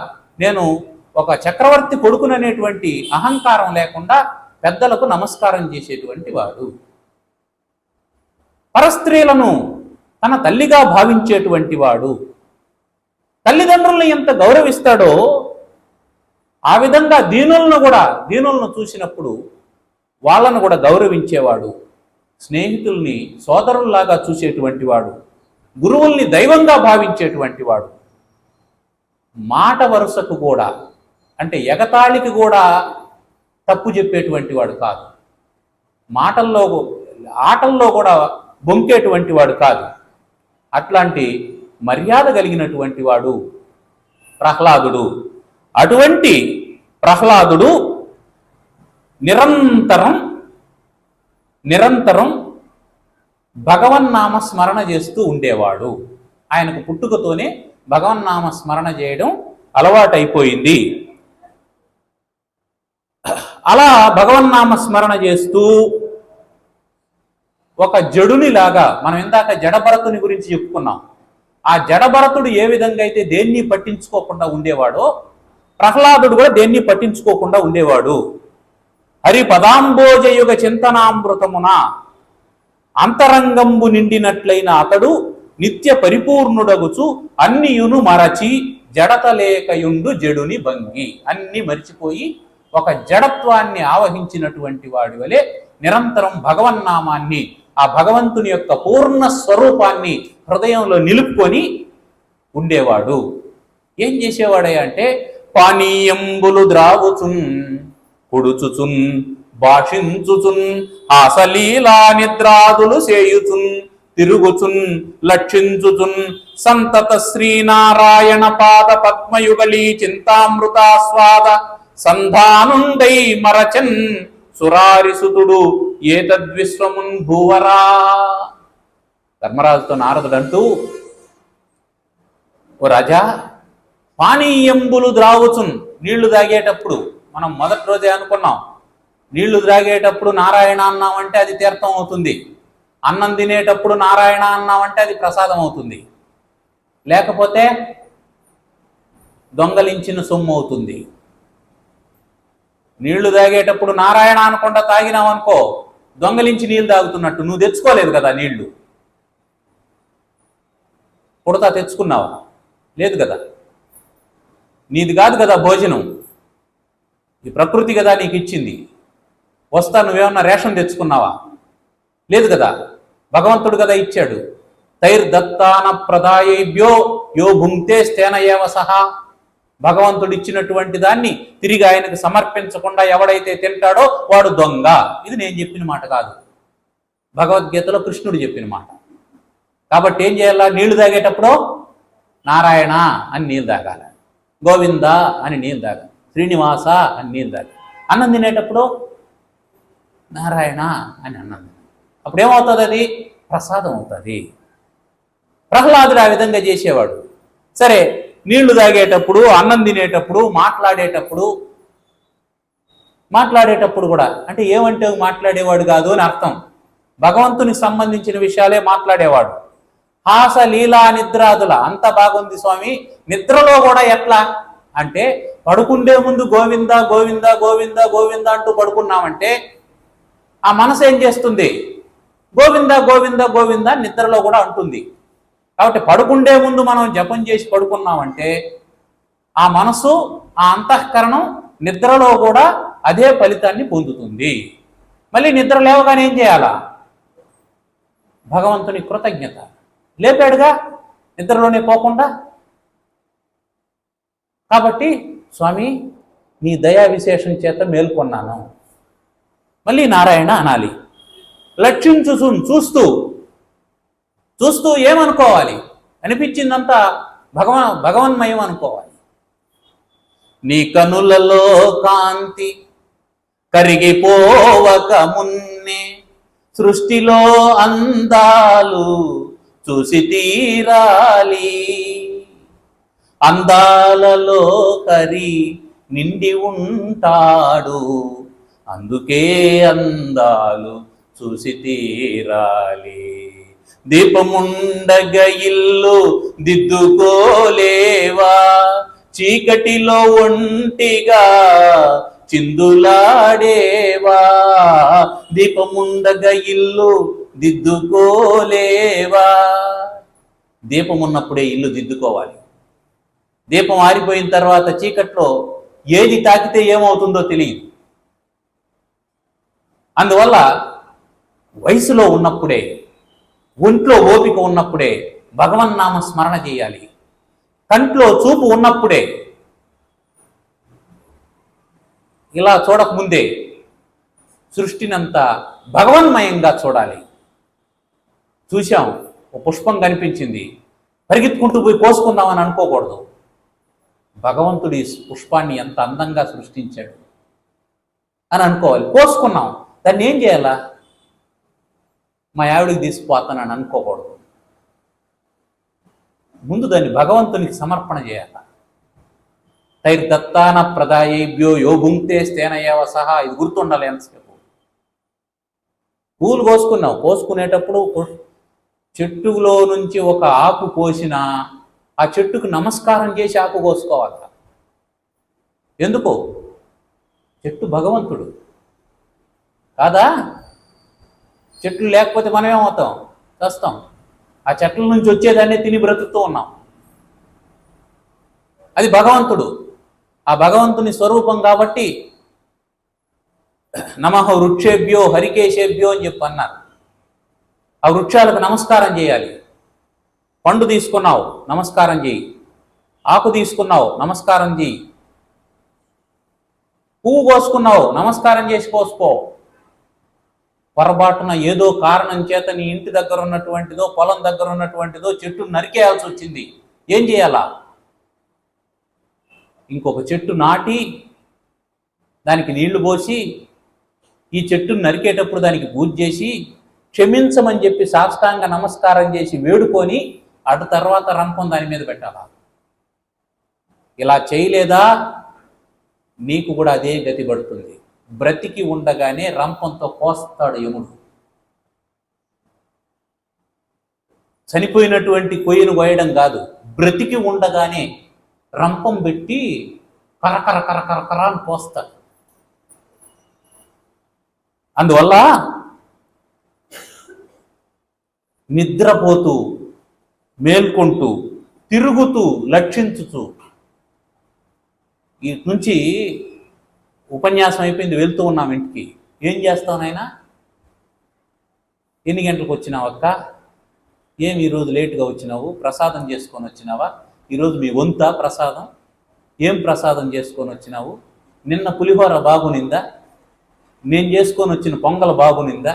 [SPEAKER 1] నేను ఒక చక్రవర్తి కొడుకుననేటువంటి అహంకారం లేకుండా పెద్దలకు నమస్కారం చేసేటువంటి వాడు. పరస్త్రీలను తన తల్లిగా భావించేటువంటి వాడు. తల్లిదండ్రులను ఎంత గౌరవిస్తాడో ఆ విధంగా దీనులను చూసినప్పుడు వాళ్ళను కూడా గౌరవించేవాడు. స్నేహితుల్ని సోదరుల్లాగా చూసేటువంటి వాడు. గురువుల్ని దైవంగా భావించేటువంటి వాడు. మాట వరుసకు కూడా, అంటే ఎగతాళికి కూడా తప్పు చెప్పేటువంటి వాడు కాదు. ఆటల్లో కూడా బొంకేటువంటి వాడు కాదు. అట్లాంటి మర్యాద కలిగినటువంటి వాడు ప్రహ్లాదుడు. అటువంటి ప్రహ్లాదుడు నిరంతరం భగవన్నామ స్మరణ చేస్తూ ఉండేవాడు. ఆయనకు పుట్టుకతోనే భగవన్నామ స్మరణ చేయడం అలవాటైపోయింది. అలా భగవన్నామ స్మరణ చేస్తూ ఒక జడునిలాగా, మనం ఇందాక జడభరతుని గురించి చెప్పుకున్నాం. ఆ జడభరతుడు ఏ విధంగా అయితే దేన్ని పట్టించుకోకుండా ఉండేవాడో ప్రహ్లాదుడు కూడా దేన్ని పట్టించుకోకుండా ఉండేవాడు. హరి పదాంబోజయుగ చింతనామృతమున అంతరంగంబు నిండినట్లయిన అతడు నిత్య పరిపూర్ణుడగుచు అన్నియును మరచి జడతలేకయుండు జడుని భంగి. అన్ని మరిచిపోయి ఒక జడత్వాన్ని ఆవహించినటువంటి వాడి వలె నిరంతరం భగవన్నామాన్ని, ఆ భగవంతుని యొక్క పూర్ణ స్వరూపాన్ని హృదయంలో నిలుపుకొని ఉండేవాడు. ఏం చేసేవాడయ్యా అంటే పానీయంబులు ద్రావుచున్, పొడుచుచున్, భాషించుచున్, ఆసలీలా నిద్రాదులు సేయుచున్, తిరుగుచున్, లక్షించుచున్, సంతత శ్రీనారాయణ పాద పద్మయుగళీ చింతామృతాస్వాద సంధానుండై మరచన్ సురారిసుతుడు ఏతద్విశ్వమున్ భూవరా. ధర్మరాజుతో నారదుడు అంటూ, ఓ రాజా, పానీయంబులు ద్రావుచున్, నీళ్లు తాగేటప్పుడు మనం మొదటి రోజే అనుకున్నాం, నీళ్లు త్రాగేటప్పుడు నారాయణ అన్నామంటే అది తీర్థం అవుతుంది, అన్నం తినేటప్పుడు నారాయణ అన్నామంటే అది ప్రసాదం అవుతుంది, లేకపోతే దొంగలించిన సొమ్ము అవుతుంది. నీళ్లు తాగేటప్పుడు నారాయణ అనకుండా తాగినావనుకో దొంగలించి నీళ్ళు తాగుతున్నట్టు. నువ్వు తెచ్చుకోలేదు కదా నీళ్లు, పుడతా తెచ్చుకున్నావా? లేదు కదా. నీది కాదు కదా భోజనం, ఈ ప్రకృతి కదా నీకు ఇచ్చింది. వస్తా నువ్వేమన్నా రేషన్ తెచ్చుకున్నావా? లేదు కదా. భగవంతుడు కదా ఇచ్చాడు. తైర్దత్తాన ప్రదాయేభ్యో యో భుంక్తే స్తేన ఏవ సహా. భగవంతుడు ఇచ్చినటువంటి దాన్ని తిరిగి ఆయనకు సమర్పించకుండా ఎవడైతే తింటాడో వాడు దొంగ. ఇది నేను చెప్పిన మాట కాదు, భగవద్గీతలో కృష్ణుడు చెప్పిన మాట. కాబట్టి ఏం చేయాలా? నీళ్లు తాగేటప్పుడు నారాయణ అని నీళ్ళు తాగాలి, గోవింద అని నీళ్ళు తాగాలి, శ్రీనివాస అని నీళ్ళు తాగాలి. అన్నం తినేటప్పుడు నారాయణ అని అన్నం. అప్పుడు ఏమవుతుంది? అది ప్రసాదం అవుతుంది. ప్రహ్లాదుడు ఆ విధంగా చేసేవాడు. సరే, నీళ్లు తాగేటప్పుడు, అన్నం తినేటప్పుడు, మాట్లాడేటప్పుడు కూడా, అంటే ఏమంటే మాట్లాడేవాడు కాదు అని అర్థం. భగవంతునికి సంబంధించిన విషయాలే మాట్లాడేవాడు. హాస లీలా నిద్రాదుల అంత బాగుంది స్వామి. నిద్రలో కూడా ఎట్లా అంటే పడుకుండే ముందు గోవింద గోవింద గోవింద గోవింద అంటూ పడుకున్నామంటే ఆ మనసు ఏం చేస్తుంది? గోవింద గోవింద గోవింద నిద్రలో కూడా అంటుంది. కాబట్టి పడుకుండే ముందు మనం జపం చేసి పడుకున్నామంటే ఆ మనసు, ఆ అంతఃకరణం నిద్రలో కూడా అదే ఫలితాన్ని పొందుతుంది. మళ్ళీ నిద్ర లేవగానే ఏం చేయాలా? భగవంతుని కృతజ్ఞత. లేపాడుగా నిద్రలోనే పోకుండా. కాబట్టి స్వామి నీ దయా విశేషం చేత మేల్కొన్నాను. మళ్ళీ నారాయణ అనాలి. లక్షించు చూస్తూ చూస్తూ ఏమనుకోవాలి? అనిపించిందంతా భగవన్మయం అనుకోవాలి. నీ కనులలో కాంతి కరిగిపోవక మున్నే సృష్టిలో అందాలు చూసి తీరాలి. అందాలలో కరి నిండి ఉంటాడు, అందుకే అందాలు చూసి తీరాలి. దీపముండగ ఇల్లు దిద్దుకోలేవా, చీకటిలో ఒంటిగా చిందులాడేవా. దీపముండగ ఇల్లు దిద్దుకోలేవా. దీపం ఉన్నప్పుడే ఇల్లు దిద్దుకోవాలి. దీపం ఆరిపోయిన తర్వాత చీకట్లో ఏది తాకితే ఏమవుతుందో తెలియదు. అందువల్ల వయసులో ఉన్నప్పుడే, ఒంట్లో ఓపిక ఉన్నప్పుడే భగవన్నామ స్మరణ చేయాలి. కంట్లో చూపు ఉన్నప్పుడే, ఇలా చూడకముందే సృష్టినంతా భగవన్మయంగా చూడాలి. చూశాం, ఓ పుష్పం కనిపించింది, పరిగెత్తుకుంటూ పోయి కోసుకుందామని అనుకోకూడదు. భగవంతుడి పుష్పాన్ని ఎంత అందంగా సృష్టించాడు అని అనుకోవాలి. కోసుకున్నాం, దాన్ని ఏం చేయాలా? మా ఆవిడికి తీసుకుపోతానని అనుకోకూడదు. ముందు దాన్ని భగవంతునికి సమర్పణ చేయాల. తైర్దత్తాన ప్రదాయేభ్యో యో భుంక్తే స్తేనయేవ సహా. ఇది గుర్తుండాలి ఎంతసేపు. పూలు కోసుకున్నావు, కోసుకునేటప్పుడు చెట్టులో నుంచి ఒక ఆకు కోసినా ఆ చెట్టుకు నమస్కారం చేసి ఆకు కోసుకోవాలి. ఎందుకు? చెట్టు భగవంతుడు కాదా? చెట్లు లేకపోతే మనమేమవుతాం? చస్తాం. ఆ చెట్ల నుంచి వచ్చేదాన్ని తిని బ్రతుకుతూ ఉన్నాం. అది భగవంతుడు, ఆ భగవంతుని స్వరూపం. కాబట్టి నమః వృక్షేభ్యో హరికేశేభ్యో అని చెప్పి అన్నారు. ఆ వృక్షాలకు నమస్కారం చేయాలి. పండు తీసుకున్నావు, నమస్కారం చేయి. ఆకు తీసుకున్నావు, నమస్కారం చేయి. పువ్వు కోసుకున్నావు, నమస్కారం చేసి కోసుకో. పొరపాటున ఏదో కారణం చేత నీ ఇంటి దగ్గర ఉన్నటువంటిదో, పొలం దగ్గర ఉన్నటువంటిదో చెట్టు నరికేయాల్సి వచ్చింది, ఏం చేయాలా? ఇంకొక చెట్టు నాటి దానికి నీళ్లు పోసి, ఈ చెట్టును నరికేటప్పుడు దానికి పూజ చేసి, క్షమించమని చెప్పి సాష్టాంగ నమస్కారం చేసి వేడుకొని అటు తర్వాత రంపం దాని మీద పెట్టాలా? ఇలా చేయలేదా నీకు కూడా అదే గతి పడుతుంది. బ్రతికి ఉండగానే రంపంతో కోస్తాడు యముడు. చనిపోయినటువంటి కొయ్యను కోయడం కాదు, బ్రతికి ఉండగానే రంపం పెట్టి కరకర కరకర కర అని కోస్తాడు. అందువల్ల నిద్రపోతూ, మేల్కొంటూ, తిరుగుతూ, లక్షించుతూ, ఇటు నుంచి ఉపన్యాసం అయిపోయింది, వెళ్తూ ఉన్నాం ఇంటికి. ఏం చేస్తావు నాయనా? ఎన్ని గంటలకు వచ్చినావు అక్క? ఏం ఈరోజు లేటుగా వచ్చినావు? ప్రసాదం చేసుకొని వచ్చినావా? ఈరోజు మీ వంతా ప్రసాదం? ఏం ప్రసాదం చేసుకొని వచ్చినావు? నిన్న పులిహోర బాగునిందా? నేను చేసుకొని వచ్చిన పొంగల్ బాగునిందా?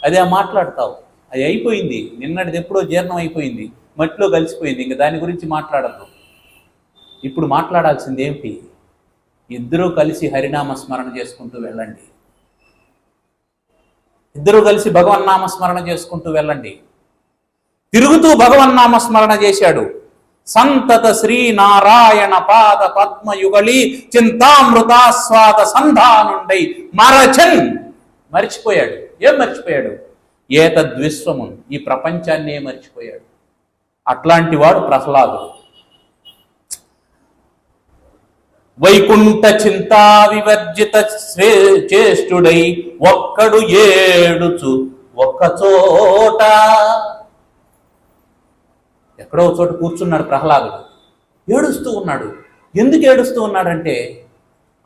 [SPEAKER 1] అదే మాట్లాడతావు. అది అయిపోయింది, నిన్నటిది ఎప్పుడో జీర్ణం అయిపోయింది, మట్టిలో కలిసిపోయింది. ఇంకా దాని గురించి మాట్లాడద్దు. ఇప్పుడు మాట్లాడాల్సింది ఏమిటి? ఇద్దరూ కలిసి హరినామ స్మరణ చేసుకుంటూ వెళ్ళండి. ఇద్దరూ కలిసి భగవన్నామ స్మరణ చేసుకుంటూ వెళ్ళండి. తిరుగుతూ భగవన్నామ స్మరణ చేశాడు. సంతత శ్రీ నారాయణ పాద పద్మయుగళి చింతామృతాస్వాద సంధానుండై మరచన్. మర్చిపోయాడు. ఏం మర్చిపోయాడు? ఏతద్విశ్వము, ఈ ప్రపంచాన్నే మర్చిపోయాడు. అట్లాంటి వాడు ప్రహ్లాదుడు. వైకుంఠ చింతా వివర్జిత చేష్టుడై ఒక్కడు ఏడుచు ఒక్క చోట. ఎక్కడో చోట కూర్చున్నాడు ప్రహ్లాదుడు, ఏడుస్తూ ఉన్నాడు. ఎందుకు ఏడుస్తూ ఉన్నాడంటే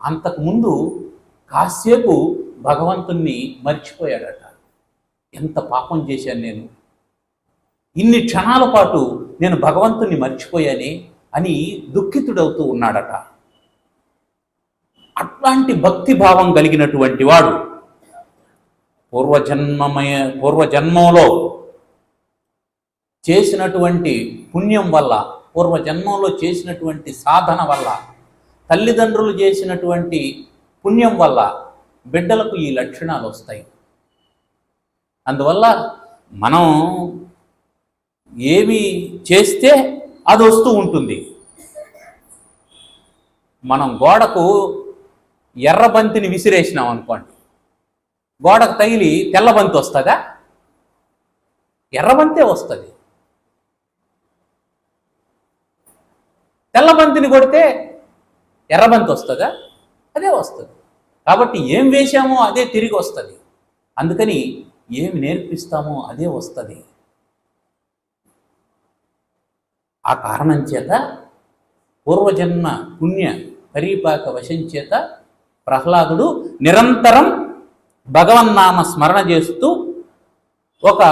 [SPEAKER 1] అంతకుముందు కాసేపు భగవంతుణ్ణి మర్చిపోయాడట. ఎంత పాపం చేశాను నేను, ఇన్ని క్షణాల పాటు నేను భగవంతుణ్ణి మర్చిపోయానే అని దుఃఖితుడవుతూ ఉన్నాడట. అట్లాంటి భక్తి భావం కలిగినటువంటి వాడు పూర్వజన్మంలో చేసినటువంటి పుణ్యం వల్ల, పూర్వజన్మంలో చేసినటువంటి సాధన వల్ల, తల్లిదండ్రులు చేసినటువంటి పుణ్యం వల్ల బిడ్డలకు ఈ లక్షణాలు వస్తాయి. అందువల్ల మనం ఏమి చేస్తే అది వస్తూ ఉంటుంది. మనం గోడకు ఎర్రబంతిని విసిరేసినాం అనుకోండి, గోడకు తగిలి తెల్లబంతి వస్తుందా? ఎర్రబంతే వస్తుంది. తెల్లబంతిని కొడితే ఎర్రబంతి వస్తుందా? అదే వస్తుంది. కాబట్టి ఏం వేశామో అదే తిరిగి వస్తుంది. అందుకని ఏమి నేర్పిస్తామో అదే వస్తుంది. ఆ కారణం చేత పూర్వజన్మ పుణ్య పరిపాక వశం చేత ప్రహ్లాదుడు నిరంతరం భగవన్నామ స్మరణ చేస్తూ ఒక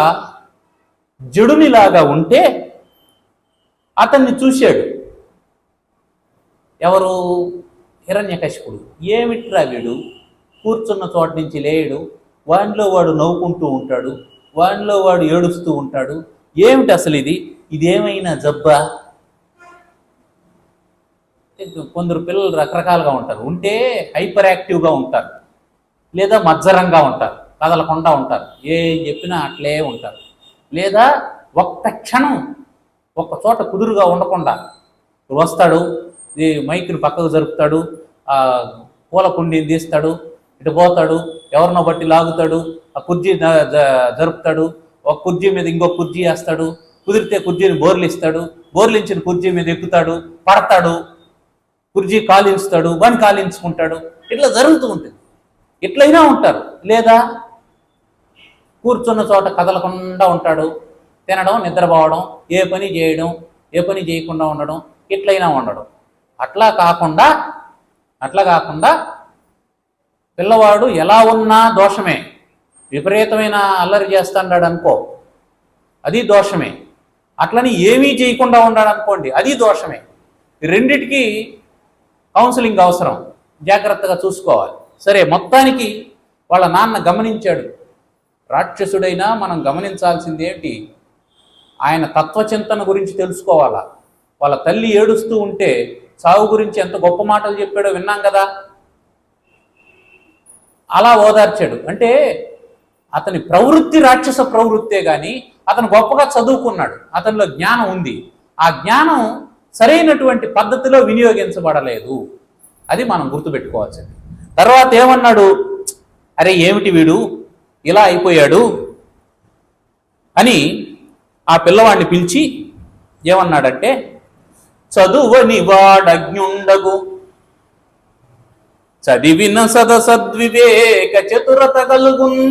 [SPEAKER 1] జడునిలాగా ఉంటే అతన్ని చూశాడు. ఎవరు? హిరణ్యకశిపుడు. ఏమిట్రా వీడు, కూర్చున్న చోట నుంచి లేయడు, వాడిలో వాడు నవ్వుకుంటూ ఉంటాడు, వాడిలో వాడు ఏడుస్తూ ఉంటాడు, ఏమిటి అసలు ఇదేమైనా జబ్బా? కొందరు పిల్లలు రకరకాలుగా ఉంటారు. ఉంటే హైపర్ యాక్టివ్గా ఉంటారు, లేదా మజ్జరంగా ఉంటారు, కదలకుండా ఉంటారు, ఏం చెప్పినా అట్లే ఉంటారు. లేదా ఒక్క క్షణం ఒక్క చోట కుదురుగా ఉండకుండా వస్తాడు, ఈ మైక్ని పక్కకు జరుపుతాడు, పూల కుండీని తీస్తాడు, ఇటు పోతాడు, ఎవరినో బట్టి లాగుతాడు, ఆ కుర్చీ జరుపుతాడు, ఒక కుర్చీ మీద ఇంకో కుర్చీ వేస్తాడు, కుదిరితే కుర్చీని బోర్లిస్తాడు, బోర్లించిన కుర్చీ మీద ఎక్కుతాడు, పడతాడు, కుర్చీ కాలించుతాడు, వాడిని కాలించుకుంటాడు. ఇట్లా జరుగుతూ ఉంటుంది. ఇట్లయినా ఉంటారు. లేదా కూర్చున్న చోట కదలకుండా ఉంటాడు, తినడం, నిద్రపోవడం, ఏ పని చేయడం, ఏ పని చేయకుండా ఉండడం, ఇట్లయినా ఉండడం. అట్లా కాకుండా పిల్లవాడు ఎలా ఉన్నా దోషమే. విపరీతమైన అల్లరి చేస్తాడు అనుకో, అది దోషమే. అట్లని ఏమీ చేయకుండా ఉన్నాడు అనుకోండి, అది దోషమే. రెండిటికి కౌన్సిలింగ్ అవసరం, జాగ్రత్తగా చూసుకోవాలి. సరే, మొత్తానికి వాళ్ళ నాన్న గమనించాడు. రాక్షసుడైనా మనం గమనించాల్సింది ఏంటి? ఆయన తత్వచింతన గురించి తెలుసుకోవాలా. వాళ్ళ తల్లి ఏడుస్తూ ఉంటే సావు గురించి ఎంత గొప్ప మాటలు చెప్పాడో విన్నాం కదా. అలా ఓదార్చాడు. అంటే అతని ప్రవృత్తి రాక్షస ప్రవృత్తే కానీ అతను గొప్పగా చదువుకున్నాడు, అతనిలో జ్ఞానం ఉంది. ఆ జ్ఞానం సరైనటువంటి పద్ధతిలో వినియోగించబడలేదు. అది మనం గుర్తుపెట్టుకోవాల్సింది. తర్వాత ఏమన్నాడు? అరే ఏమిటి వీడు ఇలా అయిపోయాడు అని ఆ పిల్లవాడిని పిలిచి ఏమన్నాడంటే, చదువని వాడజ్ఞుండగు చదివిన సదసద్వివేక చతురత కలుగున్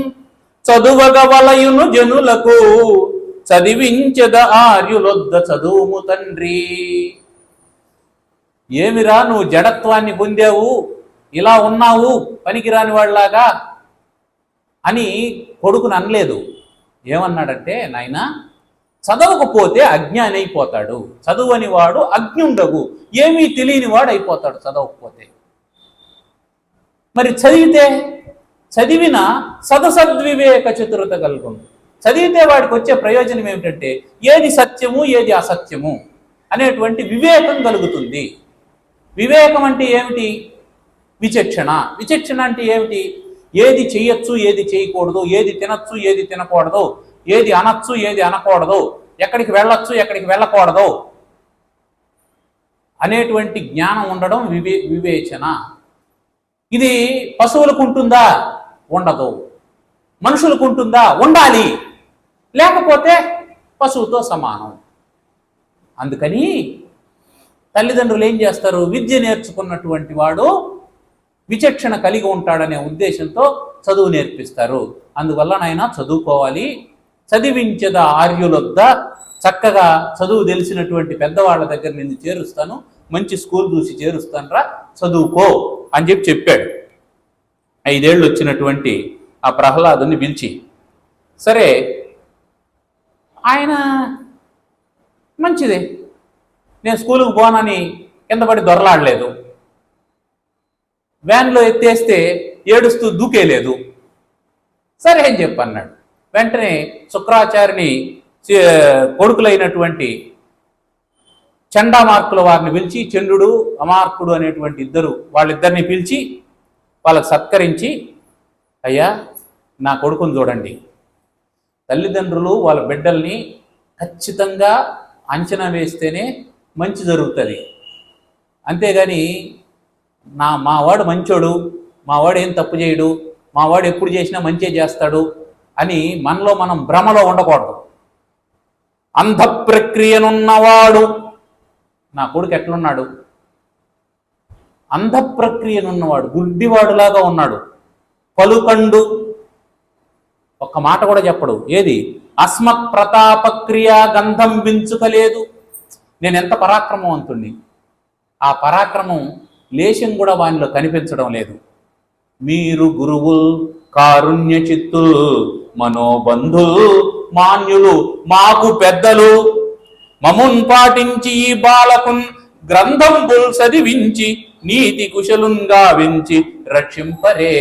[SPEAKER 1] చదువగ వలయును జనులకు చదివించద ఆర్యులొద్ద చదువుము తండ్రి. ఏమిరా నువ్వు జడత్వాన్ని పొందావు, ఇలా ఉన్నావు పనికిరాని వాళ్ళలాగా అని కొడుకుని అనలేదు. ఏమన్నాడంటే, నాయనా చదవకపోతే అజ్ఞాని అయిపోతాడు, చదువని వాడు అజ్ఞుండగు, ఏమీ తెలియని వాడు అయిపోతాడు చదవకపోతే. మరి చదివిన సదసద్వివేక చతురత కలుగును. చదివితే వాడికి వచ్చే ప్రయోజనం ఏమిటంటే ఏది సత్యము ఏది అసత్యము అనేటువంటి వివేకం కలుగుతుంది. వివేకం అంటే ఏమిటి? విచక్షణ. విచక్షణ అంటే ఏమిటి? ఏది చేయొచ్చు ఏది చేయకూడదు, ఏది తినచ్చు ఏది తినకూడదు, ఏది అనొచ్చు ఏది అనకూడదు, ఎక్కడికి వెళ్ళొచ్చు ఎక్కడికి వెళ్ళకూడదు అనేటువంటి జ్ఞానం ఉండడం వివేచన. ఇది పశువులకు ఉంటుందా? ఉండదు. మనుషులకు ఉంటుందా? ఉండాలి, లేకపోతే పశువుతో సమానం. అందుకని తల్లిదండ్రులు ఏం చేస్తారు? విద్య నేర్చుకున్నటువంటి వాడు విచక్షణ కలిగి ఉంటాడనే ఉద్దేశంతో చదువు నేర్పిస్తారు. అందువల్ల నాయన చదువుకోవాలి, చదివించద ఆర్యులొద్ద, చక్కగా చదువు తెలిసినటువంటి పెద్దవాళ్ళ దగ్గర నిన్ను చేరుస్తాను, మంచి స్కూల్ చూసి చేరుస్తాను రా, చదువుకో అని చెప్పాడు. 5 ఏళ్ళు వచ్చినటువంటి ఆ ప్రహ్లాదుని పిలిచి, సరే ఆయన మంచిదే, నేను స్కూలుకు పోనని కింద పడి దొరలాడలేదు, వ్యాన్లో ఎత్తేస్తే ఏడుస్తూ దూకేలేదు, సరే అని చెప్పన్నాడు. వెంటనే శుక్రాచార్యుని కొడుకులైనటువంటి చండామార్కుల వారిని పిలిచి, చంద్రుడు అమార్కుడు అనేటువంటి వాళ్ళిద్దరిని పిలిచి వాళ్ళకి సత్కరించి, అయ్యా నా కొడుకుని చూడండి, తల్లిదండ్రులు వాళ్ళ బిడ్డల్ని ఖచ్చితంగా అంచనా వేస్తేనే మంచి జరుగుతుంది, అంతేగాని మావాడు మంచోడు, మావాడు ఏం తప్పు చేయడు, మావాడు ఎప్పుడు చేసినా మంచే చేస్తాడు అని మనలో మనం భ్రమలో ఉండకూడదు. అంధ ప్రక్రియనున్నవాడు, నా కొడుకు ఎట్లున్నాడు, అంధ ప్రక్రియనున్నవాడు, గుడ్డివాడులాగా ఉన్నాడు, పలుకండు, ఒక్క మాట కూడా చెప్పడు, ఏది అస్మత్ ప్రతాపక్రియ గంధం వించుకలేదు. నేను ఎంత పరాక్రమవంతుణ్ణి, ఆ పరాక్రమం లేశం కూడా వానిలో కనిపించడం లేదు. మీరు గురువుల్ కారుణ్య చిత్తుల్ మనోబంధులు మాన్యులు మాకు పెద్దలు, మమున్ పాటించి ఈ బాలకున్ గ్రంథంబుల్ చదివించి నీతి కుశలున్ గావించి రక్షింపరే.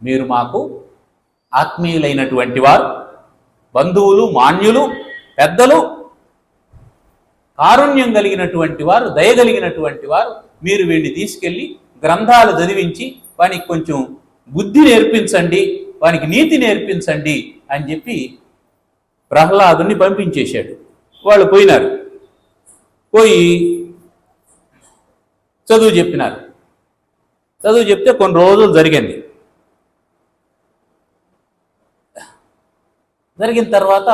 [SPEAKER 1] మీరు మాకు ఆత్మీయులైనటువంటి వారు, బంధువులు, మాన్యులు, పెద్దలు, కారుణ్యం కలిగినటువంటి వారు, దయగలిగినటువంటి వారు. మీరు వీడిని తీసుకెళ్ళి గ్రంథాలు చదివించి వానికి కొంచెం బుద్ధి నేర్పించండి, వానికి నీతి నేర్పించండి అని చెప్పి ప్రహ్లాదుని పంపించేశాడు. వాళ్ళు పోయినారు, పోయి చదువు చెప్పినారు. చదువు చెప్తే కొన్ని రోజులు జరిగింది. జరిగిన తర్వాత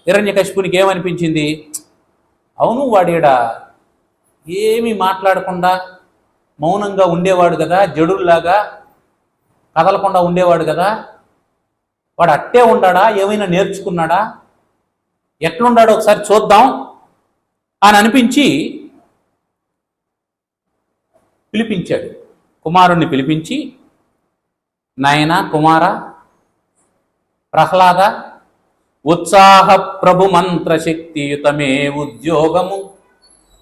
[SPEAKER 1] హిరణ్యకశిపునికి ఏమనిపించింది, అవును వాడేడా ఏమీ మాట్లాడకుండా మౌనంగా ఉండేవాడు కదా, జడుల్లాగా కదలకుండా ఉండేవాడు కదా, వాడు అట్టే ఉండాడా, ఏమైనా నేర్చుకున్నాడా, ఎట్లున్నాడో ఒకసారి చూద్దాం అని అనిపించి పిలిపించాడు. కుమారుణ్ణి పిలిపించి, నాయన కుమార ప్రహ్లాద, ఉత్సాహ ప్రభు మంత్రశక్తియుతమే ఉద్యోగము.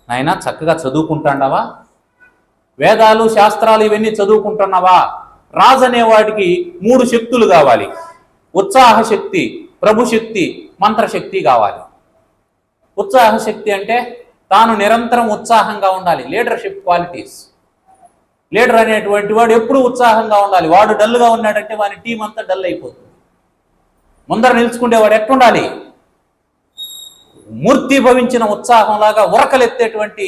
[SPEAKER 1] నాయన చక్కగా చదువుకుంటాండవా, వేదాలు శాస్త్రాలు ఇవన్నీ చదువుకుంటున్నావా? రాజు అనేవాడికి 3 శక్తులు కావాలి, ఉత్సాహ శక్తి, ప్రభుశక్తి, మంత్రశక్తి కావాలి. ఉత్సాహ శక్తి అంటే తాను నిరంతరం ఉత్సాహంగా ఉండాలి, లీడర్షిప్ క్వాలిటీస్. లీడర్ అనేటువంటి వాడు ఎప్పుడూ ఉత్సాహంగా ఉండాలి. వాడు డల్గా ఉన్నాడంటే వాని టీం అంతా డల్ అయిపోతుంది. ముందర నిలుచుకునేవాడు ఎట్లుండాలి, మూర్తి భవించిన ఉత్సాహంలాగా ఉరకలెత్తేటువంటి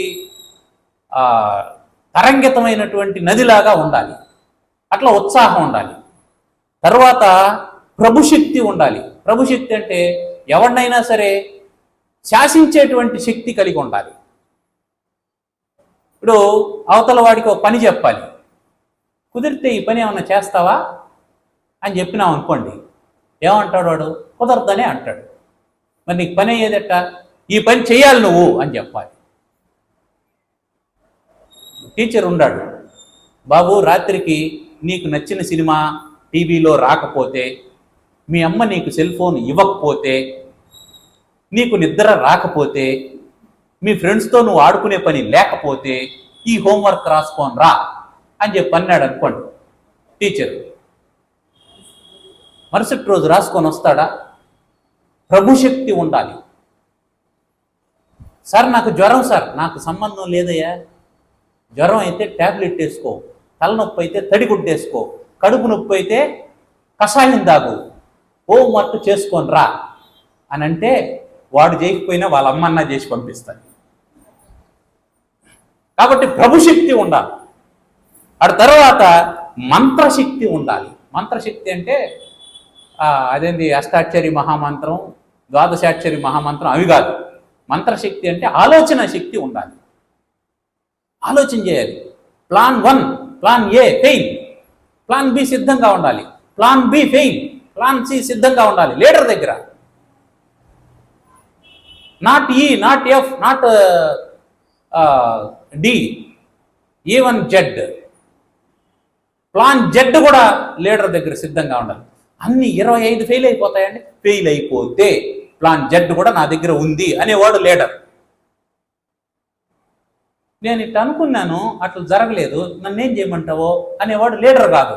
[SPEAKER 1] తరంగితమైనటువంటి నదిలాగా ఉండాలి. అట్లా ఉత్సాహం ఉండాలి. తర్వాత ప్రభుశక్తి ఉండాలి. ప్రభుశక్తి అంటే ఎవరినైనా సరే శాసించేటువంటి శక్తి కలిగి ఉండాలి. ఇప్పుడు అవతల వాడికి ఒక పని చెప్పాలి, కుదిరితే ఈ పని ఏమన్నా చేస్తావా అని చెప్పినాం అనుకోండి, ఏమంటాడు వాడు, కుదరదనే అంటాడు. మరి నీకు పని అయ్యేదట, ఈ పని చేయాలి నువ్వు అని చెప్పాలి. టీచర్ ఉన్నాడు, బాబు రాత్రికి నీకు నచ్చిన సినిమా టీవీలో రాకపోతే, మీ అమ్మ నీకు సెల్ ఫోన్ ఇవ్వకపోతే, నీకు నిద్ర రాకపోతే, మీ ఫ్రెండ్స్తో నువ్వు ఆడుకునే పని లేకపోతే ఈ హోంవర్క్ రాసుకొని రా అని చెప్పి అన్నాడు అనుకోండి టీచర్. మరుసటి రోజు రాసుకొని వస్తాడా? ప్రభుశక్తి ఉండాలి. సార్ నాకు జ్వరం, సార్ నాకు సంబంధం లేదయ్యా, జ్వరం అయితే ట్యాబ్లెట్ వేసుకో, తలనొప్పి అయితే తడిగుడ్డేసుకో, కడుపు నొప్పి అయితే కషాయం తాగు, హోంవర్క్ చేసుకొని రా అని అంటే వాడు చేయకపోయినా వాళ్ళ అమ్మన్నా చేసి పంపిస్తాడు. కాబట్టి ప్రభుశక్తి ఉండాలి. ఆ తర్వాత మంత్రశక్తి ఉండాలి. మంత్రశక్తి అంటే అదేంది అష్టాక్షరి మహామంత్రం, ద్వాదశాక్షరి మహామంత్రం అవి కాదు. మంత్రశక్తి అంటే ఆలోచన శక్తి ఉండాలి. ఆలోచన చేయాలి. Plan 1, plan A fail, plan B సిద్ధంగా ఉండాలి, plan B fail, plan C సిద్ధంగా ఉండాలి లీడర్ దగ్గర. Not E, not F, not D, even Z. Plan Z కూడా లీడర్ దగ్గర సిద్ధంగా ఉండాలి. అన్ని 25 ఫెయిల్ అయిపోతాయండి. ఫెయిల్ అయిపోతే ప్లాన్ జెడ్ కూడా నా దగ్గర ఉంది అనేవాడు లీడర్. నేను ఇట్లా అనుకున్నాను, అట్లా జరగలేదు, నన్నేం చేయమంటావో అనేవాడు లీడర్ కాదు.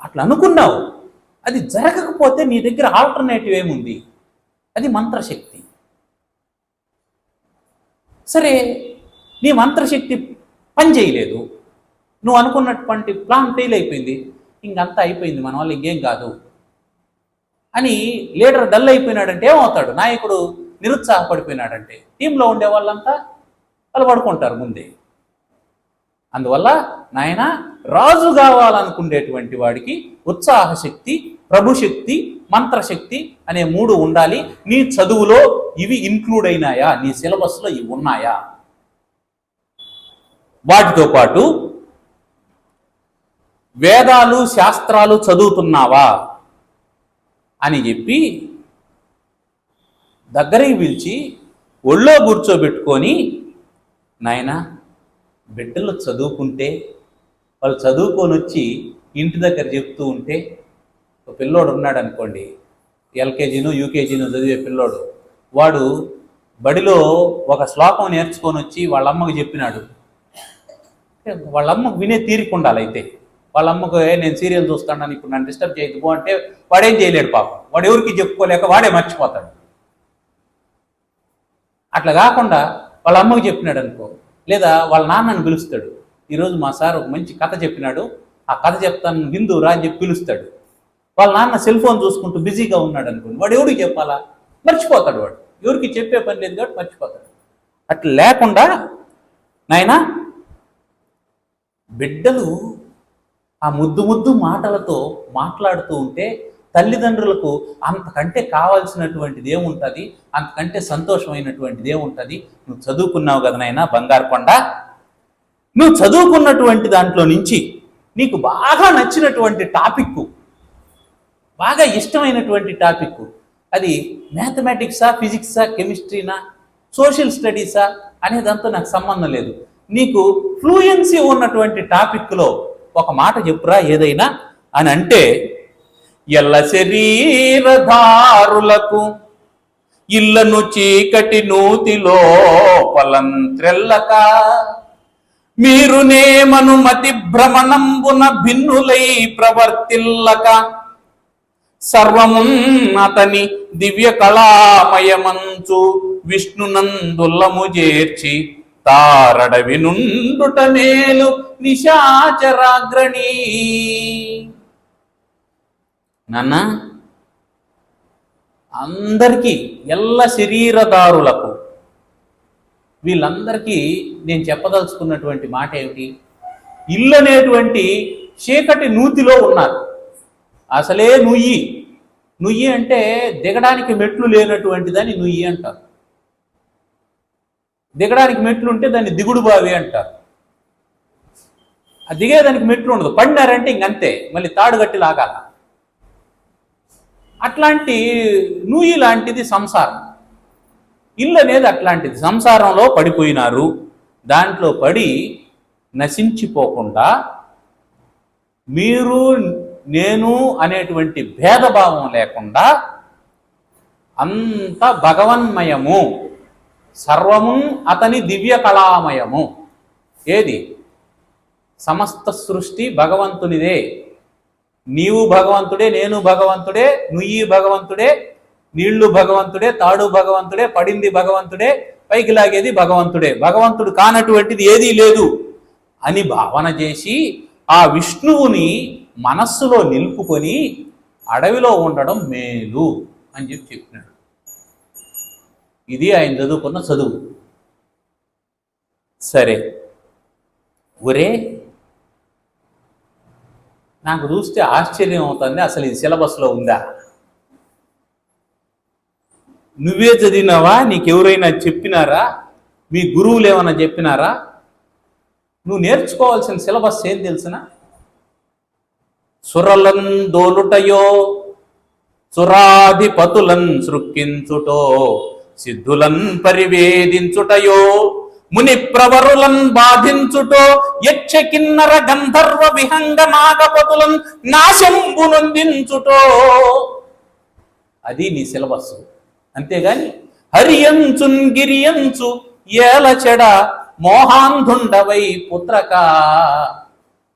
[SPEAKER 1] అట్లా అనుకున్నావు, అది జరగకపోతే నీ దగ్గర ఆల్టర్నేటివ్ ఏముంది? అది మంత్రశక్తి. సరే, నీ మంత్రశక్తి పని చేయలేదు, నువ్వు అనుకున్నటువంటి ప్లాన్ ఫెయిల్ అయిపోయింది, ఇంకంతా అయిపోయింది, మన వల్ల ఇంకేం కాదు అని లీడర్ డల్ అయిపోయినాడంటే ఏమవుతాడు? నాయకుడు నిరుత్సాహపడిపోయినాడంటే టీంలో ఉండే వాళ్ళంతా వాళ్ళు పడుకుంటారు ముందే. అందువల్ల నాయన, రాజు కావాలనుకునేటువంటి వాడికి ఉత్సాహశక్తి, ప్రభుశక్తి, మంత్రశక్తి అనే 3 ఉండాలి. నీ చదువులో ఇవి ఇన్క్లూడ్ అయినాయా? నీ సిలబస్లో ఇవి ఉన్నాయా? వాటితో పాటు వేదాలు శాస్త్రాలు చదువుతున్నావా అని చెప్పి దగ్గరికి పిలిచి ఒళ్ళో కూర్చోబెట్టుకొని, నాయనా, బిడ్డలు చదువుకుంటే, వాళ్ళు చదువుకొని వచ్చి ఇంటి దగ్గర చెప్తూ ఉంటే, ఒక పిల్లోడు ఉన్నాడు అనుకోండి, ఎల్కేజీను యూకేజీను చదివే పిల్లోడు, వాడు బడిలో ఒక శ్లోకం నేర్చుకొని వచ్చి వాళ్ళ అమ్మకు చెప్పినాడు. వాళ్ళ అమ్మకు వినే తీరిక ఉండాలి. అయితే వాళ్ళ అమ్మకు, నేను సీరియల్ చూస్తాను, ఇప్పుడు నన్ను డిస్టర్బ్ చేయదు అంటే వాడేం చేయలేడు పాపం. వాడు ఎవరికి చెప్పుకోలేక వాడే మర్చిపోతాడు. అట్లా కాకుండా వాళ్ళ అమ్మకు చెప్పినాడు అనుకో, లేదా వాళ్ళ నాన్నని పిలుస్తాడు, ఈరోజు మా సార్ ఒక మంచి కథ చెప్పినాడు, ఆ కథ చెప్తాను విందు రా అని చెప్పి పిలుస్తాడు. వాళ్ళ నాన్న సెల్ ఫోన్ చూసుకుంటూ బిజీగా ఉన్నాడు అనుకోండి, వాడు ఎవరికి చెప్పాలా? మర్చిపోతాడు. వాడు ఎవరికి చెప్పే పని లేదు కాబట్టి మర్చిపోతాడు. అట్లా లేకుండా నాయనా, బిడ్డలు ఆ ముద్దు ముద్దు మాటలతో మాట్లాడుతూ ఉంటే తల్లిదండ్రులకు అంతకంటే కావాల్సినటువంటిది ఏముంటుంది? అంతకంటే సంతోషమైనటువంటిది ఏముంటుంది? నువ్వు చదువుకున్నావు కదా నాయనా బంగారు కొండ, నువ్వు చదువుకున్నటువంటి దాంట్లో నుంచి నీకు బాగా నచ్చినటువంటి టాపిక్, బాగా ఇష్టమైనటువంటి టాపిక్, అది మ్యాథమెటిక్సా, ఫిజిక్సా, కెమిస్ట్రీనా, సోషల్ స్టడీసా అనేదంతా నాకు సంబంధం లేదు. నీకు ఫ్లూయెన్సీ ఉన్నటువంటి టాపిక్లో ఒక మాట చెప్పురా ఏదైనా అని అంటే, ఎల్ల శరీరధారులకు ఇళ్లను చీకటి నూతిలో పలంత్రెల్లక, మీరు నేమను మతి భ్రమణంబున భిన్నులై ప్రవర్తిల్లక, సర్వమున్ అతని దివ్య కళామయమంచు విష్ణునందుల్లము చేర్చి తారడవి నుండుట మేలు నిశాచరాగ్రణి. నాన్న, అందరికీ, ఎల్ల శరీరదారులకు, వీళ్ళందరికీ నేను చెప్పదలుచుకున్నటువంటి మాట ఏమిటి? ఇల్లు అనేటువంటి చీకటి నూతిలో ఉన్నారు. అసలే నుయ్యి, నుయ్యి అంటే దిగడానికి మెట్లు లేనటువంటిదని నుయ్యి అంటారు. దిగడానికి మెట్లు ఉంటే దాన్ని దిగుడు బావి అంటారు. ఆ దిగేదానికి మెట్లు ఉండదు, పడినారంటే ఇంకంతే, మళ్ళీ తాడు కట్టి లాగాల. అట్లాంటి నుయ్యి లాంటిది సంసారం. ఇల్లు అనేది అట్లాంటిది. సంసారంలో పడిపోయినారు, దాంట్లో పడి నశించిపోకుండా మీరు నేను అనేటువంటి భేదభావం లేకుండా అంత భగవన్మయము, సర్వము అతని దివ్య కళామయము. ఏది? సమస్త సృష్టి భగవంతునిదే. నీవు భగవంతుడే, నేను భగవంతుడే, నుయ్యి భగవంతుడే, నీళ్లు భగవంతుడే, తాడు భగవంతుడే, పడింది భగవంతుడే, పైకి లాగేది భగవంతుడే. భగవంతుడు కానటువంటిది ఏదీ లేదు అని భావన చేసి ఆ విష్ణువుని మనస్సులో నిలుపుకొని అడవిలో ఉండడం మేలు అని చెప్పినాడు. ఇది ఆయన చదువుకున్న చదువు. సరే, ఒరే, నాకు చూస్తే ఆశ్చర్యం అవుతుంది, అసలు ఇది సిలబస్లో ఉందా? నువ్వే చదివినావా? నీకెవరైనా చెప్పినారా? మీ గురువులు ఏమైనా చెప్పినారా? నువ్వు నేర్చుకోవాల్సిన సిలబస్ ఏం తెలిసిన? సురలన్ దోలుటయో, సురాధిపతులన్ సృక్కించుటో, సిద్ధులన్ పరివేదించుటయో, ముని ప్రవరులన్ బాధించుటో యక్ష కిన్నర గంధర్వ విహంగ నాగపతులన్ నాశంబు నొందించుటో. అది నీ సిలబస్. అంతేగాని హరియంచున్ గిరియంచు ఏలచెడ మోహాంధుండవై పుత్రక.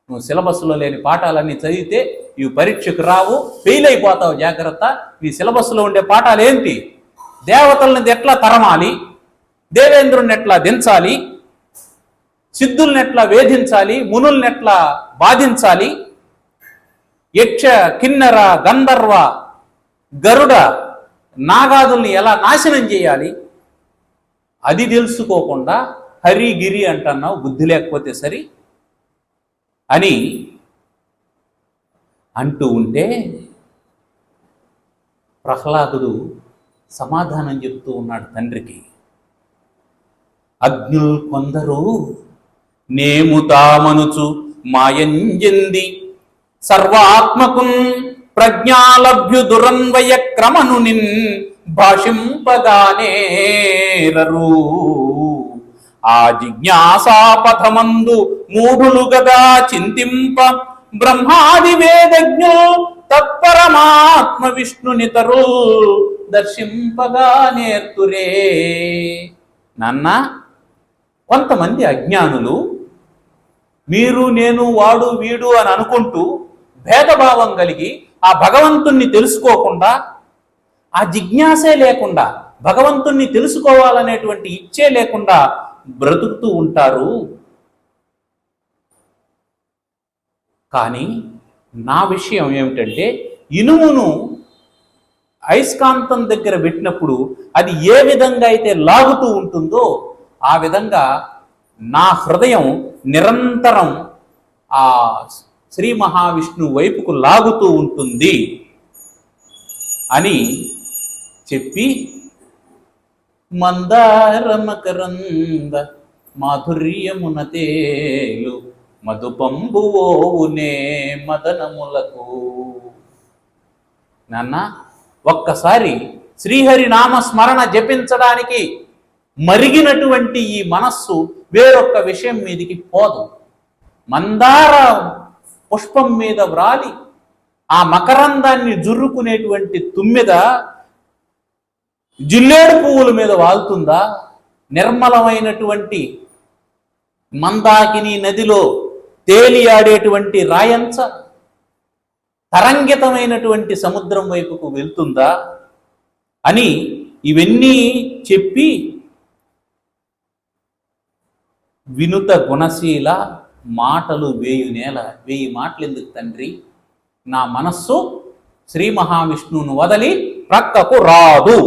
[SPEAKER 1] నువ్వు సిలబస్లో లేని పాఠాలన్నీ చదివితే ఇవి పరీక్షకు రావు, ఫెయిల్ అయిపోతావు. జాగ్రత్త. నీ సిలబస్లో ఉండే పాఠాలు ఏంటి? దేవతలను ఎట్లా తరమాలి, దేవేంద్రుని ఎట్లా దించాలి, సిద్ధుల్ని ఎట్లా వేధించాలి, మునుల్ని ఎట్లా బాధించాలి, యక్ష కిన్నెర గంధర్వ గరుడ నాగాదుల్ని ఎలా నాశనం చేయాలి, అది తెలుసుకోకుండా హరి గిరి అంటున్నావు. బుద్ధి లేకపోతే సరి అని అంటూ ఉంటే ప్రహ్లాదుడు సమాధానం చెప్తూ ఉన్నాడు తండ్రికి. అజ్ఞుల్ కొందరు నేముతామనుచు మాయంజంది సర్వాత్మకున్ ప్రజ్ఞాలభ్యు దురన్వయ క్రమను నిన్ భాషింపగానేరరు. ఆ జిజ్ఞాసాపథమందు మూఢులు గదా చింతింప బ్రహ్మాది వేదజ్ఞులు తత్పరమాత్మ విష్ణునితరు దర్శింపగా నేర్తురే. నాన్న, కొంతమంది అజ్ఞానులు మీరు నేను వాడు వీడు అని అనుకుంటూ భేదభావం కలిగి ఆ భగవంతుణ్ణి తెలుసుకోకుండా, ఆ జిజ్ఞాసే లేకుండా, భగవంతుణ్ణి తెలుసుకోవాలనేటువంటి ఇచ్చే లేకుండా బ్రతుకుతూ ఉంటారు. కానీ నా విషయం ఏమిటంటే, ఇనుమును అయస్కాంతం దగ్గర పెట్టినప్పుడు అది ఏ విధంగా అయితే లాగుతూ ఉంటుందో ఆ విధంగా నా హృదయం నిరంతరం ఆ శ్రీ మహావిష్ణువు వైపుకు లాగుతూ ఉంటుంది అని చెప్పి, మందారమకరంద మాధుర్యమున తేలు మధుపంబువోవునే మదనములకు. నాన్న, ఒక్కసారి శ్రీహరి నామ స్మరణ జపించడానికి మరిగినటువంటి ఈ మనస్సు వేరొక్క విషయం మీదికి పోదు. మందార పుష్పం మీద వ్రాలి ఆ మకరందాన్ని జుర్రుకునేటువంటి తుమ్మెద జిల్లేడు పువ్వుల మీద వాలుతుందా? నిర్మలమైనటువంటి మందాకిని నదిలో తేలియాడేటువంటి రాయంచ తరంగితమైనటువంటి సముద్రం వైపుకు వెళ్తుందా అని ఇవన్నీ చెప్పి, వినుత గుణశీల మాటలు వేయునేల. 1000 మాటలు ఎందుకు తండ్రి? నా మనస్సు శ్రీ మహావిష్ణువును వదలి ప్రక్కకు రాదు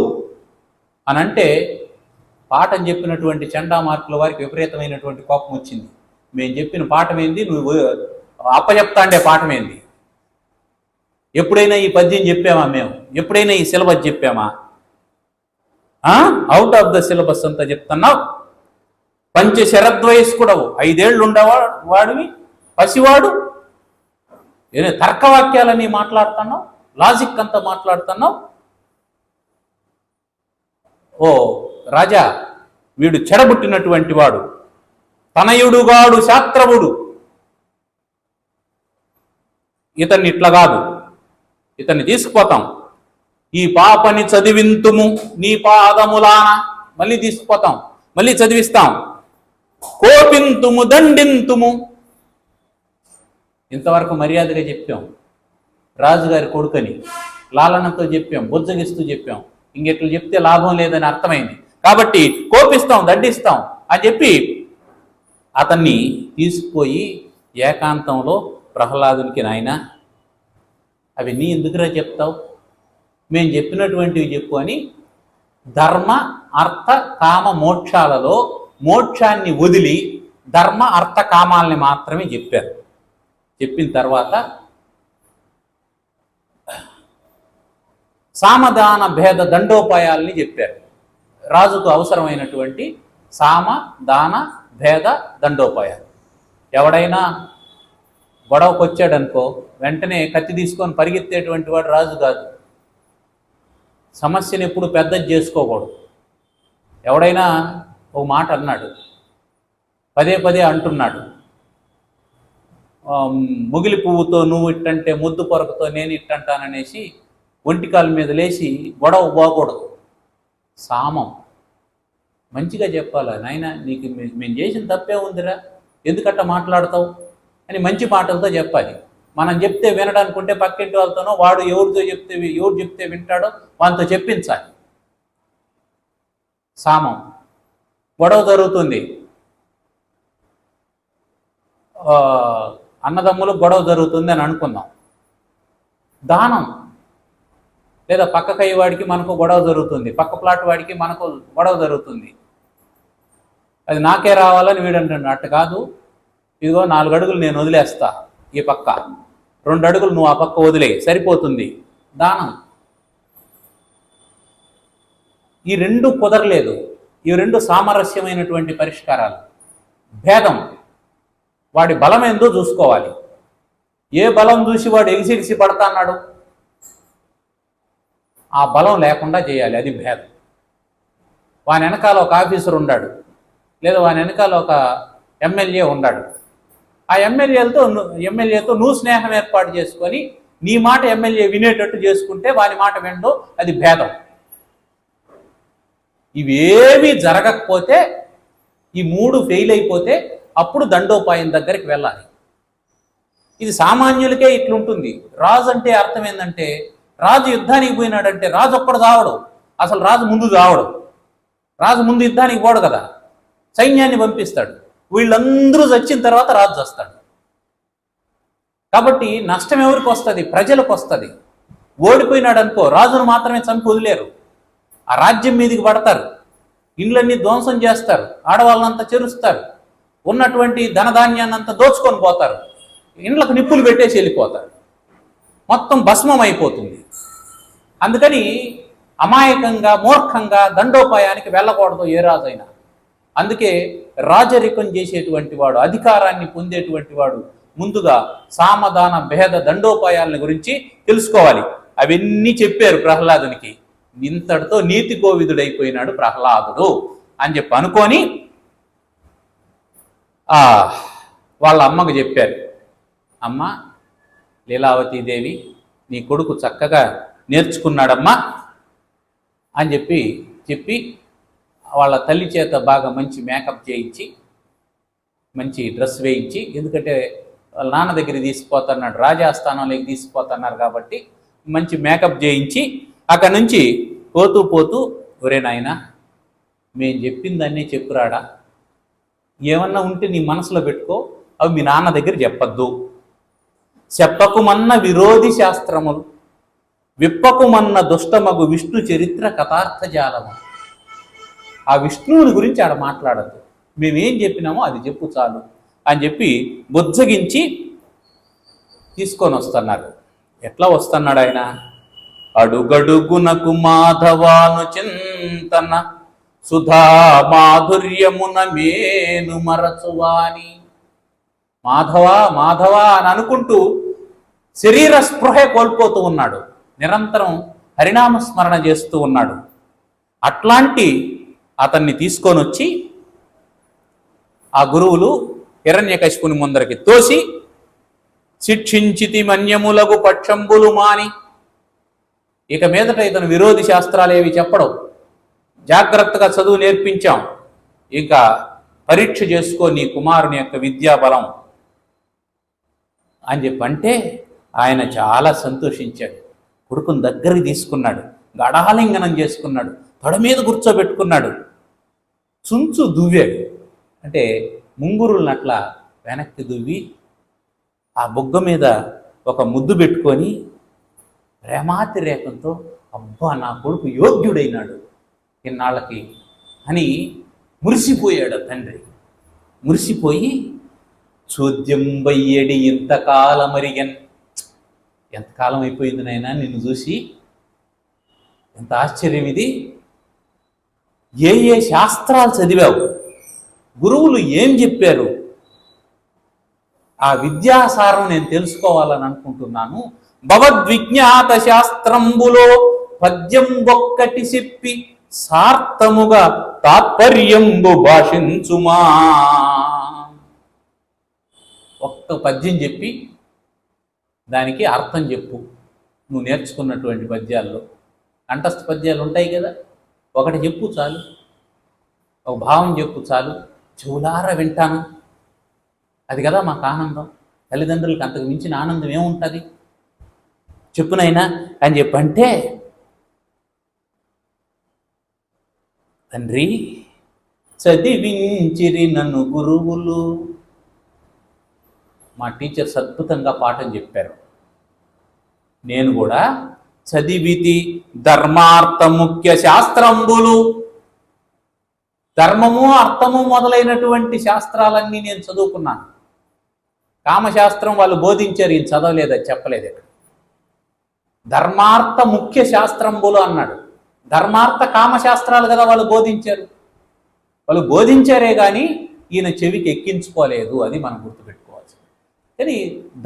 [SPEAKER 1] అనంటే, పాఠం చెప్పినటువంటి చండామార్కుల వారికి విపరీతమైనటువంటి కోపం వచ్చింది. మేము చెప్పిన పాఠం ఏంది, నువ్వు అప్పచెప్తాండే పాఠం ఏంది? ఎప్పుడైనా ఈ పద్యం చెప్పామా మేము? ఎప్పుడైనా ఈ సిలబస్ చెప్పామా? అవుట్ ఆఫ్ ద సిలబస్ అంతా చెప్తున్నావు. పంచశరద్వయస్కుడవు, 5 ఏళ్ళు ఉండేవాడివి, పసివాడు, ఏదో తర్కవాక్యాలని మాట్లాడుతున్నావు, లాజిక్ అంతా మాట్లాడుతున్నావు. ఓ రాజా, వీడు చెడబుట్టినటువంటి వాడు, తనయుడుగాడు శాస్త్రవుడు, ఇతన్ని ఇట్లా కాదు, ఇతన్ని తీసుకుపోతాం. ఈ పాపని చదివింతుము నీ పాదములాన, మళ్ళీ తీసుకుపోతాం, మళ్ళీ చదివిస్తాం. కోపింతుము దండింతుము, ఇంతవరకు మర్యాదగా చెప్పాం. రాజుగారి కొడుకని లాలనతో చెప్పాం, బుజ్జగిస్తూ చెప్పాం. ఇంకెట్లు చెప్తే లాభం లేదని అర్థమైంది కాబట్టి కోపిస్తాం, దండిస్తాం అని చెప్పి అతన్ని తీసుకుపోయి ఏకాంతంలో ప్రహ్లాదునికి, నాయన అవి నీ ఎందుకురా చెప్తావు, మేము చెప్పినటువంటివి చెప్పు అని ధర్మ అర్థ కామ మోక్షాలలో మోక్షాన్ని వదిలి ధర్మ అర్థ కామాలని మాత్రమే చెప్పారు. చెప్పిన తర్వాత సామదాన భేద దండోపాయాలని చెప్పారు. రాజుకు అవసరమైనటువంటి సామ దాన భేద దండోపాయాలు. ఎవడైనా గొడవకు వచ్చాడనుకో, వెంటనే కత్తి తీసుకొని పరిగెత్తేటువంటి వాడు రాజు కాదు. సమస్యను ఎప్పుడు పెద్దది చేసుకోకూడదు. ఎవడైనా ఒక మాట అన్నాడు, పదే పదే అంటున్నాడు. ముగిలి పువ్వుతో నువ్వు ఇట్టంటే ముద్దు పొరకతో నేను ఇట్టంటాననేసి ఒంటికాల మీద లేచి గొడవ పోకూడదు. సామం మంచిగా చెప్పాలా, నాయన నీకు మేము చేసిన తప్పే ఉందిరా, ఎందుకట్ట మాట్లాడతావు అని మంచి మాటలతో చెప్పాలి. మనం చెప్తే వినడానుకుంటే పక్కింటి వాళ్ళతోనో వాడు ఎవరు చెప్తే వింటాడో వాళ్ళతో చెప్పించాలి. సామం. గొడవ జరుగుతుంది, అన్నదమ్ములు గొడవ జరుగుతుంది అని అనుకుందాం. దానం, లేదా పక్క కై వాడికి మనకు గొడవ జరుగుతుంది, పక్క ప్లాట్ వాడికి మనకు గొడవ జరుగుతుంది. అది నాకే రావాలని వీడు అంటాడు. అట్ట కాదు, ఇదిగో 4 అడుగులు నేను వదిలేస్తా ఈ పక్క, 2 అడుగులు నువ్వు ఆ పక్క వదిలే, సరిపోతుంది. దానం. ఈ 2 కుదరలేదు. ఈ 2 సామరస్యమైనటువంటి పరిష్కారాలు. భేదం, వాడి బలం ఏందో చూసుకోవాలి. ఏ బలం చూసి వాడు ఎగిసిడిసి పడతా అన్నాడు, ఆ బలం లేకుండా చేయాలి. అది భేదం. వాని వెనకాల ఒక ఆఫీసర్ ఉన్నాడు, లేదా వాని వెనకాల ఒక ఎమ్మెల్యే ఉన్నాడు. ఆ ఎమ్మెల్యేతో నువ్వు స్నేహం ఏర్పాటు చేసుకొని నీ మాట ఎమ్మెల్యే వినేటట్టు చేసుకుంటే వాని మాట వినడు, అది భేదం. ఇవేవి జరగకపోతే, ఈ 3 ఫెయిల్ అయిపోతే అప్పుడు దండోపాయం దగ్గరికి వెళ్ళాలి. ఇది సామాన్యులకే ఇట్లుంటుంది. రాజు అంటే అర్థం ఏంటంటే, రాజు యుద్ధానికి పోయినాడంటే రాజు ఒక్కడు చావడు, అసలు రాజు ముందు చావడు. రాజు ముందు యుద్ధానికి పోడు కదా, సైన్యాన్ని పంపిస్తాడు. వీళ్ళందరూ చచ్చిన తర్వాత రాజు వస్తాడు. కాబట్టి నష్టం ఎవరికి వస్తుంది? ప్రజలకు వస్తుంది. ఓడిపోయినాడు అనుకో, రాజును మాత్రమే చంపి వదిలేరు, ఆ రాజ్యం మీదకి పడతారు, ఇండ్లన్నీ ధ్వంసం చేస్తారు, ఆడవాళ్ళనంతా చెరుస్తారు, ఉన్నటువంటి ధనధాన్యాన్ని అంతా దోచుకొని పోతారు, ఇండ్లకు నిప్పులు పెట్టేసి వెళ్ళిపోతారు, మొత్తం భస్మం అయిపోతుంది. అందుకని అమాయకంగా మూర్ఖంగా దండోపాయానికి వెళ్ళకూడదు ఏ రాజైనా. అందుకే రాజరికం చేసేటువంటి వాడు, అధికారాన్ని పొందేటువంటి వాడు ముందుగా సామధాన భేద దండోపాయాల గురించి తెలుసుకోవాలి. అవన్నీ చెప్పారు ప్రహ్లాదునికి. ఇంతటితో నీతి కోవిదుడైపోయినాడు ప్రహ్లాదుడు అని చెప్పి అనుకొని వాళ్ళ అమ్మకు చెప్పారు. అమ్మ లీలావతీదేవి, నీ కొడుకు చక్కగా నేర్చుకున్నాడమ్మా అని చెప్పి వాళ్ళ తల్లి చేత బాగా మంచి మేకప్ చేయించి, మంచి డ్రెస్ వేయించి, ఎందుకంటే వాళ్ళ నాన్న దగ్గరికి తీసుకుపోతున్నాడు, రాజాస్థానంలోకి తీసుకుపోతున్నారు కాబట్టి మంచి మేకప్ చేయించి అక్కడి నుంచి పోతూ ఒరే నాయనా, మేము చెప్పిందన్నీ చెప్పురాడా, ఏమన్నా ఉంటే నీ మనసులో పెట్టుకో, అవి మీ నాన్న దగ్గర చెప్పద్దు. చెప్పకుమన్న విరోధి శాస్త్రములు, విప్పకుమన్న దుష్టమగు విష్ణు చరిత్ర కథార్థజాలము. ఆ విష్ణువుని గురించి ఆడ మాట్లాడద్దు, మేమేం చెప్పినామో అది చెప్పు చాలు అని చెప్పి బుజ్జగించి తీసుకొని వస్తున్నారు. ఎట్లా వస్తున్నాడు ఆయన? అడుగడుగునకు మాధవాను చింతన సుధా మాధుర్యమున మేను మరచువాని. మాధవ మాధవ అని అనుకుంటూ శరీర స్పృహే కోల్పోతూ ఉన్నాడు, నిరంతరం హరినామస్మరణ చేస్తూ ఉన్నాడు. అట్లాంటి అతన్ని తీసుకొని వచ్చి ఆ గురువులు హిరణ్యకశిపుని ముందరికి తోసి, శిక్షించితి మన్యములగు పక్షంబులు మాని, ఇక మీదట ఇతను విరోధి శాస్త్రాలు ఏవి చెప్పడం, జాగ్రత్తగా చదువు నేర్పించాం, ఇంకా పరీక్ష చేసుకో నీ కుమారుని యొక్క విద్యాబలం అని చెప్పంటే ఆయన చాలా సంతోషించాడు. కొడుకుని దగ్గరికి తీసుకున్నాడు, గడాలింగనం చేసుకున్నాడు, తొడ మీద కూర్చోబెట్టుకున్నాడు, చుంచు దువ్వాడు. అంటే ముంగురులనట్లా వెనక్కి దువ్వి ఆ బొగ్గ మీద ఒక ముద్దు పెట్టుకొని ప్రేమాతిరేకంతో, అబ్బా నా కొడుకు యోగ్యుడైనాడు ఇన్నాళ్ళకి అని మురిసిపోయాడు తండ్రి. మురిసిపోయి చోద్యం బయ్యడి ఇంతకాలమరిగన్, ఎంతకాలం అయిపోయింది నాయనా నిన్ను చూసి, ఎంత ఆశ్చర్యం ఇది, ఏ ఏ శాస్త్రాలు చదివావు, గురువులు ఏం చెప్పారు, ఆ విద్యాసారం నేను తెలుసుకోవాలని అనుకుంటున్నాను. భవద్విజ్ఞాత శాస్త్రంబులో పద్యం ఒక్కటి చెప్పి సార్థముగా తాత్పర్యంబు భాషించుమా. ఒక్క పద్యం చెప్పి దానికి అర్థం చెప్పు. నువ్వు నేర్చుకున్నటువంటి పద్యాల్లో కంఠస్థ పద్యాలు ఉంటాయి కదా, ఒకటి చెప్పు చాలు, ఒక భావం చెప్పు చాలు, చెవులారా వింటాను. అది కదా మాకు ఆనందం. తల్లిదండ్రులకు అంతకు మించిన ఆనందం ఏముంటుంది చెప్పునైనా అని చెప్పంటే, తండ్రి చదివించిరి నన్ను గురువులు. మా టీచర్స్ అద్భుతంగా పాఠం చెప్పారు. నేను కూడా చదివితి ధర్మార్థ ముఖ్య శాస్త్రంబులు. ధర్మము అర్థము మొదలైనటువంటి శాస్త్రాలన్నీ నేను చదువుకున్నాను. కామశాస్త్రం వాళ్ళు బోధించారు, ఈయన చదవలేదు, అది చెప్పలేదు. ఇక్కడ ధర్మార్థ ముఖ్య శాస్త్రంబులు అన్నాడు. ధర్మార్థ కామశాస్త్రాలు కదా వాళ్ళు బోధించారు. వాళ్ళు బోధించారే కానీ ఈయన చెవికి ఎక్కించుకోలేదు. అది మనం గుర్తుపెట్టుకోవాల్సింది. కానీ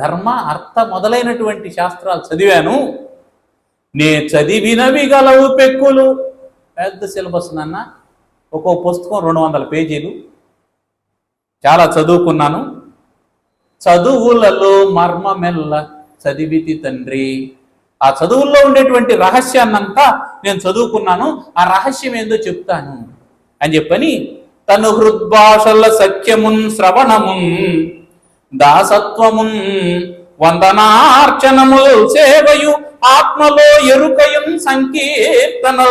[SPEAKER 1] ధర్మ అర్థ మొదలైనటువంటి శాస్త్రాలు చదివాను. నే చదివినవి గలవు పెక్కులు. పెద్ద సిలబస్ నాన్న, ఒక్కో పుస్తకం 200 పేజీలు. చాలా చదువుకున్నాను. చదువులలో మర్మమెల్ల చదివితి తండ్రి. ఆ చదువుల్లో ఉండేటువంటి రహస్యాన్నంతా నేను చదువుకున్నాను. ఆ రహస్యం ఏందో చెప్తాను అని చెప్పని తను హృద్భాషల సఖ్యమున్ శ్రవణమున్ దాసత్వమున్ వందనార్చనముల్ సేవయు ఆత్మలో ఎరుకయున్ సంకీర్తనో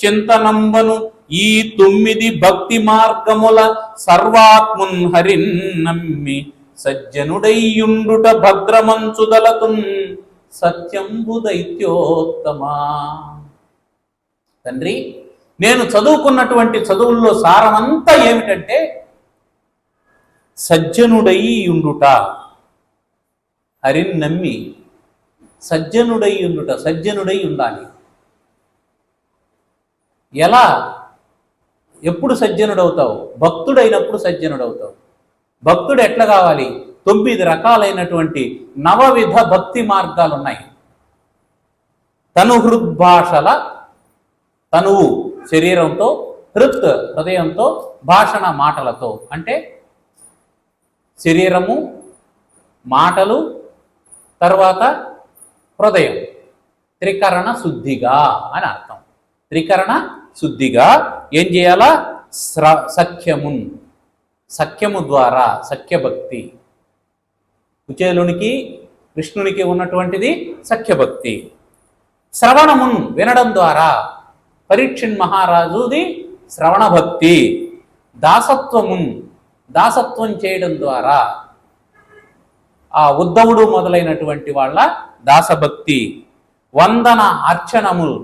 [SPEAKER 1] చింతనంబను ఈ 9 భక్తి మార్గముల సర్వాత్మున్ హరిన్ నమ్మి సజ్జనుడయ్యుండుట భద్రమంచుదలతున్ సత్యంబు దైత్యోత్తమా. తండ్రి, నేను చదువుకున్నటువంటి చదువుల్లో సారమంతా ఏమిటంటే సజ్జనుడై ఉండుట, హరిని నమ్మి సజ్జనుడై ఉండుట. సజ్జనుడై ఉండాలి. ఎలా, ఎప్పుడు సజ్జనుడవుతావు? భక్తుడైనప్పుడు సజ్జనుడవుతావు. భక్తుడు ఎట్లా కావాలి? 9 రకాలైనటువంటి నవవిధ భక్తి మార్గాలు ఉన్నాయి. తను హృద్భాషల, తనువు శరీరంతో, హృత్ హృదయంతో, భాషణ మాటలతో. అంటే శరీరము, మాటలు, తర్వాత హృదయం. త్రికరణ శుద్ధిగా అని అర్థం. త్రికరణ శుద్ధిగా ఏం చేయాలా? సఖ్యమున్, సఖ్యము ద్వారా, సఖ్యభక్తి. కుచేలునికి కృష్ణునికి ఉన్నటువంటిది సఖ్యభక్తి. శ్రవణమున్, వినడం ద్వారా. పరీక్షణ్ మహారాజుది శ్రవణ భక్తి. దాసత్వమున్, దాసత్వం చేయడం ద్వారా. ఆ ఉద్ధవుడు మొదలైనటువంటి వాళ్ళ దాసభక్తి. వందన అర్చనములు,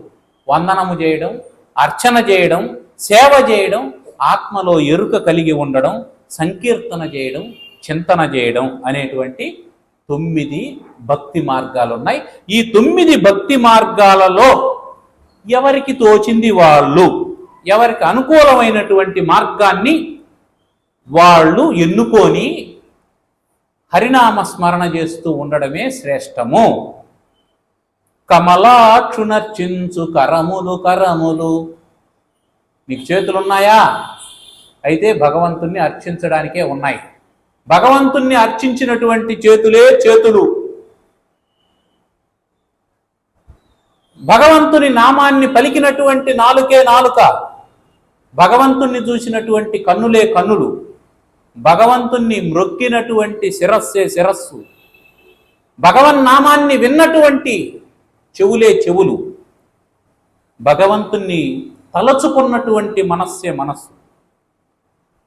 [SPEAKER 1] వందనము చేయడం, అర్చన చేయడం, సేవ చేయడం, ఆత్మలో ఎరుక కలిగి ఉండడం, సంకీర్తన చేయడం, చింతన చేయడం అనేటువంటి 9 భక్తి మార్గాలు ఉన్నాయి. ఈ 9 భక్తి మార్గాలలో ఎవరికి తోచింది వాళ్ళు, ఎవరికి అనుకూలమైనటువంటి మార్గాన్ని వాళ్ళు ఎన్నుకొని హరినామ స్మరణ చేస్తూ ఉండడమే శ్రేష్టము. కమలాక్షునర్చించు కరములు కరములు. మీకు చేతులున్నాయా? అయితే భగవంతుణ్ణి అర్చించడానికే ఉన్నాయి. భగవంతుణ్ణి అర్చించినటువంటి చేతులే చేతులు. భగవంతుని నామాన్ని పలికినటువంటి నాలుకే నాలుక. భగవంతుణ్ణి చూసినటువంటి కన్నులే కన్నులు. భగవంతుణ్ణి మ్రొక్కినటువంటి శిరస్సే శిరస్సు. భగవన్నామాన్ని విన్నటువంటి చెవులే చెవులు. భగవంతుణ్ణి తలచుకున్నటువంటి మనస్సే మనస్సు.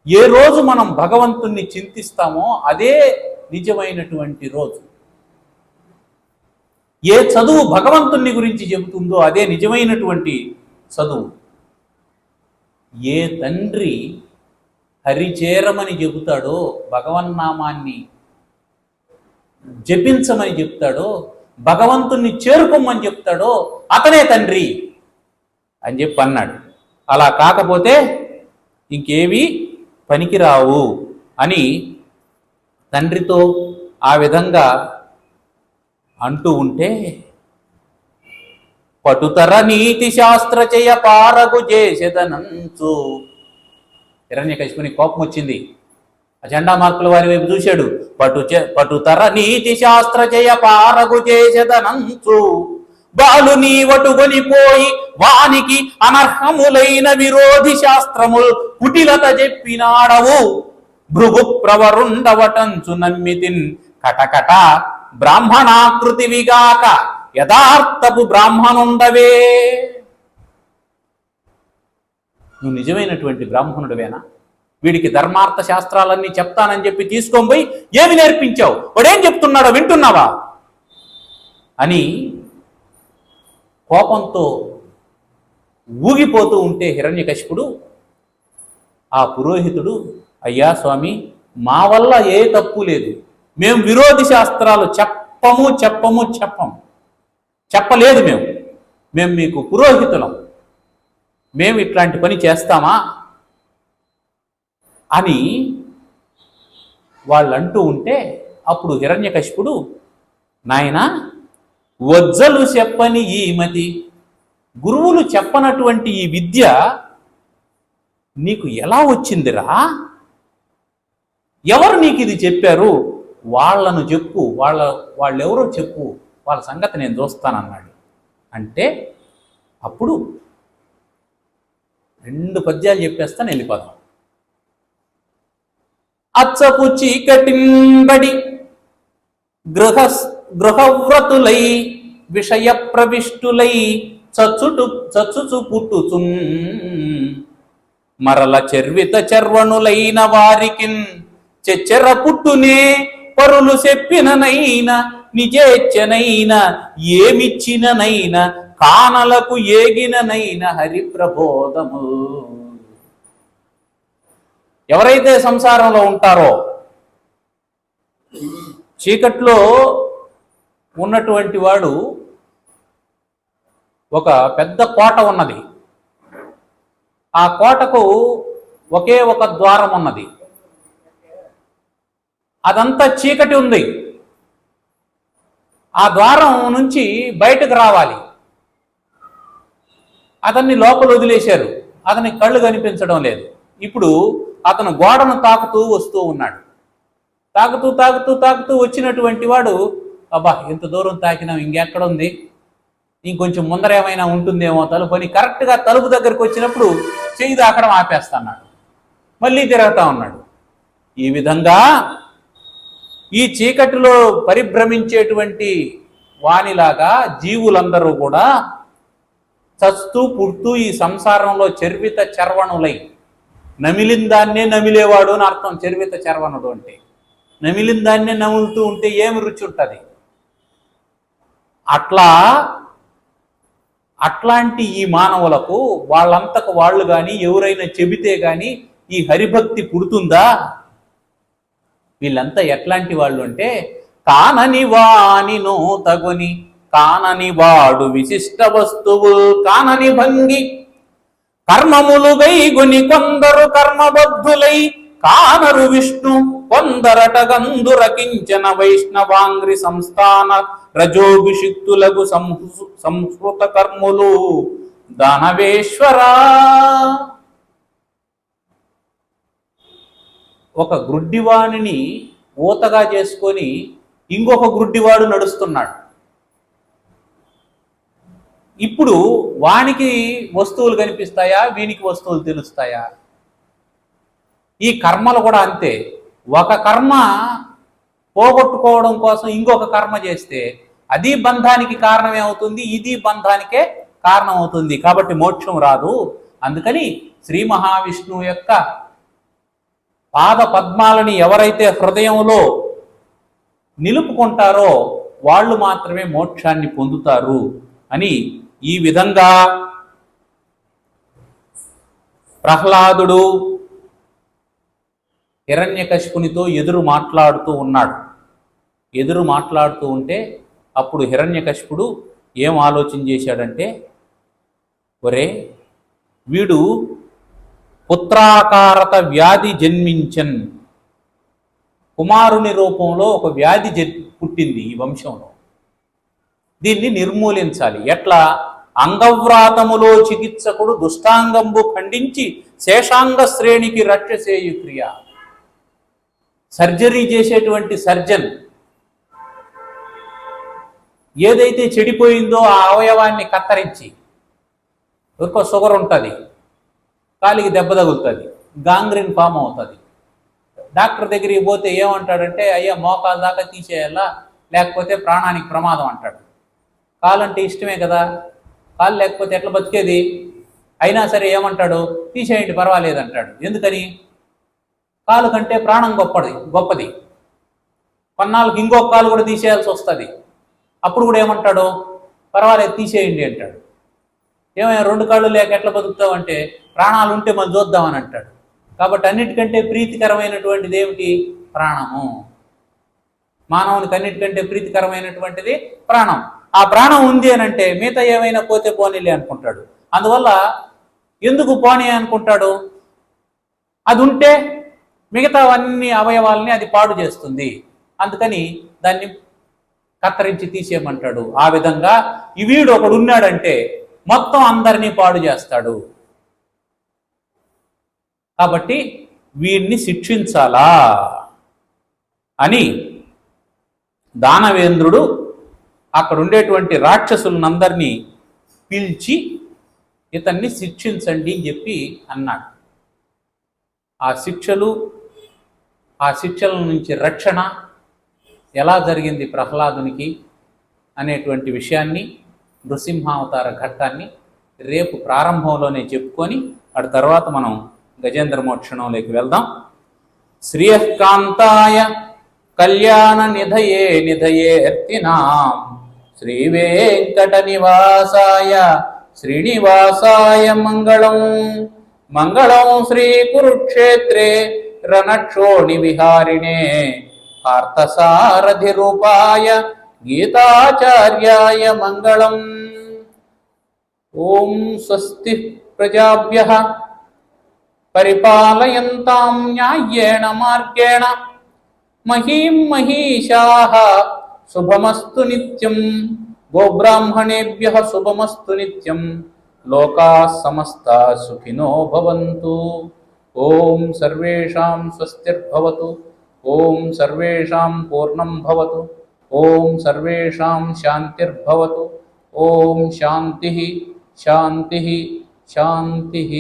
[SPEAKER 1] ఏ రోజు మనం భగవంతుణ్ణి చింతిస్తామో అదే నిజమైనటువంటి రోజు. ఏ చదువు భగవంతుణ్ణి గురించి చెబుతుందో అదే నిజమైనటువంటి చదువు. ఏ తండ్రి హరిచేరమని చెబుతాడో, భగవన్నామాన్ని జపించమని చెప్తాడో, భగవంతుణ్ణి చేరుకోమని చెప్తాడో అతనే తండ్రి అని చెప్పి అన్నాడు. అలా కాకపోతే ఇంకేవి పనికిరావు అని తండ్రితో ఆ విధంగా అంటూ ఉంటే పటుతర నీతి శాస్త్ర చేయ పారగు చేసేదనంచు. హిరణ్యకశిపుని కోపం వచ్చింది. ఆ జెండా మార్కుల వారి వైపు చూశాడు. పటుతర నీతి శాస్త్ర చేయ పారగు చేసేదనంచు. బాలు నీ వటుగొనిపోయి వానికి అనర్హములైన విరోధి శాస్త్రముల్ కుటిలత చెప్పినాడవు. భృగు ప్రవరుండవటంచు నమ్మితిన్ కటకట బ్రాహ్మణాకృతివిగాక యథార్థపు బ్రాహ్మణుండవే. నువ్వు నిజమైనటువంటి బ్రాహ్మణుడివేనా? వీడికి ధర్మార్థ శాస్త్రాలన్నీ చెప్తానని చెప్పి తీసుకొని పోయి ఏమి నేర్పించావు? వాడేం చెప్తున్నాడో వింటున్నావా అని కోపంతో ఊగిపోతూ ఉంటే హిరణ్యకశిపుడు, ఆ పురోహితుడు, అయ్యా స్వామి, మా వల్ల ఏ తప్పు లేదు, మేము విరోధి శాస్త్రాలు చెప్పలేదు, మేము మీకు పురోహితులం, మేము ఇట్లాంటి పని చేస్తామా అని వాళ్ళు అంటూ ఉంటే అప్పుడు హిరణ్యకశిపుడు, నాయనా, వజ్జలు చెప్పని ఈ మతి, గురువులు చెప్పనటువంటి ఈ విద్య నీకు ఎలా వచ్చిందిరా? ఎవరు నీకు ఇది చెప్పారు? వాళ్ళను చెప్పు, వాళ్ళెవరో చెప్పు, వాళ్ళ సంగతి నేను చూస్తానన్నాడు. అంటే అప్పుడు 2 పద్యాలు చెప్పేస్తాను, వెళ్ళిపోదాం. అచ్చపు చీకటింబడి గృహవ్రతులై విషయ ప్రవిష్టులై చచ్చుచు పుట్టుచున్ మరల చర్విత చర్వణులైన వారికిన్ చెచ్చెర పుట్టునే పరులు చెప్పిననైన నిజేచ్చనైన ఏమిచ్చిననైన కానలకు ఏగిననైన హరిప్రబోధము. ఎవరైతే సంసారంలో ఉంటారో, చీకట్లో ఉన్నటువంటి వాడు, ఒక పెద్ద కోట ఉన్నది, ఆ కోటకు ఒకే ఒక ద్వారం ఉన్నది, అదంతా చీకటి ఉంది. ఆ ద్వారం నుంచి బయటకు రావాలి, అతన్ని లోపల వదిలేశారు, అతనికి కళ్ళు కనిపించడం లేదు. ఇప్పుడు అతను గోడను తాకుతూ వస్తూ ఉన్నాడు. తాకుతూ వచ్చినటువంటి వాడు, అబ్బా ఇంత దూరం తాకినాం, ఇంకెక్కడ ఉంది, ఇంకొంచెం ముందర ఏమైనా ఉంటుందేమో తలుపు అని కరెక్ట్గా తలుపు దగ్గరకు వచ్చినప్పుడు చెయ్యి తాకడం ఆపేస్తున్నాడు, మళ్ళీ తిరుగుతూ ఉన్నాడు. ఈ విధంగా ఈ చీకటిలో పరిభ్రమించేటువంటి వానిలాగా జీవులందరూ కూడా చస్తూ పుడుతూ ఈ సంసారంలో చర్విత చర్వణులై, నమిలిన దాన్నే నమిలేవాడు అని అర్థం. చర్విత చర్వణుడు అంటే నమిలిన దాన్నే నములుతూ ఉంటే ఏమి రుచి ఉంటుంది? అట్లాంటి ఈ మానవులకు వాళ్ళంతకు వాళ్ళు కానీ ఎవరైనా చెబితే కానీ ఈ హరిభక్తి పుడుతుందా? వీళ్ళంతా ఎట్లాంటి వాళ్ళు అంటే, కానని వాని నోతగుని కానని వాడు విశిష్ట వస్తువు కానని భంగి కర్మములు గైగుని కొందరు కర్మబద్ధులై కానరు విష్ణు కొందరట గంధురకించన వైష్ణవాంగ్రి సంస్థాన రజోభిషిక్తులకు సంస్కృత కర్ములు దానవేశ్వరా. ఒక గ్రుడ్డివాణిని ఊతగా చేసుకొని ఇంకొక గ్రుడ్డివాడు నడుస్తున్నాడు. ఇప్పుడు వానికి వస్తువులు కనిపిస్తాయా, వీనికి వస్తువులు తెలుస్తాయా? ఈ కర్మలు కూడా అంతే. ఒక కర్మ పోగొట్టుకోవడం కోసం ఇంకొక కర్మ చేస్తే అది బంధానికి కారణమే అవుతుంది, ఇది బంధానికే కారణం అవుతుంది. కాబట్టి మోక్షం రాదు. అందుకని శ్రీ మహావిష్ణువు యొక్క పాద పద్మాలని ఎవరైతే హృదయంలో నిలుపుకుంటారో వాళ్ళు మాత్రమే మోక్షాన్ని పొందుతారు అని ఈ విధంగా ప్రహ్లాదుడు హిరణ్యకశిపునితో ఎదురు మాట్లాడుతూ ఉన్నాడు. ఎదురు మాట్లాడుతూ ఉంటే అప్పుడు హిరణ్యకశిపుడు ఏం ఆలోచన చేశాడంటే, ఒరే, వీడు పుత్రాకారత వ్యాధి జన్మించన్, కుమారుని రూపంలో ఒక వ్యాధి పుట్టింది ఈ వంశంలో, దీన్ని నిర్మూలించాలి. ఎట్లా? అంగవ్రాతములో చికిత్సకుడు దుష్టాంగంబు ఖండించి శేషాంగ శ్రేణికి రక్షసేయు క్రియ. సర్జరీ చేసేటువంటి సర్జన్ ఏదైతే చెడిపోయిందో ఆ అవయవాన్ని కత్తరించి, ఒక షుగర్ ఉంటుంది, కాలికి దెబ్బ తగులుతుంది, గాంగ్రీన్ ఫామ్ అవుతుంది. డాక్టర్ దగ్గరికి పోతే ఏమంటాడంటే, అయ్యా మోకాలు దాకా తీసేయాలా, లేకపోతే ప్రాణానికి ప్రమాదం అంటాడు. కాలు అంటే ఇష్టమే కదా, కాలు లేకపోతే ఎట్లా బతికేది? అయినా సరే ఏమంటాడు, తీసేయండి పర్వాలేదు అంటాడు. ఎందుకని? కాలు కంటే ప్రాణం గొప్పది. కొన్నాళ్ళకి ఇంకొక కాలు కూడా తీసేయాల్సి వస్తుంది. అప్పుడు కూడా ఏమంటాడు, పర్వాలేదు తీసేయండి అంటాడు. ఏమైనా 2 కాళ్ళు లేక ఎట్లా బతుకుతావు అంటే, ప్రాణాలు ఉంటే మళ్ళీ చూద్దామని అంటాడు. కాబట్టి అన్నిటికంటే ప్రీతికరమైనటువంటిది ఏమిటి? ప్రాణము. మానవునికి అన్నిటికంటే ప్రీతికరమైనటువంటిది ప్రాణం. ఆ ప్రాణం ఉంది అని అంటే మిగతా ఏమైనా పోతే పోనీలే అనుకుంటాడు. అందువల్ల ఎందుకు పోనీ అనుకుంటాడు? అది ఉంటే మిగతావన్నీ అవయవాల్ని అది పాడు చేస్తుంది. అందుకని దాన్ని కత్తిరించి తీసేయమంటాడు. ఆ విధంగా ఈ వీడు ఒకడు ఉన్నాడంటే మొత్తం అందరినీ పాడు చేస్తాడు. కాబట్టి వీడిని శిక్షించాలా అని దానవేంద్రుడు అక్కడ ఉండేటువంటి రాక్షసులందరినీ పిలిచి ఇతన్ని శిక్షించండి అని చెప్పి అన్నాడు. ఆ శిక్షల నుంచి రక్షణ ఎలా జరిగింది ప్రహ్లాదునికి అనేటువంటి విషయాన్ని, నృసింహావతార ఘట్టాన్ని రేపు ప్రారంభంలోనే చెప్పుకొని ఆ తర్వాత మనం గజేంద్ర మోక్షణంలోకి వెళ్దాం. శ్రియకాంతాయ కళ్యాణ నిధయేర్తినాం శ్రీ వెంకట నివాసాయ శ్రీనివాసాయ మంగళం. మంగళం శ్రీ కురుక్షేత్రే రణక్షోణి విహారిణే పార్థసారథి రూపాయ గీతాచార్యాయ మంగళం. ఓం స్వస్తి ప్రజాభ్యః పరిపాలయంతాం న్యాయేణ మార్గేణ మహీం మహీషాః శుభమస్తు నిత్యం. గోబ్రాహ్మణేభ్యః శుభమస్తు నిత్యం. లోకాః సమస్తాః సుఖినో భవంతు. ఓం సర్వేషాం స్వస్తిర్భవతు. ఓం సర్వేషాం పూర్ణం భవతు. ఓం సర్వేషాం శాంతిర్భవతు. ఓం శాంతిః శాంతిః శాంతిః.